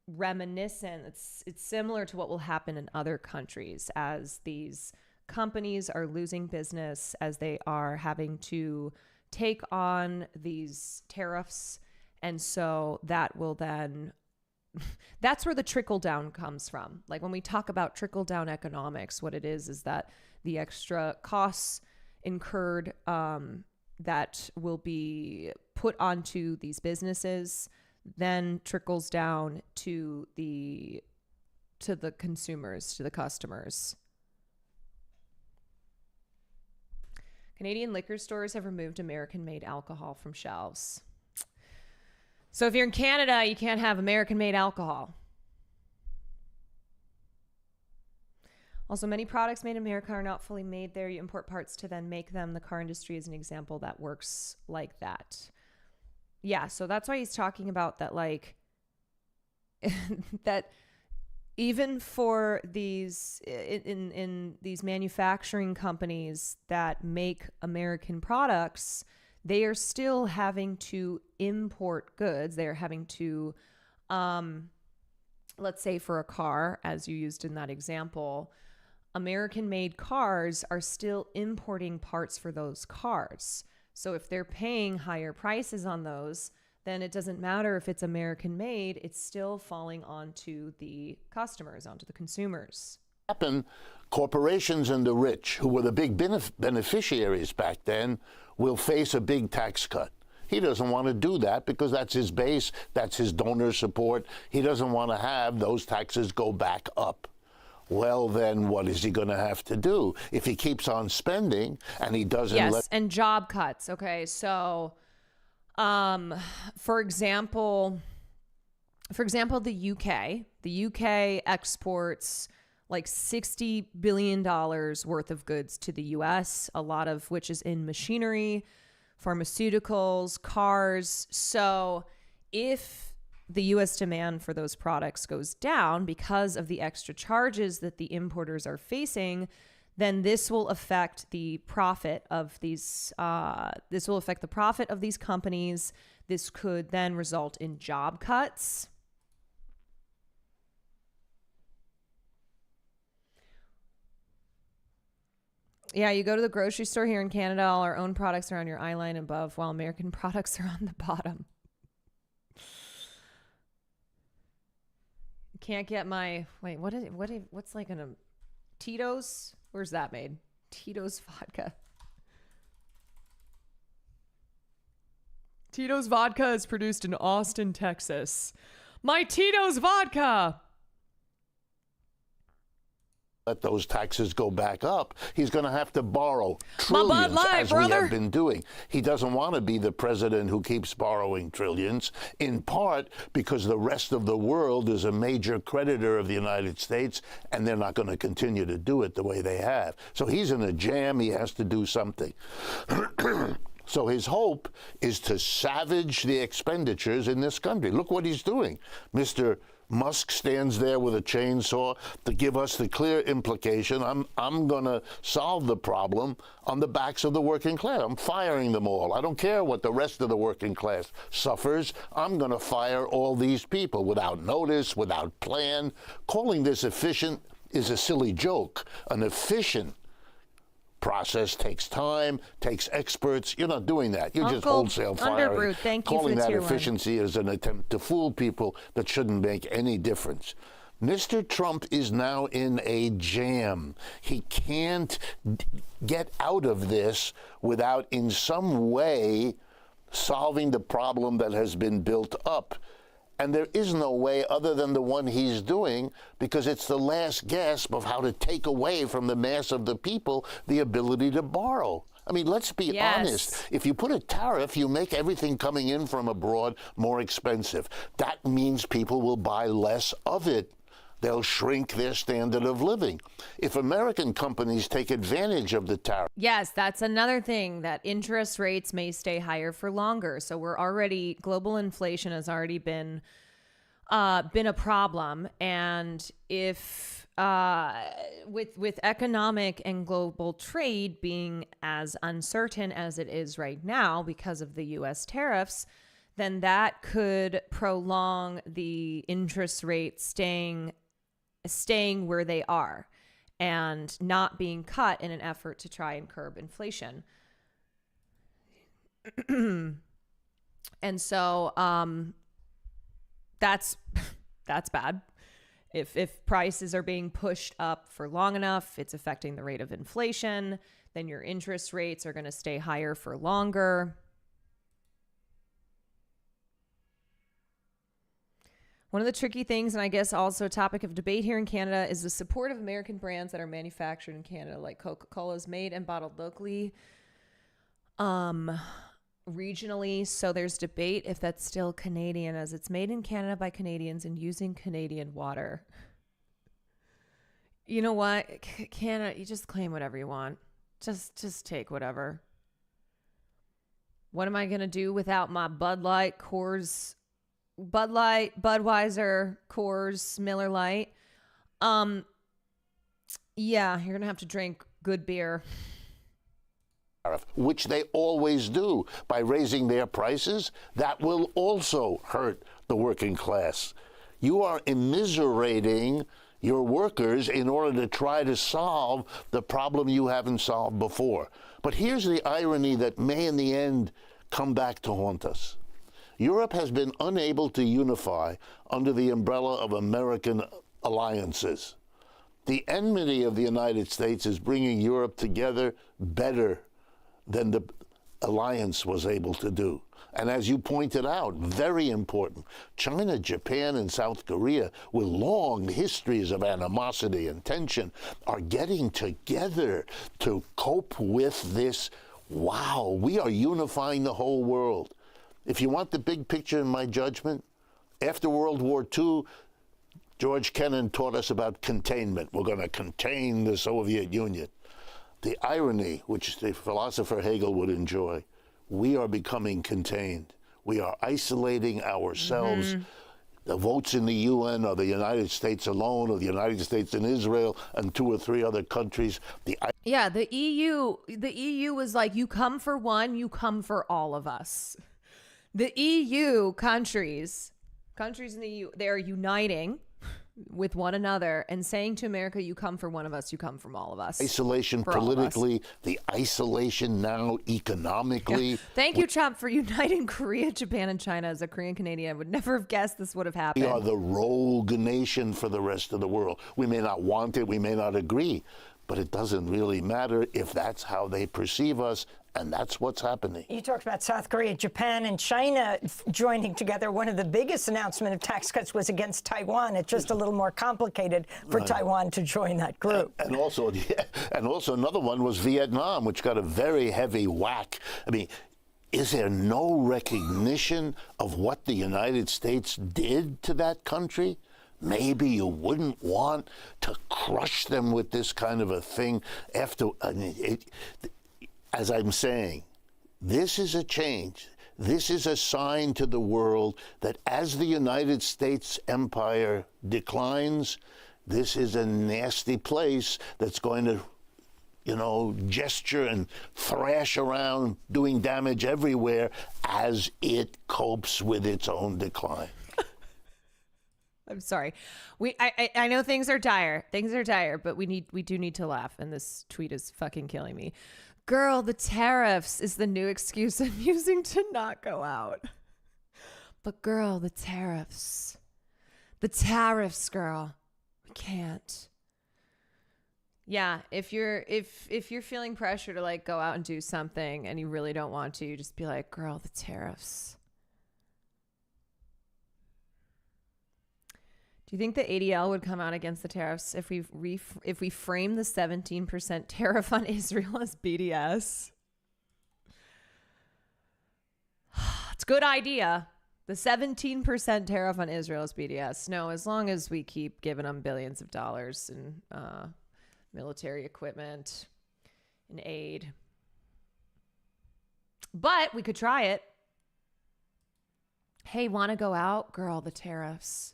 reminiscent. It's similar to what will happen in other countries as these companies are losing business, as they are having to take on these tariffs. And so that will then, that's where the trickle down comes from. Like when we talk about trickle down economics, what it is that the extra costs incurred that will be put onto these businesses then trickles down to the consumers, to the customers. Canadian liquor stores have removed American-made alcohol from shelves. So if you're in Canada, you can't have American-made alcohol. Also, many products made in America are not fully made there. You import parts to then make them. The car industry is an example that works like that. Yeah, so that's why he's talking about that, like, that even for these, in these manufacturing companies that make American products, they are still having to import goods. They're having to, let's say for a car, as you used in that example, American-made cars are still importing parts for those cars. So if they're paying higher prices on those, then it doesn't matter if it's American-made, it's still falling onto the customers, onto the consumers. Corporations and the rich, who were the big beneficiaries back then, will face a big tax cut. He doesn't want to do that because that's his base, that's his donor support. He doesn't want to have those taxes go back up. Well, then what is he going to have to do if he keeps on spending and he doesn't Yes, and job cuts. Okay, so for example, the UK exports like $60 billion worth of goods to the US, a lot of which is in machinery, pharmaceuticals, cars. So if the U.S. demand for those products goes down because of the extra charges that the importers are facing, then this will affect the profit of these. This will affect the profit of these companies. This could then result in job cuts. Yeah, you go to the grocery store here in Canada, all our own products are on your eye line above, while American products are on the bottom. Can't get my, wait, what's like a Tito's? Where's that made? Tito's vodka. Tito's vodka is produced in Austin, Texas. My Tito's vodka. Let those taxes go back up, he's going to have to borrow trillions, as we have been doing. He doesn't want to be the president who keeps borrowing trillions, in part because the rest of the world is a major creditor of the United States, and they're not going to continue to do it the way they have. So he's in a jam. He has to do something. So his hope is to savage the expenditures in this country. Look what he's doing. Mr. Musk stands there with a chainsaw to give us the clear implication, I'm going to solve the problem on the backs of the working class. I'm firing them all. I don't care what the rest of the working class suffers. I'm going to fire all these people without notice, without plan. Calling this efficient is a silly joke. An efficient process takes time, takes experts. You're not doing that. You're just wholesale firing. Calling that efficiency is an attempt to fool people that shouldn't make any difference. Mr. Trump is now in a jam. He can't get out of this without in some way solving the problem that has been built up. And there is no way other than the one he's doing, because it's the last gasp of how to take away from the mass of the people the ability to borrow. I mean, let's be honest. If you put a tariff, you make everything coming in from abroad more expensive. That means people will buy less of it. They'll shrink their standard of living. If American companies take advantage of the tariff. Yes, that's another thing, that interest rates may stay higher for longer. So global inflation has already been a problem. And if with economic and global trade being as uncertain as it is right now because of the U.S. tariffs, then that could prolong the interest rate staying where they are and not being cut in an effort to try and curb inflation. And so that's bad. If prices are being pushed up for long enough, it's affecting the rate of inflation, then your interest rates are going to stay higher for longer. One of the tricky things, and I guess also a topic of debate here in Canada, is the support of American brands that are manufactured in Canada, like Coca-Cola is made and bottled locally. regionally, so there's debate if that's still Canadian, as it's made in Canada by Canadians and using Canadian water. You know what? Canada, you just claim whatever you want. Just take whatever. What am I going to do without my Bud Light, Coors, Bud Light, Budweiser, Coors, Miller Lite? Yeah, you're going to have to drink good beer. Which they always do by raising their prices. That will also hurt the working class. You are immiserating your workers in order to try to solve the problem you haven't solved before. But here's the irony that may in the end come back to haunt us. Europe has been unable to unify under the umbrella of American alliances. The enmity of the United States is bringing Europe together better than the alliance was able to do. And as you pointed out, very important, China, Japan, and South Korea, with long histories of animosity and tension, are getting together to cope with this. Wow, we are unifying the whole world. If you want the big picture, in my judgment, after World War II, George Kennan taught us about containment. We're going to contain the Soviet Union. The irony, which the philosopher Hegel would enjoy, we are becoming contained. We are isolating ourselves. The votes in the UN are the United States alone, or the United States and Israel and 2 or 3 other countries. Yeah, the EU was like, you come for one, you come for all of us. The EU countries in the EU, they're uniting with one another and saying to America, you come for one of us, you come from all of us. Isolation politically, the isolation now economically. Yeah. Thank you, Trump, for uniting Korea, Japan, and China. As a Korean Canadian, I would never have guessed this would have happened. We are the rogue nation for the rest of the world. We may not want it, we may not agree, but it doesn't really matter if that's how they perceive us. And that's what's happening. You talked about South Korea, Japan, and China joining together. One of the biggest announcements of tax cuts was against Taiwan. It's just a little more complicated for Taiwan to join that group. And also another one was Vietnam, which got a very heavy whack. I mean, is there no recognition of what the United States did to that country? Maybe you wouldn't want to crush them with this kind of a thing after. I mean, as I'm saying, this is a change. This is a sign to the world that as the United States empire declines, this is a nasty place that's going to, gesture and thrash around, doing damage everywhere as it copes with its own decline. I'm sorry. I know things are dire. Things are dire, but we do need to laugh, and this tweet is fucking killing me. Girl, the tariffs is the new excuse I'm using to not go out. But girl, the tariffs. The tariffs, girl. We can't. Yeah, if you're feeling pressure to like go out and do something and you really don't want to, you just be like, girl, the tariffs. Do you think the ADL would come out against the tariffs if we frame the 17% tariff on Israel as BDS? It's a good idea. The 17% tariff on Israel is BDS. No, as long as we keep giving them billions of dollars in military equipment and aid. But we could try it. Hey, want to go out? Girl, the tariffs.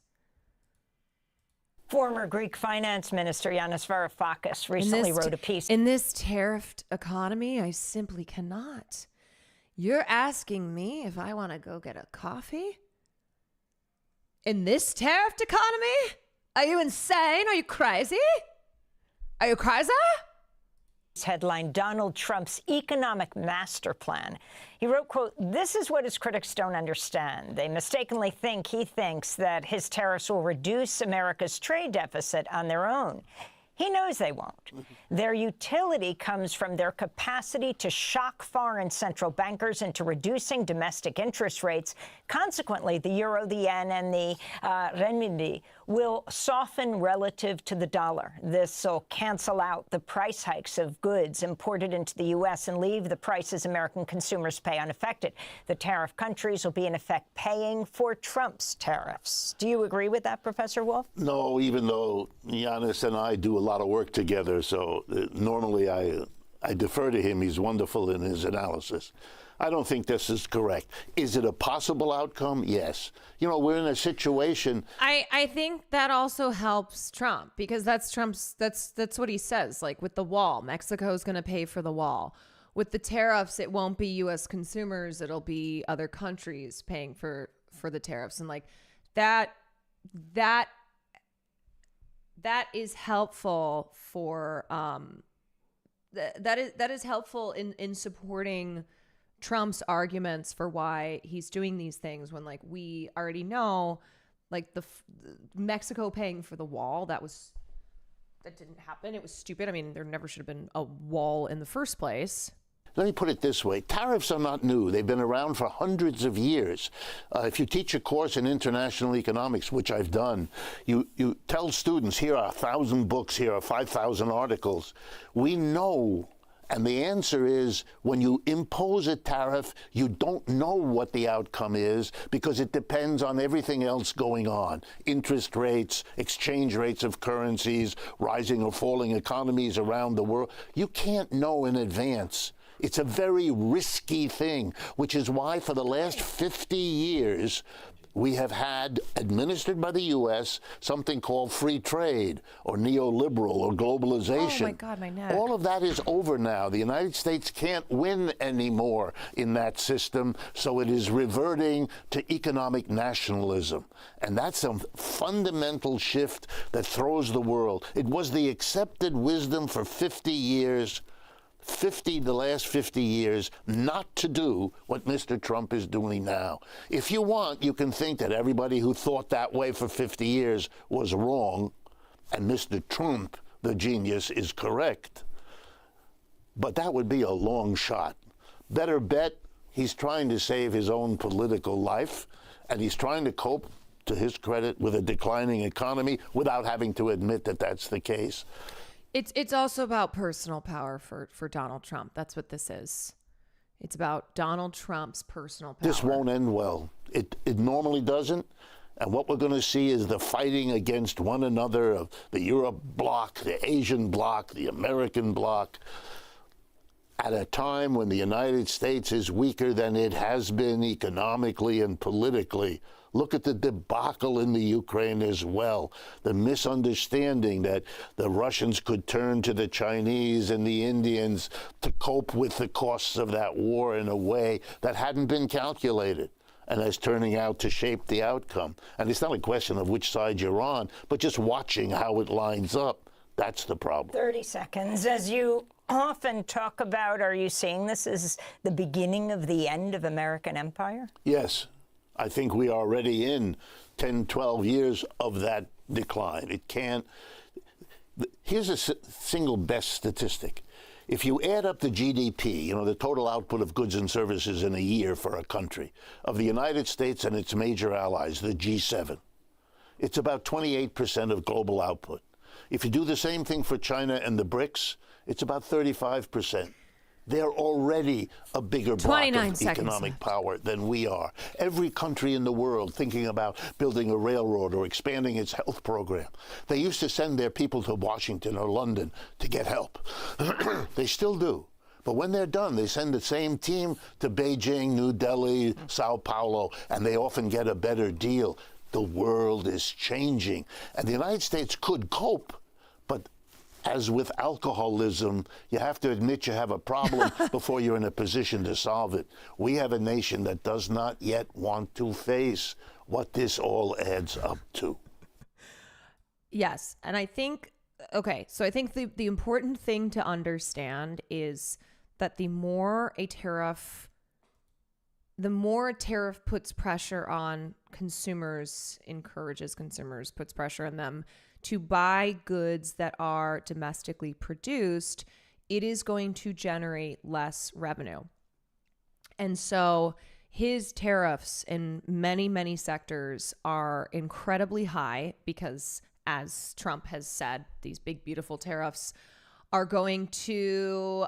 Former Greek finance minister Yanis Varoufakis recently wrote a piece. In this tariffed economy, I simply cannot. You're asking me if I want to go get a coffee? In this tariffed economy? Are you insane? Are you crazy? Are you crazy? Headline, Donald Trump's economic master plan. He wrote, quote, "This is what his critics don't understand. They mistakenly think he thinks that his tariffs will reduce America's trade deficit on their own. He knows they won't. Their utility comes from their capacity to shock foreign central bankers into reducing domestic interest rates. Consequently, the euro, the yen, and the renminbi will soften relative to the dollar. This will cancel out the price hikes of goods imported into the U.S. and leave the prices American consumers pay unaffected. The tariff countries will be, in effect, paying for Trump's tariffs. Do you agree with that, Professor Wolf? No, even though Giannis and I do a lot of work together, so normally I defer to him. He's wonderful in his analysis. I don't think this is correct. Is it a possible outcome? Yes. You know, we're in a situation. I think that also helps Trump, because that's what he says. Like with the wall, Mexico's going to pay for the wall. With the tariffs, it won't be U.S. consumers. It'll be other countries paying for the tariffs. And like that is helpful for that is helpful in supporting Trump's arguments for why he's doing these things, when like we already know, like the Mexico paying for the wall, that didn't happen. It was stupid. I mean, there never should have been a wall in the first place. Let me put it this way. Tariffs are not new. They've been around for hundreds of years. If you teach a course in international economics, which I've done, you tell students, here are 1,000 books, here are 5,000 articles. We know. And the answer is, when you impose a tariff, you don't know what the outcome is, because it depends on everything else going on. Interest rates, exchange rates of currencies, rising or falling economies around the world. You can't know in advance. It's a very risky thing, which is why for the last 50 years, we have had, administered by the U.S., something called free trade or neoliberal or globalization. Oh, my God, my neck. All of that is over now. The United States can't win anymore in that system, so it is reverting to economic nationalism. And that's a fundamental shift that throws the world. It was the accepted wisdom for 50 years, the last 50 years, not to do what Mr. Trump is doing now. If you want, you can think that everybody who thought that way for 50 years was wrong, and Mr. Trump, the genius, is correct. But that would be a long shot. Better bet he's trying to save his own political life, and he's trying to cope, to his credit, with a declining economy without having to admit that that's the case. It's also about personal power for Donald Trump. That's what this is. It's about Donald Trump's personal power. This won't end well. It normally doesn't. And what we're going to see is the fighting against one another of the Europe bloc, the Asian bloc, the American bloc, at a time when the United States is weaker than it has been economically and politically. Look at the debacle in the Ukraine as well. The misunderstanding that the Russians could turn to the Chinese and the Indians to cope with the costs of that war in a way that hadn't been calculated, and is turning out to shape the outcome. And it's not a question of which side you're on, but just watching how it lines up. That's the problem. 30 seconds. As you often talk about, are you seeing this as the beginning of the end of American empire? Yes. I think we are already in 10, 12 years of that decline. It can't. Here's a single best statistic. If you add up the GDP, you know, the total output of goods and services in a year for a country, of the United States and its major allies, the G7, it's about 28% of global output. If you do the same thing for China and the BRICS, it's about 35%. They're already a bigger block of economic power than we are. Every country in the world thinking about building a railroad or expanding its health program, they used to send their people to Washington or London to get help. They still do. But when they're done, they send the same team to Beijing, New Delhi, Sao Paulo, and they often get a better deal. The world is changing, and the United States could cope, but as with alcoholism, you have to admit you have a problem before you're in a position to solve it. We have a nation that does not yet want to face what this all adds up to. Yes. And I think, okay, so I think the important thing to understand is that the more a tariff puts pressure on consumers, encourages consumers, puts pressure on them to buy goods that are domestically produced, it is going to generate less revenue. And so his tariffs in many, many sectors are incredibly high because, as Trump has said, these big, beautiful tariffs are going to,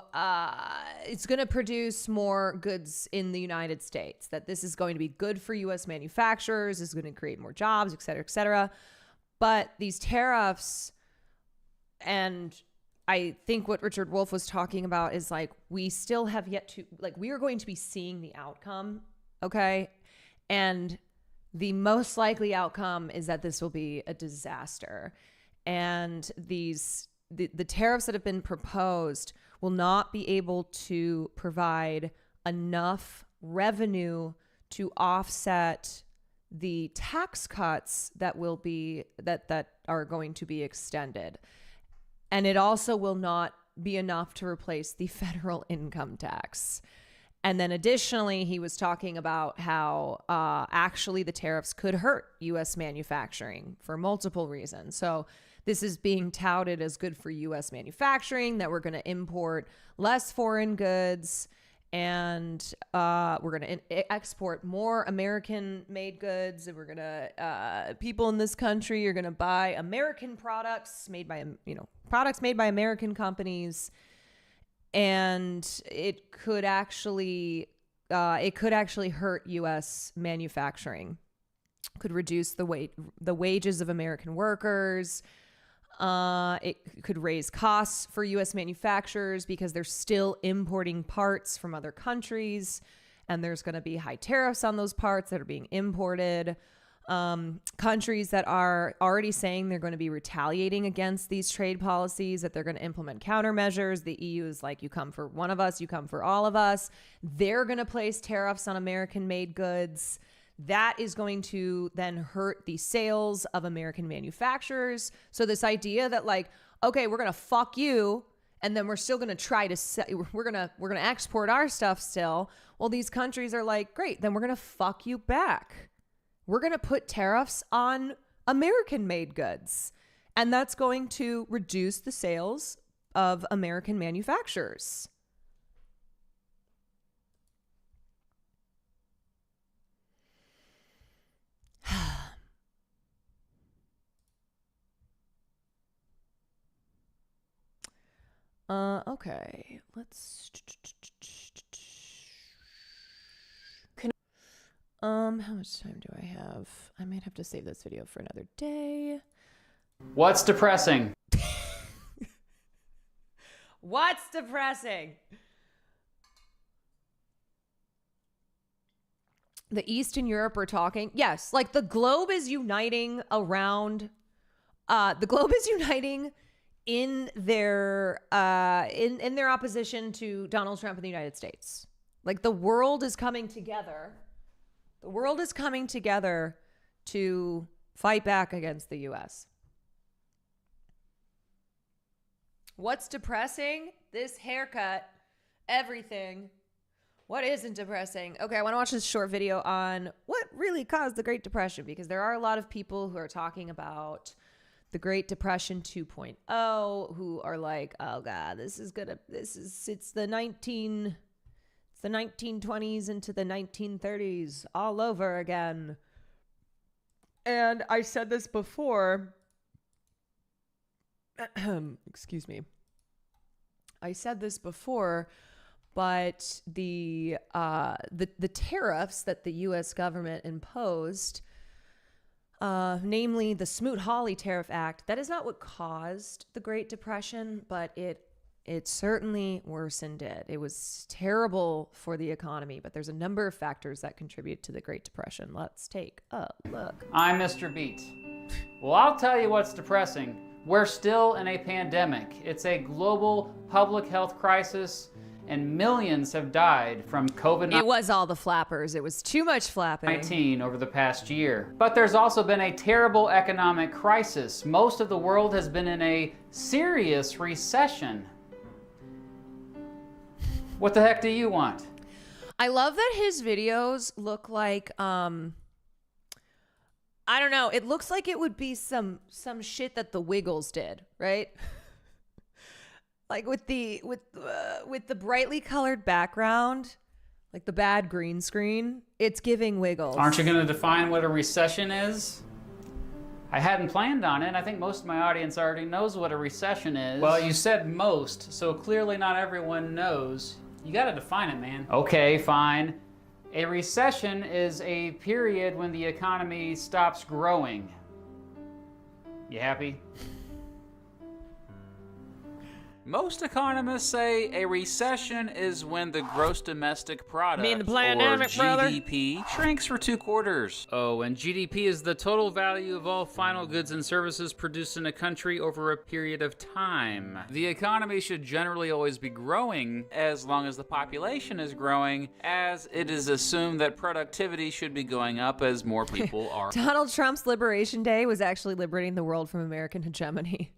it's going to produce more goods in the United States, that this is going to be good for U.S. manufacturers, is going to create more jobs, et cetera, et cetera. But these tariffs, and I think what Richard Wolff was talking about is like, we still have yet to, like, we are going to be seeing the outcome, okay? And the most likely outcome is that this will be a disaster. And the tariffs that have been proposed will not be able to provide enough revenue to offset the tax cuts that will be that are going to be extended. And it also will not be enough to replace the federal income tax. And then additionally, he was talking about how actually the tariffs could hurt U.S. manufacturing for multiple reasons. So this is being touted as good for U.S. manufacturing, that we're going to import less foreign goods, and we're going to export more American-made goods, and we're going to people in this country are going to buy American products made by American companies, and it could actually hurt U.S. manufacturing. Could reduce the wages of American workers. It could raise costs for U.S. manufacturers because they're still importing parts from other countries, and there's going to be high tariffs on those parts that are being imported. Countries that are already saying they're going to be retaliating against these trade policies, that they're going to implement countermeasures. The EU is like, you come for one of us, you come for all of us. They're going to place tariffs on American-made goods. That is going to then hurt the sales of American manufacturers. So this idea that like, okay, we're going to fuck you, and then we're still going to try to we're going to export our stuff still. Well, these countries are like, great, then we're going to fuck you back. We're going to put tariffs on American-made goods, and that's going to reduce the sales of American manufacturers. Okay, let's. How much time do I have? I might have to save this video for another day. What's depressing? What's depressing? The East and Europe are talking. Yes, like the globe is uniting around. The globe is uniting in their in their opposition to Donald Trump in the United States. Like the world is coming together. The world is coming together to fight back against the U.S. What's depressing? This haircut, everything. What isn't depressing? Okay, I want to watch this short video on what really caused the Great Depression, because there are a lot of people who are talking about the Great Depression 2.0 who are like, oh God, it's the 1920s into the 1930s all over again. And I said this before. Excuse me. I said this before, but the tariffs that the U.S. government imposed, namely the Smoot-Hawley Tariff Act, that is not what caused the Great Depression, but it certainly worsened it. It was terrible for the economy, but there's a number of factors that contribute to the Great Depression. Let's take a look. I'm Mr. Beats. Well, I'll tell you what's depressing. We're still in a pandemic. It's a global public health crisis, and millions have died from COVID-19. It was all the flappers. It was too much flapping. Over the past year. But there's also been a terrible economic crisis. Most of the world has been in a serious recession. What the heck do you want? I love that his videos look like I don't know. It looks like it would be some shit that the Wiggles did, right? Like with the brightly colored background, like the bad green screen, it's giving Wiggles. Aren't you going to define what a recession is? I hadn't planned on it. I think most of my audience already knows what a recession is. Well, you said most, so clearly not everyone knows. You got to define it, man. Okay, fine. A recession is a period when the economy stops growing. You happy? Most economists say a recession is when the gross domestic product, mean the or pandemic, brother? GDP, shrinks for 2 quarters. Oh, and GDP is the total value of all final goods and services produced in a country over a period of time. The economy should generally always be growing as long as the population is growing, as it is assumed that productivity should be going up as more people are Donald Trump's Liberation Day was actually liberating the world from American hegemony.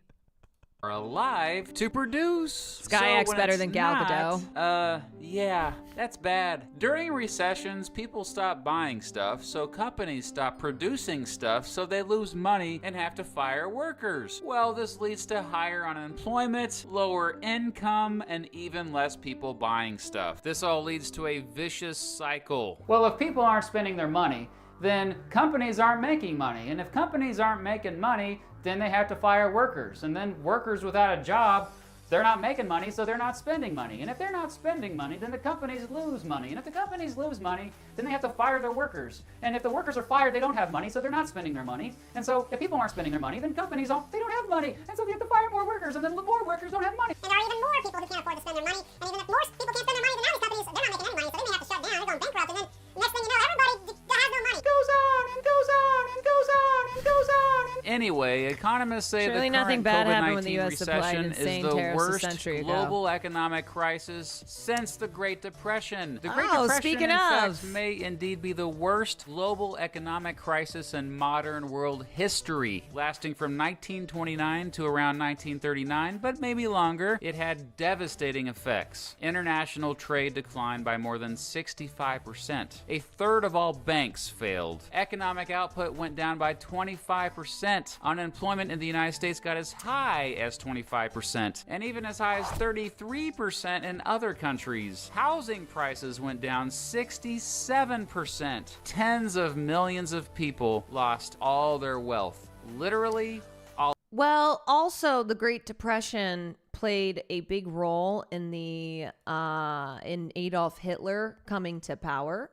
alive to produce. Skyx when better it's than Gal not, Gadot. Yeah, that's bad. During recessions, people stop buying stuff, so companies stop producing stuff, so they lose money and have to fire workers. Well, this leads to higher unemployment, lower income, and even less people buying stuff. This all leads to a vicious cycle. Well, if people aren't spending their money, then companies aren't making money. And if companies aren't making money, then they have to fire workers. And then workers without a job, they're not making money, so they're not spending money. And if they're not spending money, then the companies lose money. And if the companies lose money, then they have to fire their workers. And if the workers are fired, they don't have money, so they're not spending their money. And so if people aren't spending their money, then companies don't have money. And so we have to fire more workers, and then the more workers don't have money. And there are even more people who can't afford to spend their money. And even if more people can't spend their money, then now these companies, they're not making any money, so they may have to shut down, they're going bankrupt, and then next thing you know, everybody has no money. It goes on and goes on and goes on and goes on. Anyway, economists say Surely the nothing current bad happened when the COVID-19 US applied recession is insane the tariffs a worst century ago. global economic crisis since the Great Depression. The Great Oh, Depression, speaking in fact, of. may indeed be the worst global economic crisis in modern world history, lasting from 1929 to around 1939, but maybe longer. It had devastating effects. International trade declined by more than 65%. A third of all banks failed. Economic output went down by 25%. Unemployment in the United States got as high as 25%, and even as high as 33% in other countries. Housing prices went down 67%. Tens of millions of people lost all their wealth. Literally all. Well, also the Great Depression played a big role in in Adolf Hitler coming to power.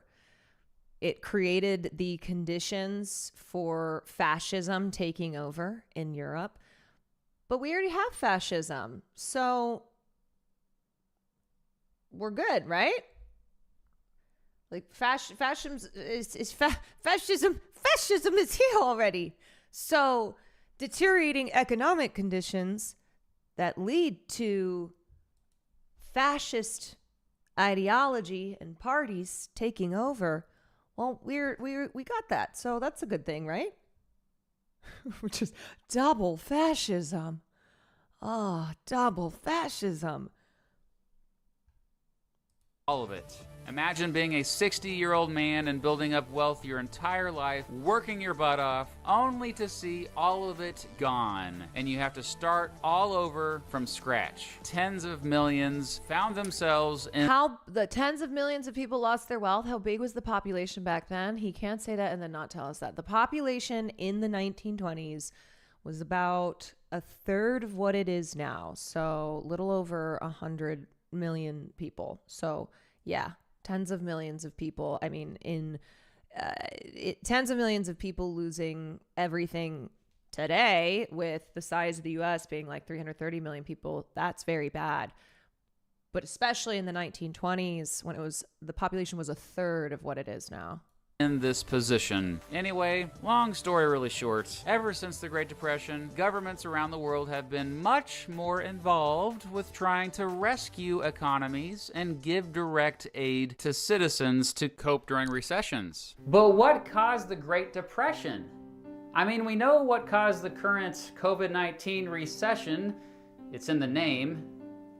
It created the conditions for fascism taking over in Europe. But we already have fascism, so we're good, right? Like fascism is here already. So deteriorating economic conditions that lead to fascist ideology and parties taking over. Well, we got that, so that's a good thing, right? Which is double fascism. Oh, double fascism. All of it. Imagine being a 60-year-old man and building up wealth your entire life, working your butt off, only to see all of it gone. And you have to start all over from scratch. Tens of millions found themselves in... How the tens of millions of people lost their wealth? How big was the population back then? He can't say that and then not tell us that. The population in the 1920s was about a third of what it is now. So little over 100 million people. So yeah, tens of millions of people. I mean, tens of millions of people losing everything today, with the size of the U.S. being like 330 million people. That's very bad. But especially in the 1920s, when the population was a third of what it is now. In this position. Anyway, long story really short. Ever since the Great Depression, governments around the world have been much more involved with trying to rescue economies and give direct aid to citizens to cope during recessions. But what caused the Great Depression? I mean, we know what caused the current COVID-19 recession. It's in the name,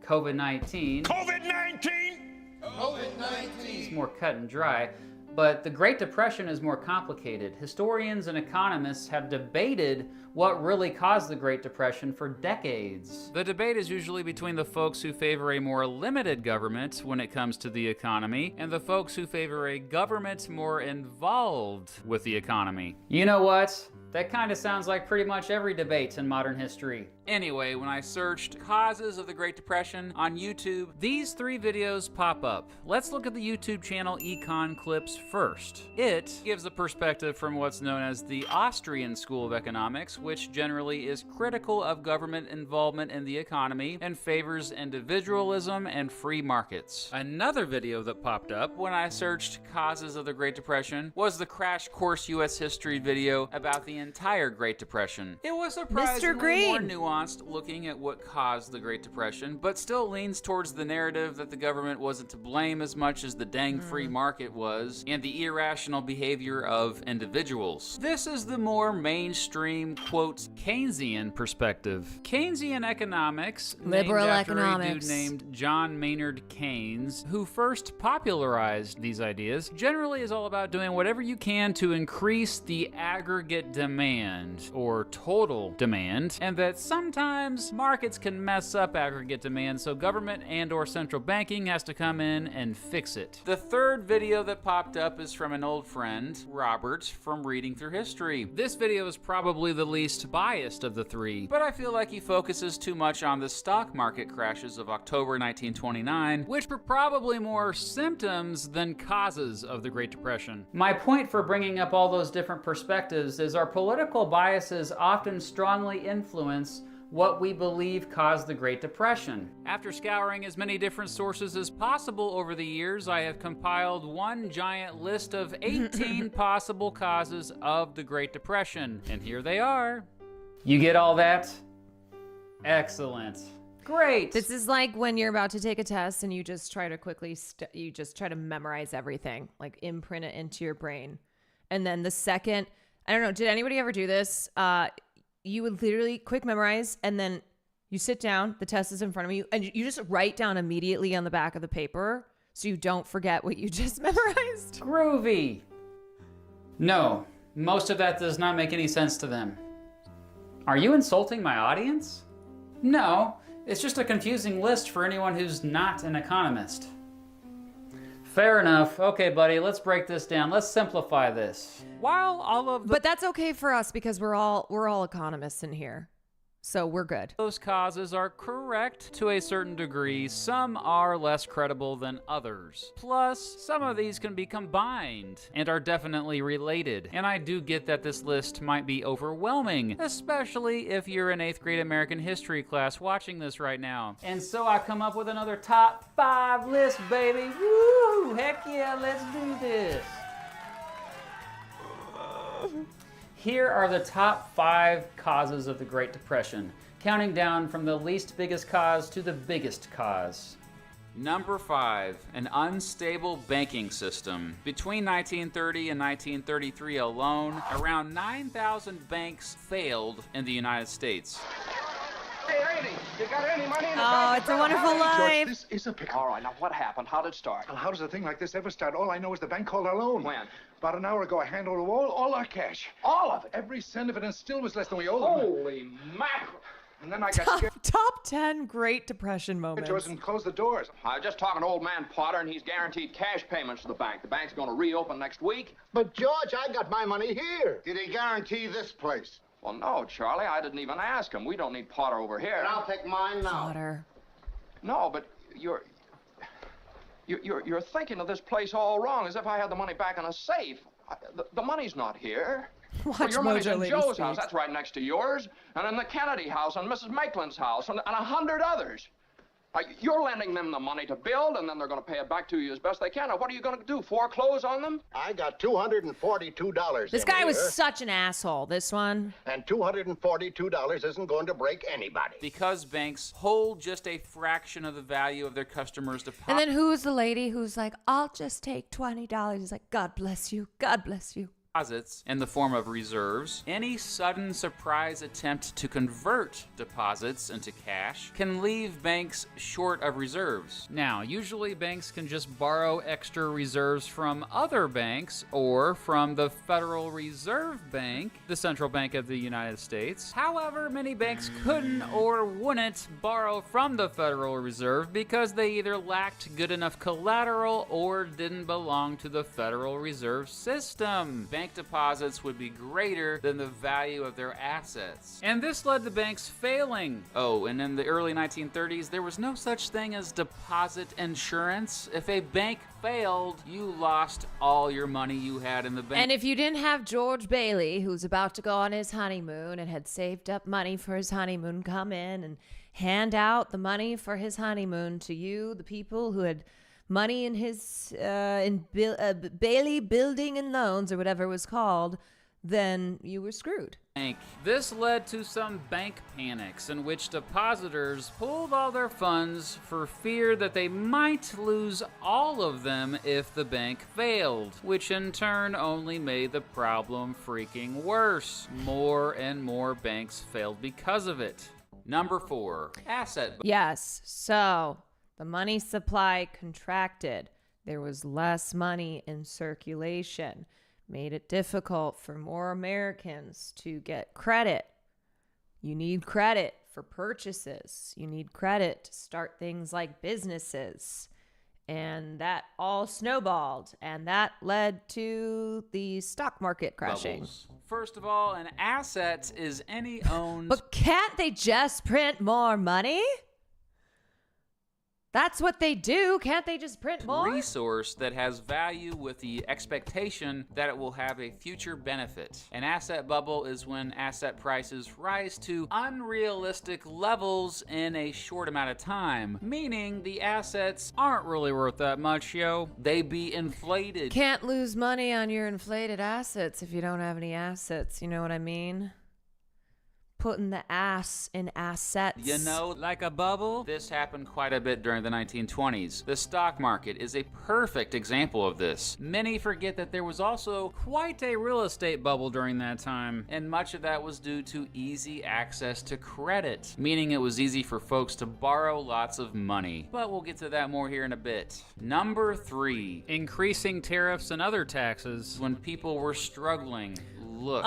COVID-19. COVID-19! COVID-19! It's more cut and dry. But the Great Depression is more complicated. Historians and economists have debated what really caused the Great Depression for decades. The debate is usually between the folks who favor a more limited government when it comes to the economy and the folks who favor a government more involved with the economy. You know what? That kind of sounds like pretty much every debate in modern history. Anyway, when I searched causes of the Great Depression on YouTube, these 3 videos pop up. Let's look at the YouTube channel Econ Clips first. It gives a perspective from what's known as the Austrian School of Economics, which generally is critical of government involvement in the economy and favors individualism and free markets. Another video that popped up when I searched causes of the Great Depression was the Crash Course U.S. History video about the entire Great Depression. It was surprisingly more nuanced, looking at what caused the Great Depression, but still leans towards the narrative that the government wasn't to blame as much as the dang free market was, and the irrational behavior of individuals. This is the more mainstream, quote, Keynesian perspective. Keynesian economics, Liberal named after economics. a dude named John Maynard Keynes, who first popularized these ideas, generally is all about doing whatever you can to increase the aggregate demand, or total demand, and that sometimes markets can mess up aggregate demand, so government and or central banking has to come in and fix it. The third video that popped up is from an old friend, Robert, from Reading Through History. This video is probably the least biased of the 3, but I feel like he focuses too much on the stock market crashes of October 1929, which were probably more symptoms than causes of the Great Depression. My point for bringing up all those different perspectives is our political biases often strongly influence what we believe caused the Great Depression. After scouring as many different sources as possible over the years, I have compiled one giant list of 18 possible causes of the Great Depression. And here they are. You get all that? Excellent. Great. This is like when you're about to take a test and you just try to memorize everything, like imprint it into your brain. And then the second, I don't know, did anybody ever do this? You would literally quick memorize, and then you sit down, the test is in front of you, and you just write down immediately on the back of the paper so you don't forget what you just memorized. Groovy. No, most of that does not make any sense to them. Are you insulting my audience? No, it's just a confusing list for anyone who's not an economist. Fair enough. Okay, buddy, let's break this down. Let's simplify this. While all of But that's okay for us because we're all economists in here. So we're good. Those causes are correct to a certain degree. Some are less credible than others. Plus, some of these can be combined and are definitely related. And I do get that this list might be overwhelming, especially if you're an 8th grade American history class watching this right now. And so I come up with another top 5 list, baby. Woo! Heck yeah, let's do this. Here are the top 5 causes of the Great Depression, counting down from the least biggest cause to the biggest cause. Number 5, an unstable banking system. Between 1930 and 1933 alone, around 9,000 banks failed in the United States. Hey, Ernie, you got any money in the Oh, bank? it's a wonderful George, life. this is a pickle. All right, now what happened? How did it start? Well, how does a thing like this ever start? All I know is the bank called our loan. When? About an hour ago, I handed over all our cash. All of it? Every cent of it, and still was less than we owed them. Holy mackerel. And then I got scared. Top 10 Great Depression moments. George, and closed the doors. I was just talking to old man Potter, and he's guaranteed cash payments to the bank. The bank's going to reopen next week. But, George, I got my money here. Did he guarantee this place? Well, no, Charlie, I didn't even ask him. We don't need Potter over here. And I'll take mine now. Potter. No, but you're thinking of this place all wrong, as if I had the money back in a safe. The money's not here. Watch Your money's Mojo in Lady Joe's Speaks. house. That's right next to yours. And in the Kennedy house, and Mrs. Maitland's house, and 100 others. You're lending them the money to build, and then they're going to pay it back to you as best they can. Now, what are you going to do, foreclose on them? I got $242 This guy was such an asshole, this one. And $242 isn't going to break anybody. Because banks hold just a fraction of the value of their customers' deposits. And then who's the lady who's like, I'll just take $20. He's like, God bless you. God bless you. deposits in the form of reserves. Any sudden surprise attempt to convert deposits into cash can leave banks short of reserves. Now, usually banks can just borrow extra reserves from other banks or from the Federal Reserve Bank, the central bank of the United States. However, many banks couldn't or wouldn't borrow from the Federal Reserve because they either lacked good enough collateral or didn't belong to the Federal Reserve System. Bank deposits would be greater than the value of their assets. And this led to banks failing. Oh, and in the early 1930s, there was no such thing as deposit insurance. If a bank failed, you lost all your money you had in the bank. And if you didn't have George Bailey, who's about to go on his honeymoon and had saved up money for his honeymoon, come in and hand out the money for his honeymoon to you, the people who had money in his Bailey Building and Loans or whatever it was called, then you were screwed. This led to some bank panics in which depositors pulled all their funds for fear that they might lose all of them if the bank failed, which in turn only made the problem freaking worse. More and more banks failed because of it. Number 4, asset. Yes, so the money supply contracted. There was less money in circulation. Made it difficult for more Americans to get credit. You need credit for purchases. You need credit to start things like businesses. And that all snowballed, and that led to the stock market crashing. Bubbles. First of all, an asset is any owned... But can't they just print more money? That's what they do. Can't they just print more? Resource that has value with the expectation that it will have a future benefit. An asset bubble is when asset prices rise to unrealistic levels in a short amount of time, meaning the assets aren't really worth that much, yo. They be inflated. Can't lose money on your inflated assets if you don't have any assets. You know what I mean? Putting the ass in assets. You know, like a bubble? This happened quite a bit during the 1920s. The stock market is a perfect example of this. Many forget that there was also quite a real estate bubble during that time, and much of that was due to easy access to credit, meaning it was easy for folks to borrow lots of money. But we'll get to that more here in a bit. Number 3, increasing tariffs and other taxes when people were struggling. Look.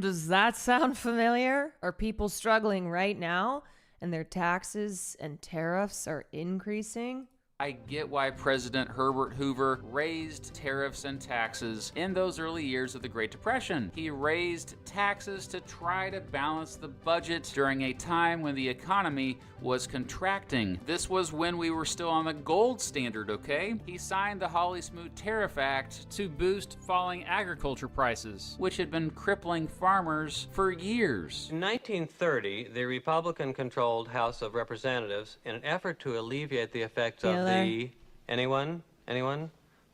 Does that sound familiar? Are people struggling right now and their taxes and tariffs are increasing? I get why President Herbert Hoover raised tariffs and taxes in those early years of the Great Depression. He raised taxes to try to balance the budget during a time when the economy was contracting. This was when we were still on the gold standard, okay? He signed the Hawley-Smoot Tariff Act to boost falling agriculture prices, which had been crippling farmers for years. In 1930, the Republican-controlled House of Representatives, in an effort to alleviate the effects of the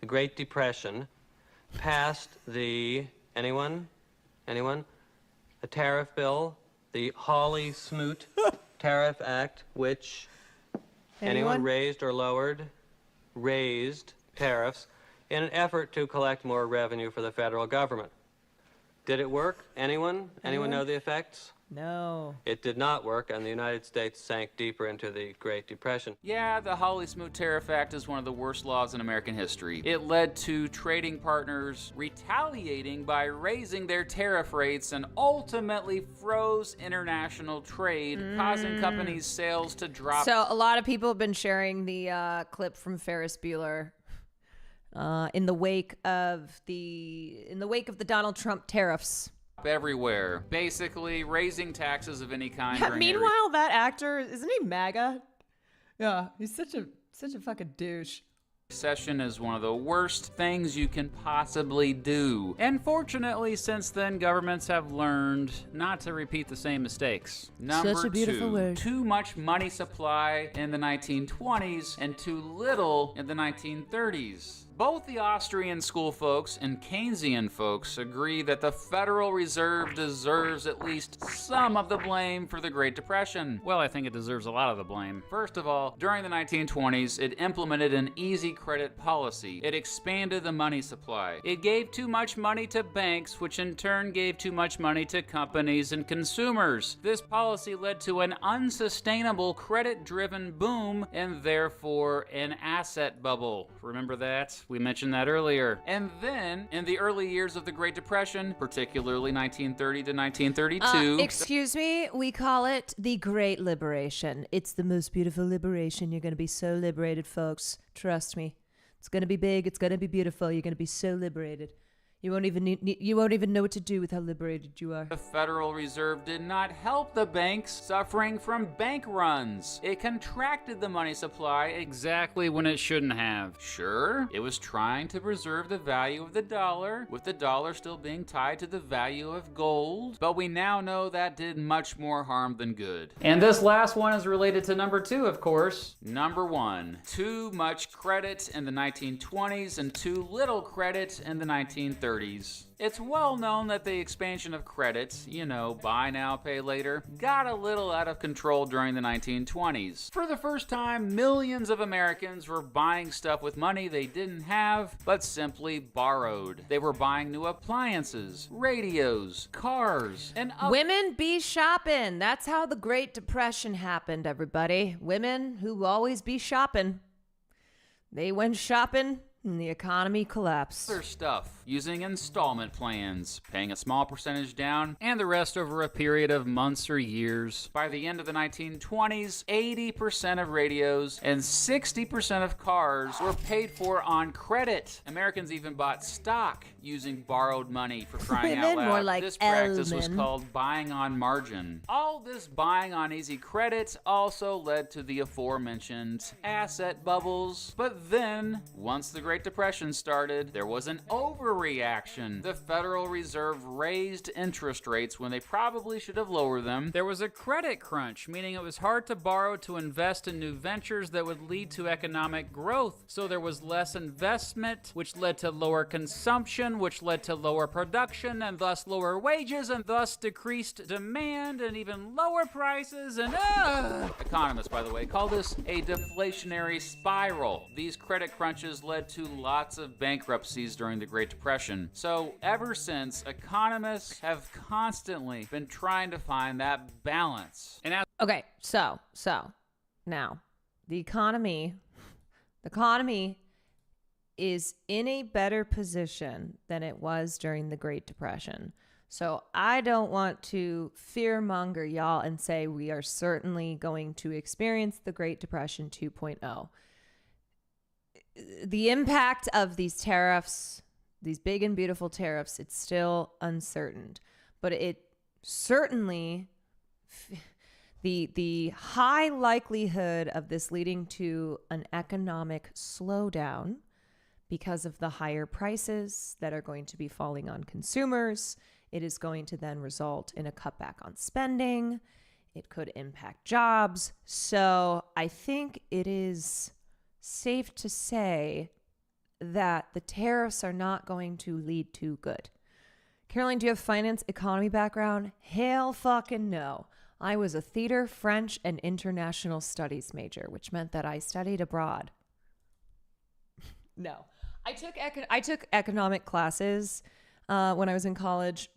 Great Depression, passed the a tariff bill, the Hawley-Smoot Tariff Act, which anyone raised or lowered, raised tariffs in an effort to collect more revenue for the federal government. Did it work? Anyone know the effects? No. It did not work, and the United States sank deeper into the Great Depression. Yeah, the Hawley-Smoot Tariff Act is one of the worst laws in American history. It led to trading partners retaliating by raising their tariff rates and ultimately froze international trade, causing companies' sales to drop. So a lot of people have been sharing the clip from Ferris Bueller in the wake of the Donald Trump tariffs. Everywhere, basically raising taxes of any kind. Yeah, meanwhile, that actor, isn't he MAGA? Yeah, he's such a fucking douche. Recession is one of the worst things you can possibly do. And fortunately, since then, governments have learned not to repeat the same mistakes. Number Such a beautiful 2, word. Too much money supply in the 1920s and too little in the 1930s. Both the Austrian school folks and Keynesian folks agree that the Federal Reserve deserves at least some of the blame for the Great Depression. Well, I think it deserves a lot of the blame. First of all, during the 1920s, it implemented an easy credit policy. It expanded the money supply. It gave too much money to banks, which in turn gave too much money to companies and consumers. This policy led to an unsustainable credit-driven boom and therefore an asset bubble. Remember that? We mentioned that earlier. And then, in the early years of the Great Depression, particularly 1930 to 1932... excuse me, we call it the Great Liberation. It's the most beautiful liberation. You're going to be so liberated, folks. Trust me. It's going to be big. It's going to be beautiful. You're going to be so liberated. You won't even know what to do with how liberated you are. The Federal Reserve did not help the banks suffering from bank runs. It contracted the money supply exactly when it shouldn't have. Sure, it was trying to preserve the value of the dollar, with the dollar still being tied to the value of gold, but we now know that did much more harm than good. And this last one is related to number 2, of course. Number 1, too much credit in the 1920s and too little credit in the 1930s. It's well known that the expansion of credit, buy now, pay later, got a little out of control during the 1920s. For the first time, millions of Americans were buying stuff with money they didn't have, but simply borrowed. They were buying new appliances, radios, cars, and women be shopping. That's how the Great Depression happened, everybody. Women who always be shopping. They went shopping and the economy collapsed. Other stuff, using installment plans, paying a small percentage down, and the rest over a period of months or years. By the end of the 1920s, 80% of radios and 60% of cars were paid for on credit. Americans even bought stock using borrowed money, for crying out loud. More like this practice was Elman. called buying on margin. All this buying on easy credit also led to the aforementioned asset bubbles. But then, once the Great Depression started, there was an overreaction. The Federal Reserve raised interest rates when they probably should have lowered them. There was a credit crunch, meaning it was hard to borrow to invest in new ventures that would lead to economic growth. So there was less investment, which led to lower consumption, which led to lower production, and thus lower wages, and thus decreased demand, and even lower prices, and Economists, by the way, call this a deflationary spiral. These credit crunches led to lots of bankruptcies during the Great Depression. So ever since, economists have constantly been trying to find that balance. And okay, so now the economy is in a better position than it was during the Great Depression. So I don't want to fearmonger y'all and say we are certainly going to experience the Great Depression 2.0. The impact of these tariffs, these big and beautiful tariffs, it's still uncertain. But it certainly, the high likelihood of this leading to an economic slowdown because of the higher prices that are going to be falling on consumers, it is going to then result in a cutback on spending. It could impact jobs. So I think it is safe to say that the tariffs are not going to lead to good. Caroline, do you have finance economy background? Hell fucking no. I was a theater, French, and international studies major, which meant that I studied abroad. No. I took economic classes when I was in college,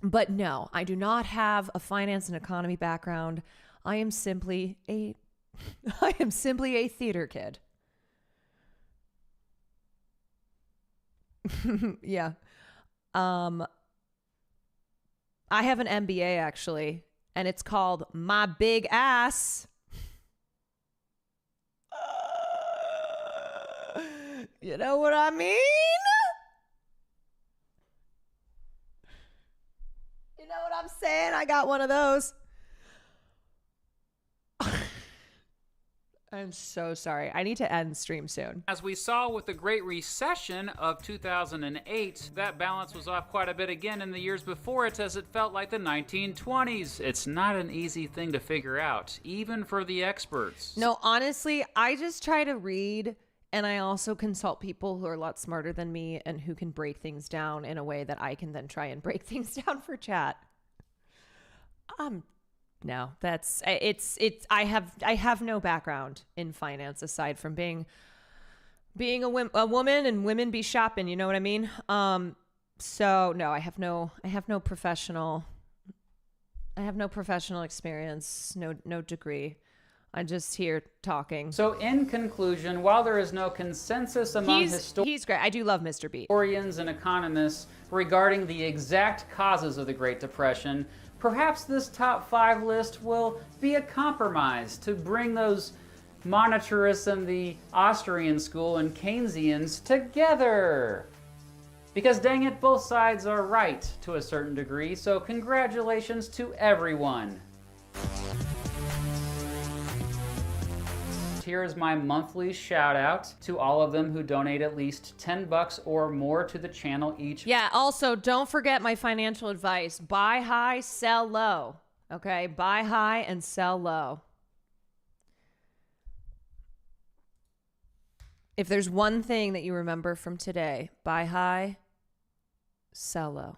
but no, I do not have a finance and economy background. I am simply a theater kid. Yeah. I have an MBA actually, and it's called My Big Ass. You know what I mean? You know what I'm saying? I got one of those. I'm so sorry. I need to end stream soon. as we saw with the Great Recession of 2008, that balance was off quite a bit again in the years before it, as it felt like the 1920s. It's not an easy thing to figure out, even for the experts. No, honestly, I just try to read And I also consult people who are a lot smarter than me and who can break things down in a way that I can then try and break things down for chat. No, that's it's I have no background in finance aside from being a woman and women be shopping, you know what I mean? So no, I have no professional experience, no degree. I'm just here talking. So in conclusion, while there is no consensus among he's great. I do love Mr. B. historians and economists regarding the exact causes of the Great Depression, perhaps this top 5 list will be a compromise to bring those monetarists and the Austrian school and Keynesians together. Because dang it, both sides are right to a certain degree, so congratulations to everyone. Here is my monthly shout out to all of them who donate at least $10 or more to the channel each. Yeah, also don't forget my financial advice. Buy high, sell low. Okay, buy high and sell low. If there's one thing that you remember from today, buy high, sell low.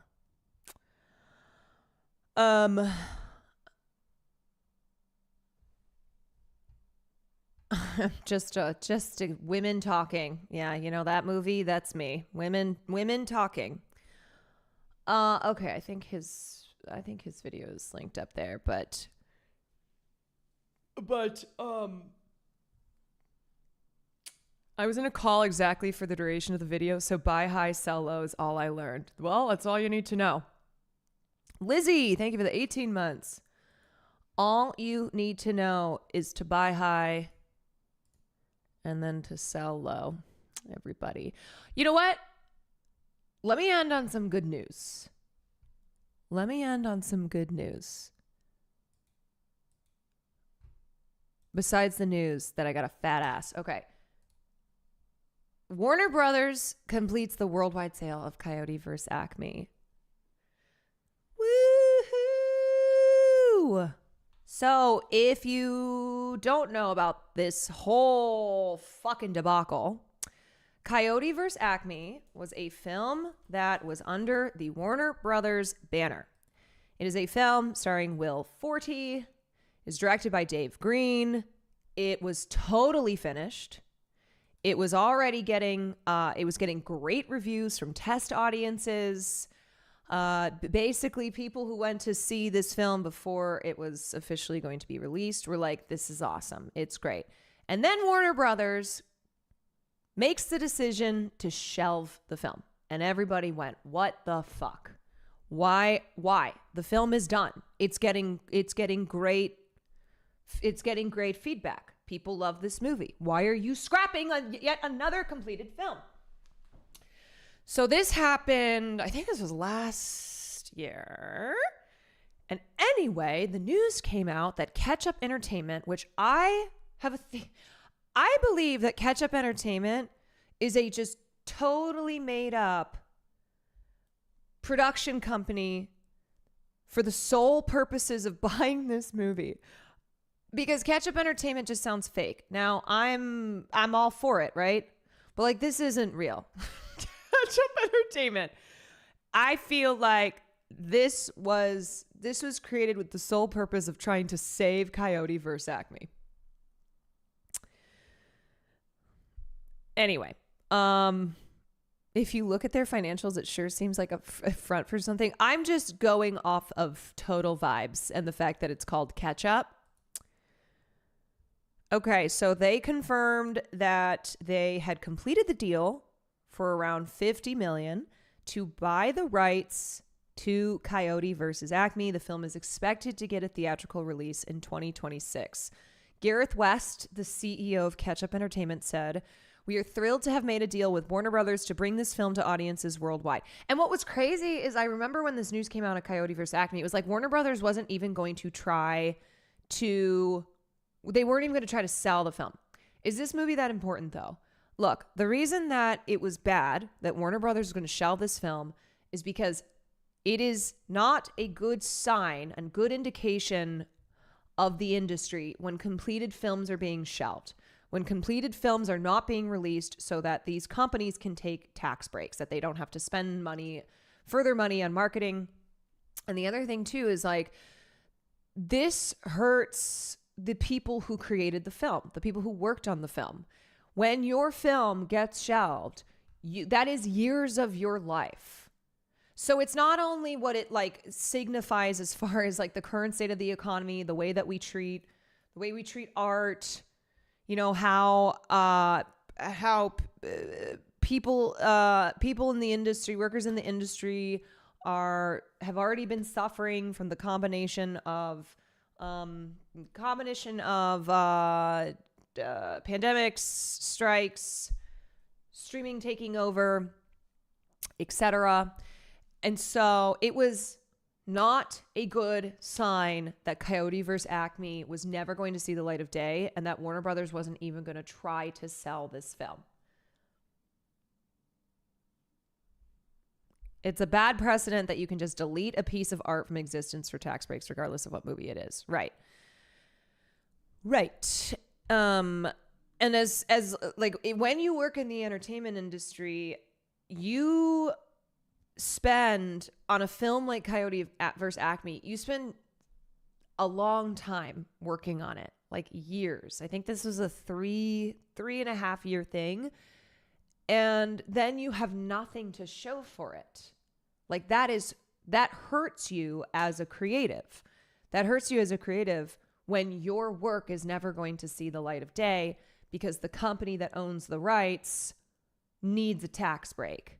just women talking. Yeah, you know that movie? That's me. Women talking. Okay, I think his video is linked up there, but I was in a call exactly for the duration of the video, so buy high, sell low is all I learned. Well, that's all you need to know. Lizzie, thank you for the 18 months. All you need to know is to buy high and then to sell low, everybody. You know what? Let me end on some good news. Besides the news that I got a fat ass. Okay. Warner Brothers completes the worldwide sale of Coyote vs. Acme. Woohoo! So if you don't know about this whole fucking debacle, Coyote vs. Acme was a film that was under the Warner Brothers banner. It is a film starring Will Forte. It's directed by Dave Green. It was totally finished. It was already getting great reviews from test audiences. Basically, people who went to see this film before it was officially going to be released were like, this is awesome. It's great. And then Warner Brothers makes the decision to shelve the film. And everybody went, what the fuck? Why? The film is done. It's getting great feedback. People love this movie. Why are you scrapping yet another completed film? So this happened, I think this was last year. And anyway, the news came out that Ketchup Entertainment, which I believe that Ketchup Entertainment is a just totally made up production company for the sole purposes of buying this movie. Because Ketchup Entertainment just sounds fake. Now, I'm all for it, right? But like, this isn't real. Ketchup Entertainment. I feel like this was created with the sole purpose of trying to save Coyote vs. Acme. Anyway, if you look at their financials, it sure seems like a front for something. I'm just going off of total vibes and the fact that it's called Ketchup. Okay, so they confirmed that they had completed the deal for around $50 million to buy the rights to Coyote vs. Acme. The film is expected to get a theatrical release in 2026. Gareth West, the CEO of Ketchup Entertainment, said, "We are thrilled to have made a deal with Warner Brothers to bring this film to audiences worldwide." And what was crazy is I remember when this news came out of Coyote vs. Acme, it was like Warner Brothers wasn't even going to try to... They weren't even going to try to sell the film. Is this movie that important, though? Look, the reason that it was bad that Warner Brothers is going to shelve this film is because it is not a good sign and good indication of the industry when completed films are being shelved. when completed films are not being released so that these companies can take tax breaks, that they don't have to spend further money on marketing. And the other thing too is like, this hurts the people who created the film, the people who worked on the film. When your film gets shelved, that is years of your life. So it's not only what it like signifies as far as like the current state of the economy, the way we treat art, you know, how people in the industry, workers in the industry have already been suffering from the combination of pandemics, strikes, streaming taking over, etc. And so it was not a good sign that Coyote vs. Acme was never going to see the light of day, and that Warner Brothers wasn't even going to try to sell this film. It's a bad precedent that you can just delete a piece of art from existence for tax breaks, regardless of what movie it is. Right. And as like when you work in the entertainment industry, you spend on a film like Coyote vs. Acme, you spend a long time working on it, like years. I think this was a 3.5 year thing. And then you have nothing to show for it. Like that hurts you as a creative. That hurts you as a creative when your work is never going to see the light of day because the company that owns the rights needs a tax break.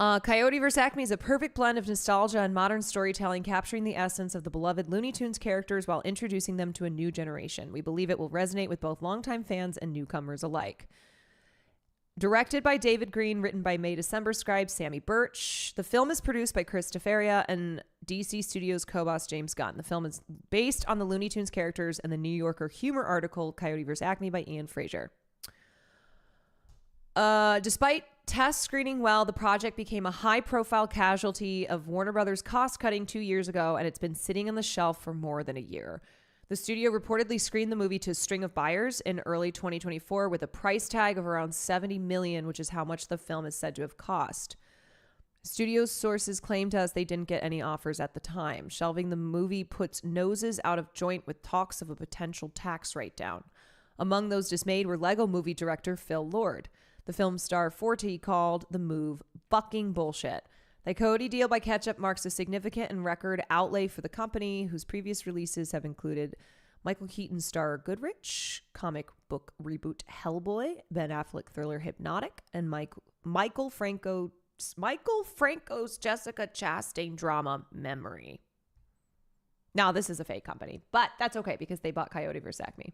Coyote vs. Acme is a perfect blend of nostalgia and modern storytelling, capturing the essence of the beloved Looney Tunes characters while introducing them to a new generation. We believe it will resonate with both longtime fans and newcomers alike. Directed by David Green, written by May December scribe Sammy Birch. The film is produced by Chris DeFaria and DC Studios co-boss James Gunn. The film is based on the Looney Tunes characters and the New Yorker humor article Coyote vs. Acme by Ian Fraser. Despite test screening well, the project became a high-profile casualty of Warner Brothers cost-cutting 2 years ago, and it's been sitting on the shelf for more than a year. The studio reportedly screened the movie to a string of buyers in early 2024 with a price tag of around $70 million, which is how much the film is said to have cost. Studio's sources claim to us they didn't get any offers at the time. Shelving the movie puts noses out of joint with talks of a potential tax write-down. Among those dismayed were Lego Movie director Phil Lord. The film star Forte called the move bucking bullshit. The Coyote deal by Ketchup marks a significant and record outlay for the company, whose previous releases have included Michael Keaton star Goodrich, comic book reboot Hellboy, Ben Affleck thriller Hypnotic, and Michael Franco's Jessica Chastain drama Memory. Now, this is a fake company, but that's okay because they bought Coyote vs. Acme.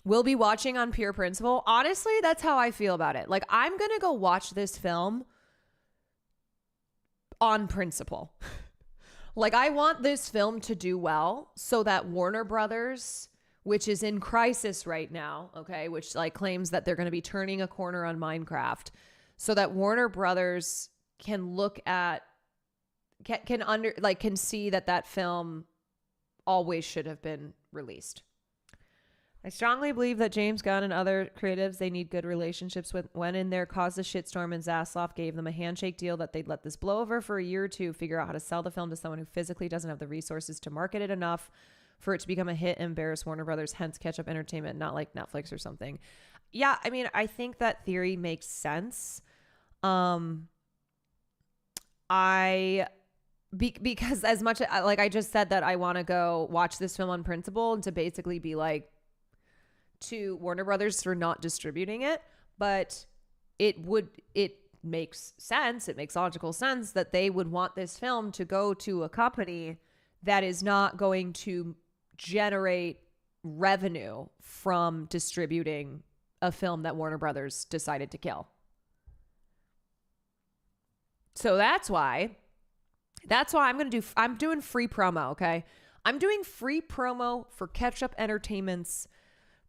We'll be watching on pure principle. Honestly, that's how I feel about it. Like, I'm going to go watch this film on principle. Like, I want this film to do well so that Warner Brothers, which is in crisis right now, okay, which like claims that they're going to be turning a corner on Minecraft, so that Warner Brothers can look at, can see that film always should have been released. I strongly believe that James Gunn and other creatives they need good relationships with went in there, caused a shitstorm, and Zaslav gave them a handshake deal that they'd let this blow over for a year or two, figure out how to sell the film to someone who physically doesn't have the resources to market it enough for it to become a hit and embarrass Warner Brothers, hence Ketchup Entertainment, not like Netflix or something. Yeah, I mean, I think that theory makes sense. Because as much like I just said that I want to go watch this film on principle and to basically be like, to Warner Brothers for not distributing it, but it makes sense. It makes logical sense that they would want this film to go to a company that is not going to generate revenue from distributing a film that Warner Brothers decided to kill. So that's why I'm doing free promo, okay? I'm doing free promo for Ketchup Entertainment's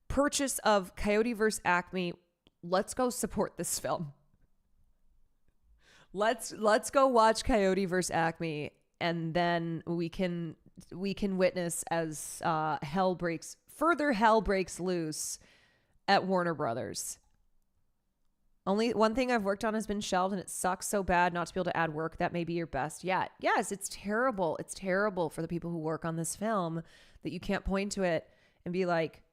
purchase of Coyote vs. Acme. Let's go support this film. Let's go watch Coyote vs. Acme and then we can witness as further hell breaks loose at Warner Brothers. Only one thing I've worked on has been shelved, and it sucks so bad not to be able to add work that may be your best yet. Yes, it's terrible. It's terrible for the people who work on this film that you can't point to it and be like,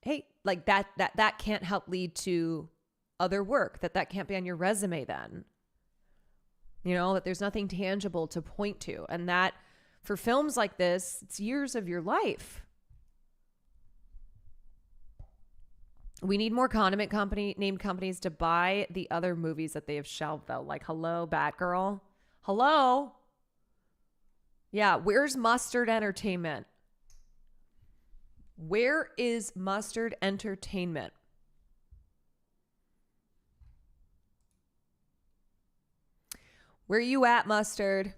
hey, like that can't help lead to other work, that can't be on your resume then. You know, that there's nothing tangible to point to. And that for films like this, it's years of your life. We need more condiment named companies to buy the other movies that they have shelved, though. Like, hello, Batgirl. Hello? Yeah, where's Mustard Entertainment? Where is Mustard Entertainment? Where you at, Mustard?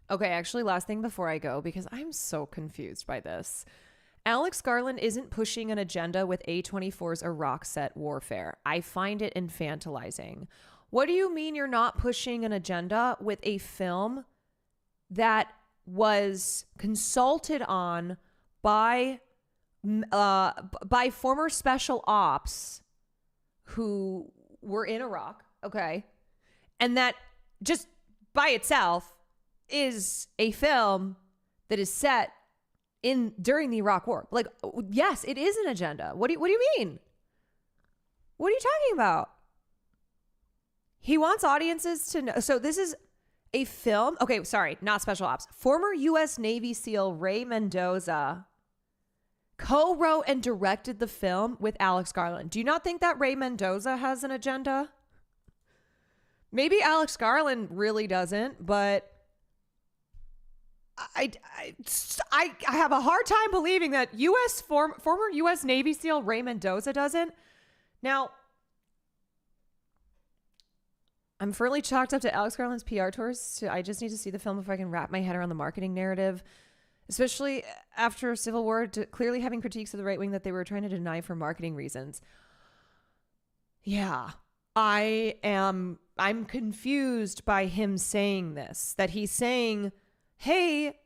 Okay, actually, last thing before I go, because I'm so confused by this. Alex Garland isn't pushing an agenda with A24's Iraq set Warfare. I find it infantilizing. What do you mean you're not pushing an agenda with a film that was consulted on by former special ops who were in Iraq, okay? And that just by itself is a film that is set during the Iraq War. Like, yes, it is an agenda. What do you mean? What are you talking about? He wants audiences to know. So this is a film. Okay, sorry, not special ops. Former U.S. Navy SEAL Ray Mendoza co-wrote and directed the film with Alex Garland. Do you not think that Ray Mendoza has an agenda? Maybe Alex Garland really doesn't, but I have a hard time believing that former U.S. Navy SEAL Ray Mendoza doesn't. Now, I'm firmly chalked up to Alex Garland's PR tours. I just need to see the film before I can wrap my head around the marketing narrative, especially after Civil War, clearly having critiques of the right wing that they were trying to deny for marketing reasons. Yeah, I'm confused by him saying this, that he's saying, hey,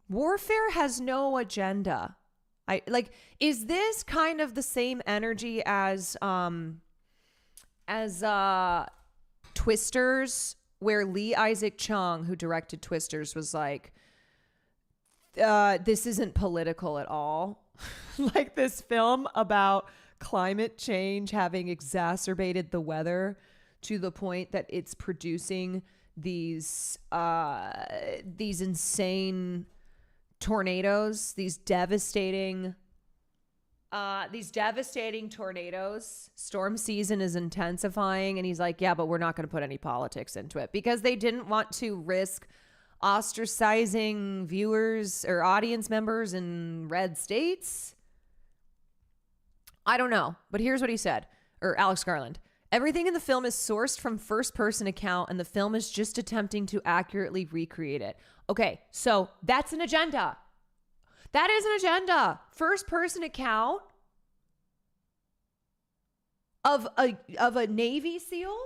Warfare has no agenda. Is this kind of the same energy as Twisters, where Lee Isaac Chung, who directed Twisters, was like, this isn't political at all. Like this film about climate change having exacerbated the weather to the point that it's producing these insane tornadoes, these devastating tornadoes. Storm season is intensifying, and he's like, yeah, but we're not going to put any politics into it because they didn't want to risk ostracizing viewers or audience members in red states. I don't know, but here's what he said, or Alex Garland. Everything in the film is sourced from first-person account, and the film is just attempting to accurately recreate it. Okay, so that's an agenda. That is an agenda. First-person account of a Navy SEAL?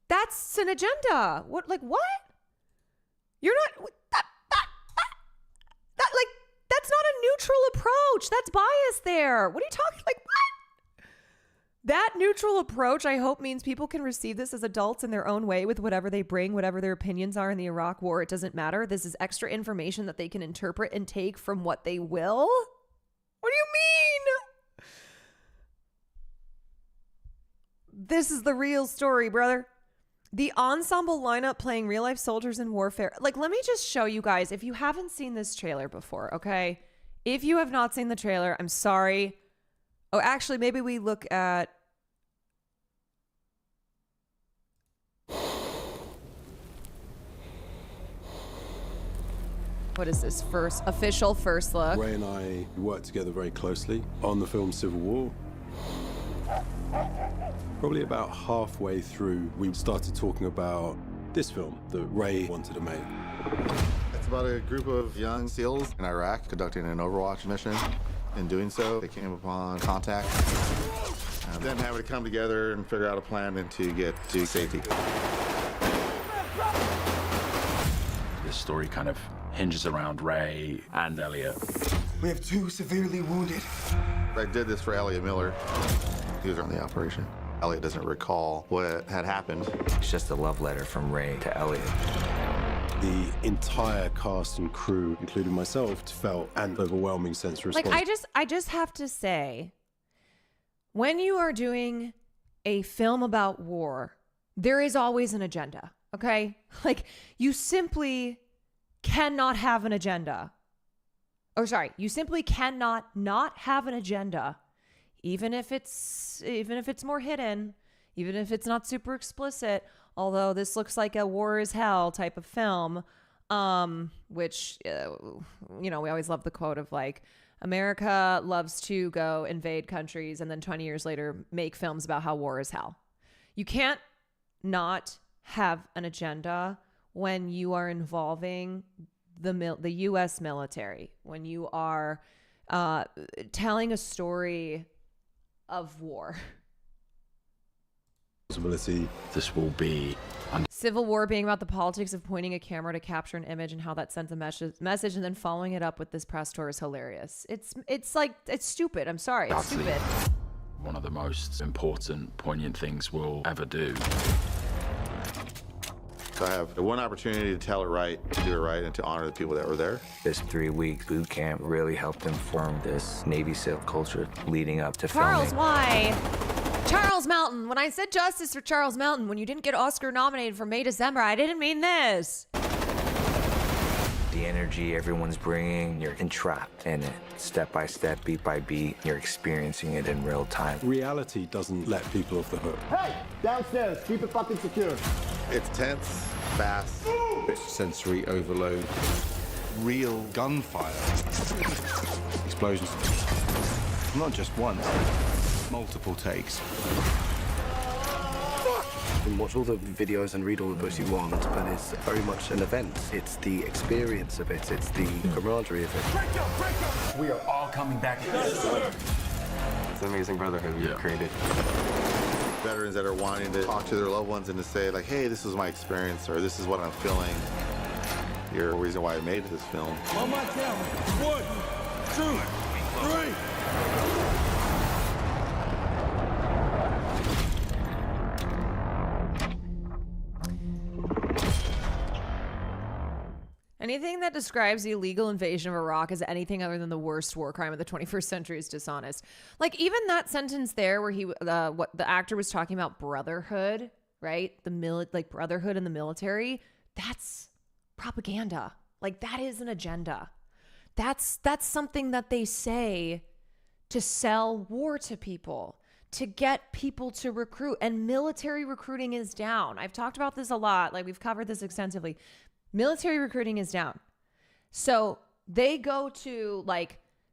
That's an agenda. What? You're not... That's not a neutral approach. That's bias there. What are you talking... what? That neutral approach, I hope, means people can receive this as adults in their own way with whatever they bring, whatever their opinions are in the Iraq War. It doesn't matter. This is extra information that they can interpret and take from what they will. What do you mean? This is the real story, brother. The ensemble lineup playing real-life soldiers in warfare. Let me just show you guys, if you haven't seen this trailer before, okay? If you have not seen the trailer, I'm sorry. Oh, actually, maybe we look at... What is this official first look? Ray and I worked together very closely on the film Civil War. Probably about halfway through, we started talking about this film that Ray wanted to make. It's about a group of young SEALs in Iraq conducting an Overwatch mission. In doing so, they came upon contact, and then having to come together and figure out a plan and to get to safety. This story kind of hinges around Ray and Elliot. We have 2 severely wounded. I did this for Elliot Miller. He was on the operation. Elliot doesn't recall what had happened. It's just a love letter from Ray to Elliot. The entire cast and crew, including myself, felt an overwhelming sense of Like, responsibility. I just have to say, when you are doing a film about war, there is always an agenda, okay? Like, you simply cannot have an agenda. Or sorry, you simply cannot not have an agenda, even if it's more hidden, even if it's not super explicit. Although this looks like a war is hell type of film, which, we always love the quote of like, America loves to go invade countries and then 20 years later make films about how war is hell. You can't not have an agenda when you are involving the U.S. military, when you are telling a story of war. This will be Civil War being about the politics of pointing a camera to capture an image and how that sends a message and then following it up with this press tour is hilarious. It's stupid. I'm sorry. It's stupid. one of the most important, poignant things we'll ever do. So I have the one opportunity to tell it right, to do it right, and to honor the people that were there. This 3-week boot camp really helped inform this Navy SEAL culture leading up to Charles, filming. why? Charles Melton. When I said justice for Charles Melton, when you didn't get Oscar nominated for May December, I didn't mean this. The energy everyone's bringing, you're entrapped in it. Step by step, beat by beat, you're experiencing it in real time. Reality doesn't let people off the hook. Hey, downstairs, keep it fucking secure. It's tense, fast. It's sensory overload. Real gunfire. Explosions. Not just once, multiple takes. You can watch all the videos and read all the books you want, but it's very much an event. It's the experience of it. It's the camaraderie of it. We are all coming back together. It's an amazing brotherhood we've created. Veterans that are wanting to talk to their loved ones and to say, like, hey, this was my experience, or this is what I'm feeling. You're the reason why I made this film. On my count. 1, 2, 3. Anything that describes the illegal invasion of Iraq as anything other than the worst war crime of the 21st century is dishonest. Like, even that sentence there where what the actor was talking about brotherhood, right? Like brotherhood in the military, that's propaganda. Like, that is an agenda. That's something that they say to sell war to people, to get people to recruit. And military recruiting is down. I've talked about this a lot. Like, we've covered this extensively. Military recruiting is down. So they go to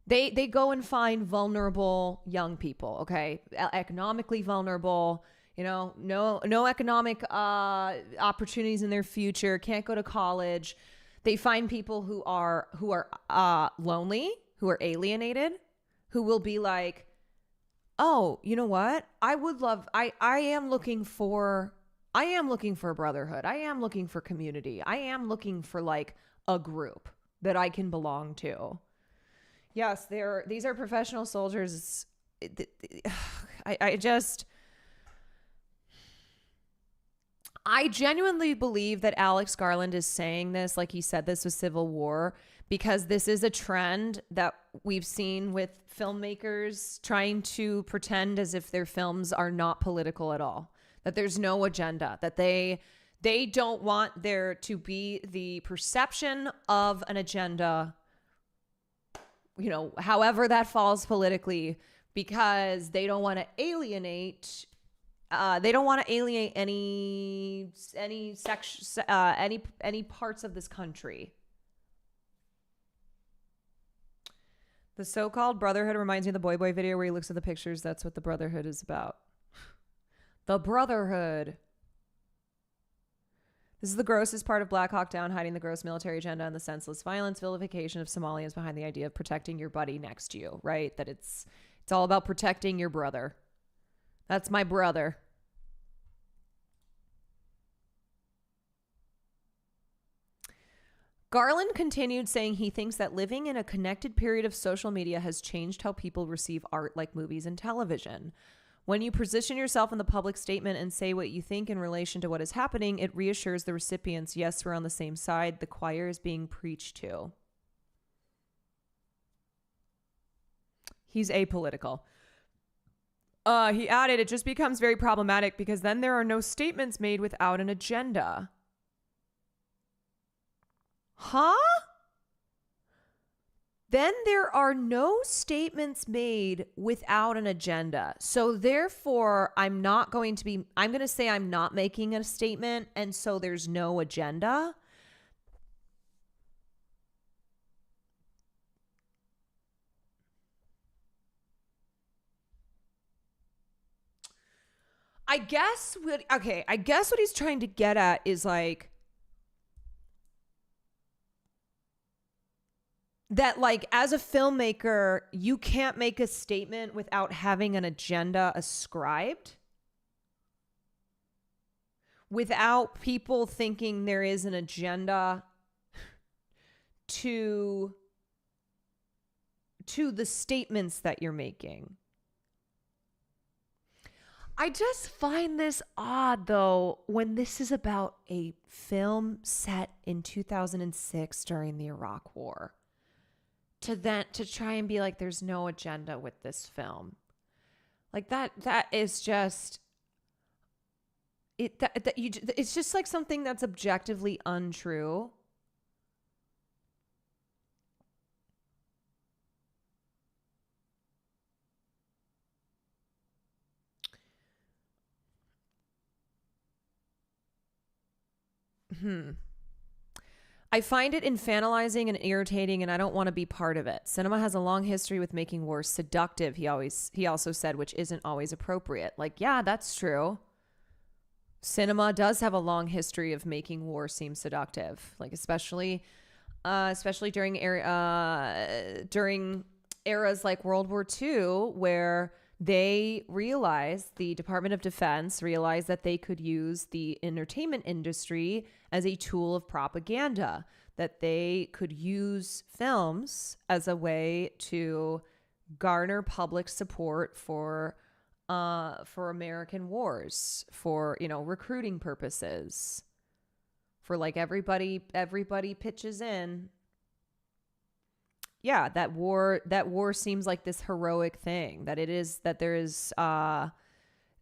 they go and find vulnerable young people, okay? Economically vulnerable, no economic opportunities in their future, can't go to college. They find people who are lonely, who are alienated, who will be like, "Oh, you know what? I am looking for a brotherhood. I am looking for community. I am looking for like a group that I can belong to." Yes, these are professional soldiers. I genuinely believe that Alex Garland is saying this, like he said this with Civil War, because this is a trend that we've seen with filmmakers trying to pretend as if their films are not political at all. That there's no agenda, that they don't want there to be the perception of an agenda, however that falls politically, because they don't want to alienate. They don't want to alienate any parts of this country. The so-called brotherhood reminds me of the Boy Boy video where he looks at the pictures. That's what the brotherhood is about. The brotherhood. This is the grossest part of Black Hawk Down, hiding the gross military agenda and the senseless violence, vilification of Somalians behind the idea of protecting your buddy next to you, right? That it's all about protecting your brother. That's my brother. Garland continued saying he thinks that living in a connected period of social media has changed how people receive art like movies and television. When you position yourself in the public statement and say what you think in relation to what is happening, it reassures the recipients, yes, we're on the same side. The choir is being preached to. He's apolitical. He added, it just becomes very problematic because then there are no statements made without an agenda. Huh? Then there are no statements made without an agenda. So therefore, I'm going to say I'm not making a statement, and so there's no agenda. I guess what he's trying to get at is like that, like, as a filmmaker, you can't make a statement without having an agenda ascribed, without people thinking there is an agenda to the statements that you're making. I just find this odd, though, when this is about a film set in 2006 during the Iraq War, to try and be like, there's no agenda with this film. Like that is just it's just like something that's objectively untrue. I find it infantilizing and irritating, and I don't want to be part of it. Cinema has a long history with making war seductive, he also said, which isn't always appropriate. Like, yeah, that's true. Cinema does have a long history of making war seem seductive, like especially during eras like World War II, where the Department of Defense realized that they could use the entertainment industry as a tool of propaganda, that they could use films as a way to garner public support for American wars, for, recruiting purposes, for like everybody pitches in. Yeah, that war seems like this heroic thing, that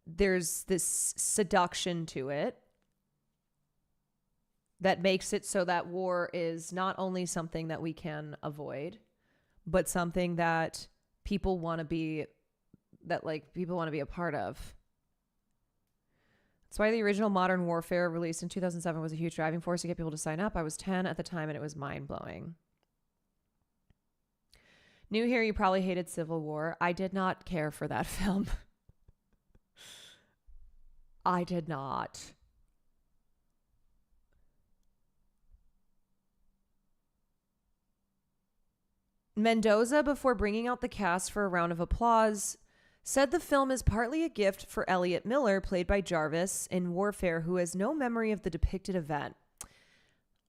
there's this seduction to it that makes it so that war is not only something that we can avoid, but something that people want to be a part of. That's why the original Modern Warfare, released in 2007, was a huge driving force to get people to sign up. I was 10 at the time, and it was mind-blowing. New here, you probably hated Civil War. I did not care for that film. I did not. Mendoza, before bringing out the cast for a round of applause, said the film is partly a gift for Elliot Miller, played by Jarvis in Warfare, who has no memory of the depicted event.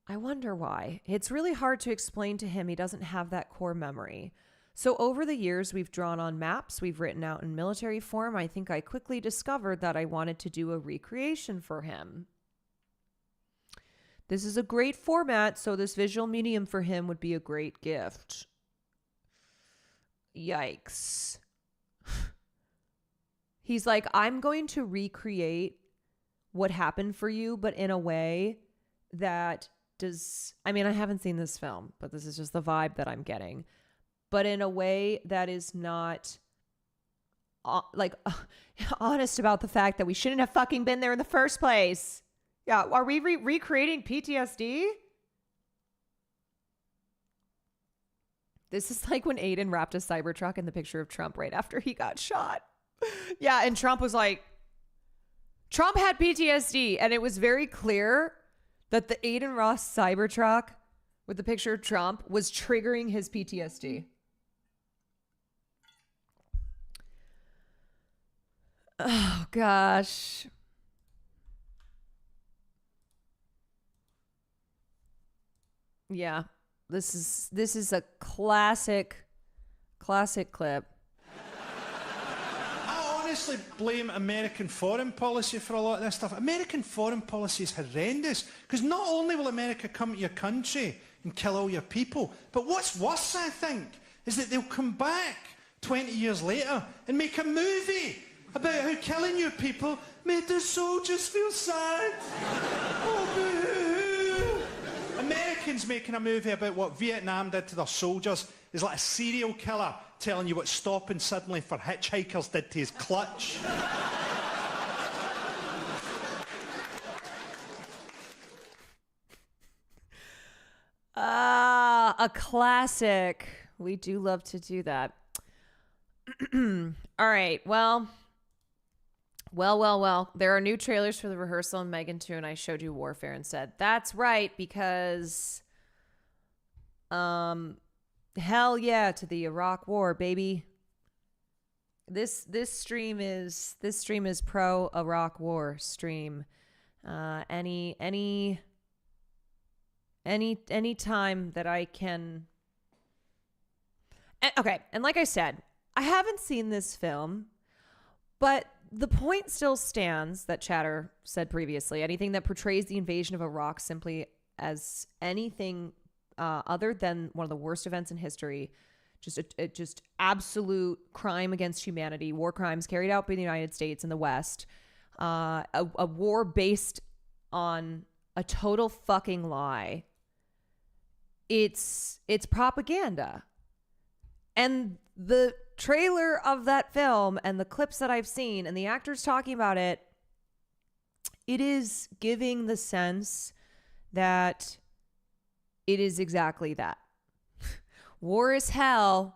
I wonder why. It's really hard to explain to him. He doesn't have that core memory. So over the years, we've drawn on maps we've written out in military form. I think I quickly discovered that I wanted to do a recreation for him. This is a great format, so this visual medium for him would be a great gift. Yikes. He's like, I'm going to recreate what happened for you, but in a way that I haven't seen this film, but this is just the vibe that I'm getting. But in a way that is not honest about the fact that we shouldn't have fucking been there in the first place. Yeah, are we recreating PTSD? This is like when Aiden wrapped a Cybertruck in the picture of Trump right after he got shot. Yeah, and Trump was like, Trump had PTSD, and it was very clear that the Aiden Ross Cybertruck with the picture of Trump was triggering his PTSD. Oh gosh. Yeah. This is a classic clip. I honestly blame American foreign policy for a lot of this stuff. American foreign policy is horrendous because not only will America come to your country and kill all your people, but what's worse, I think, is that they'll come back 20 years later and make a movie about how killing your people made their soldiers feel sad. Oh, boo-hoo. Americans making a movie about what Vietnam did to their soldiers is like a serial killer telling you what stopping suddenly for hitchhikers did to his clutch. A classic. We do love to do that. All right. Well. There are new trailers for The Rehearsal and Megan 2, and I showed you Warfare instead. That's right, because hell yeah to the Iraq War, baby. This stream is pro Iraq War stream. Any time that I can. Okay, and like I said, I haven't seen this film, but the point still stands that Chatter said previously. Anything that portrays the invasion of Iraq simply as anything other than one of the worst events in history, just absolute crime against humanity, war crimes carried out by the United States and the West, a war based on a total fucking lie. It's propaganda. And the trailer of that film and the clips that I've seen and the actors talking about it, it is giving the sense that it is exactly that. War is hell,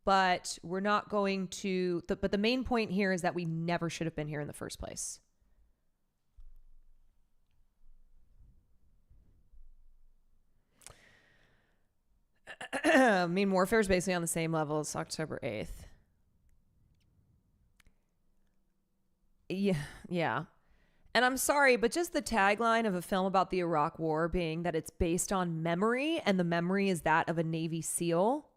but we're not going to, but the main point here is that we never should have been here in the first place. I mean, Warfare is basically on the same level as October 8th. Yeah. And I'm sorry, but just the tagline of a film about the Iraq War being that it's based on memory, and the memory is that of a Navy SEAL,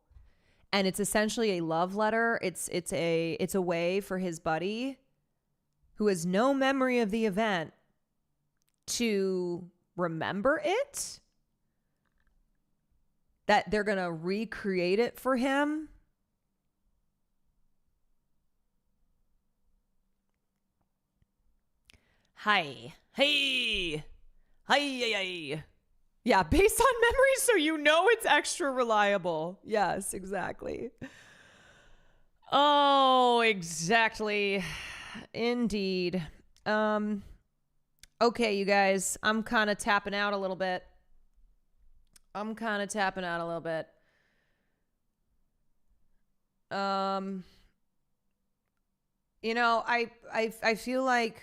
and it's essentially a love letter. It's a way for his buddy, who has no memory of the event, to remember it. That they're going to recreate it for him. Hi. Hey. Hi. Yeah, based on memory, so you know it's extra reliable. Yes, exactly. Oh, exactly. Indeed. Okay, you guys, I'm kind of tapping out a little bit. You know, I feel like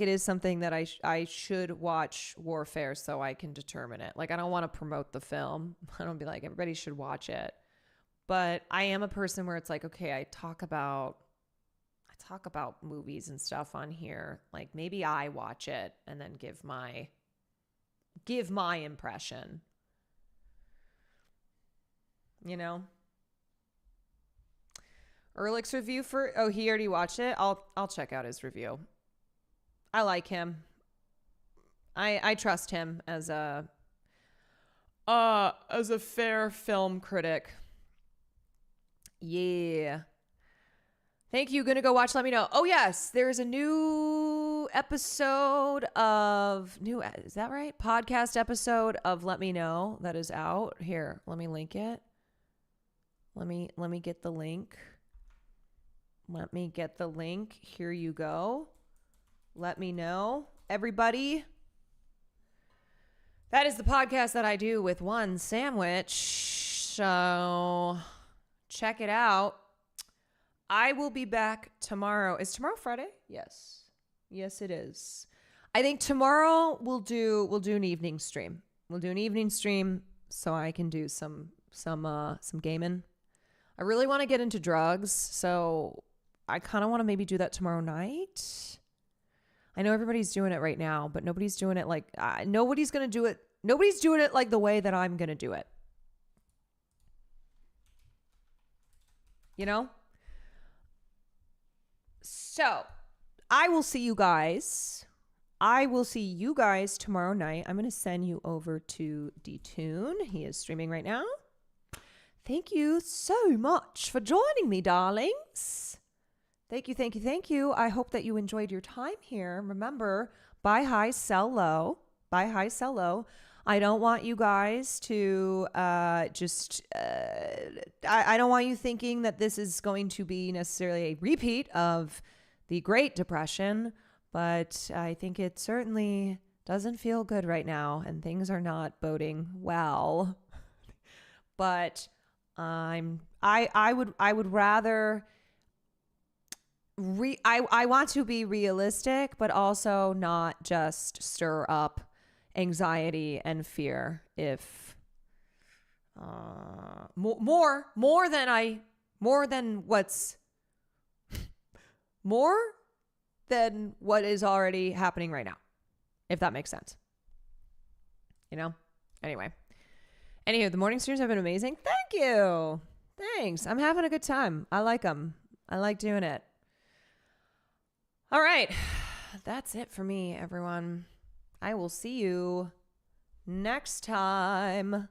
it is something that I should watch Warfare so I can determine it. Like, I don't want to promote the film. I don't be like, everybody should watch it. But I am a person where it's like, okay, I talk about movies and stuff on here. Like, maybe I watch it and then give my impression. You know? Ehrlich's review he already watched it. I'll check out his review. I like him. I trust him as a fair film critic. Yeah. Thank you. Gonna go watch. Let me know. Oh yes, there's a new episode of is that right? Podcast episode of Let Me Know that is out. Here, let me link it. Let me get the link. Here you go. Let me know, everybody. That is the podcast that I do with one sandwich. So check it out. I will be back tomorrow. Is tomorrow Friday? Yes. Yes, it is. I think tomorrow we'll do an evening stream. We'll do an evening stream so I can do some gaming. I really want to get into drugs, so I kind of want to maybe do that tomorrow night. I know everybody's doing it right now, but nobody's doing it like nobody's going to do it. Nobody's doing it like the way that I'm going to do it. You know? So, I will see you guys. I will see you guys tomorrow night. I'm going to send you over to DTune. He is streaming right now. Thank you so much for joining me, darlings. Thank you, thank you, thank you. I hope that you enjoyed your time here. Remember, buy high, sell low. Buy high, sell low. I don't want you guys to I don't want you thinking that this is going to be necessarily a repeat of the Great Depression, but I think it certainly doesn't feel good right now, and things are not boding well. But I would rather I want to be realistic, but also not just stir up anxiety and fear if more than what is already happening right now, if that makes sense. You know? Anyway, the morning streams have been amazing. Thank you. Thanks. I'm having a good time. I like them. I like doing it. All right. That's it for me, everyone. I will see you next time.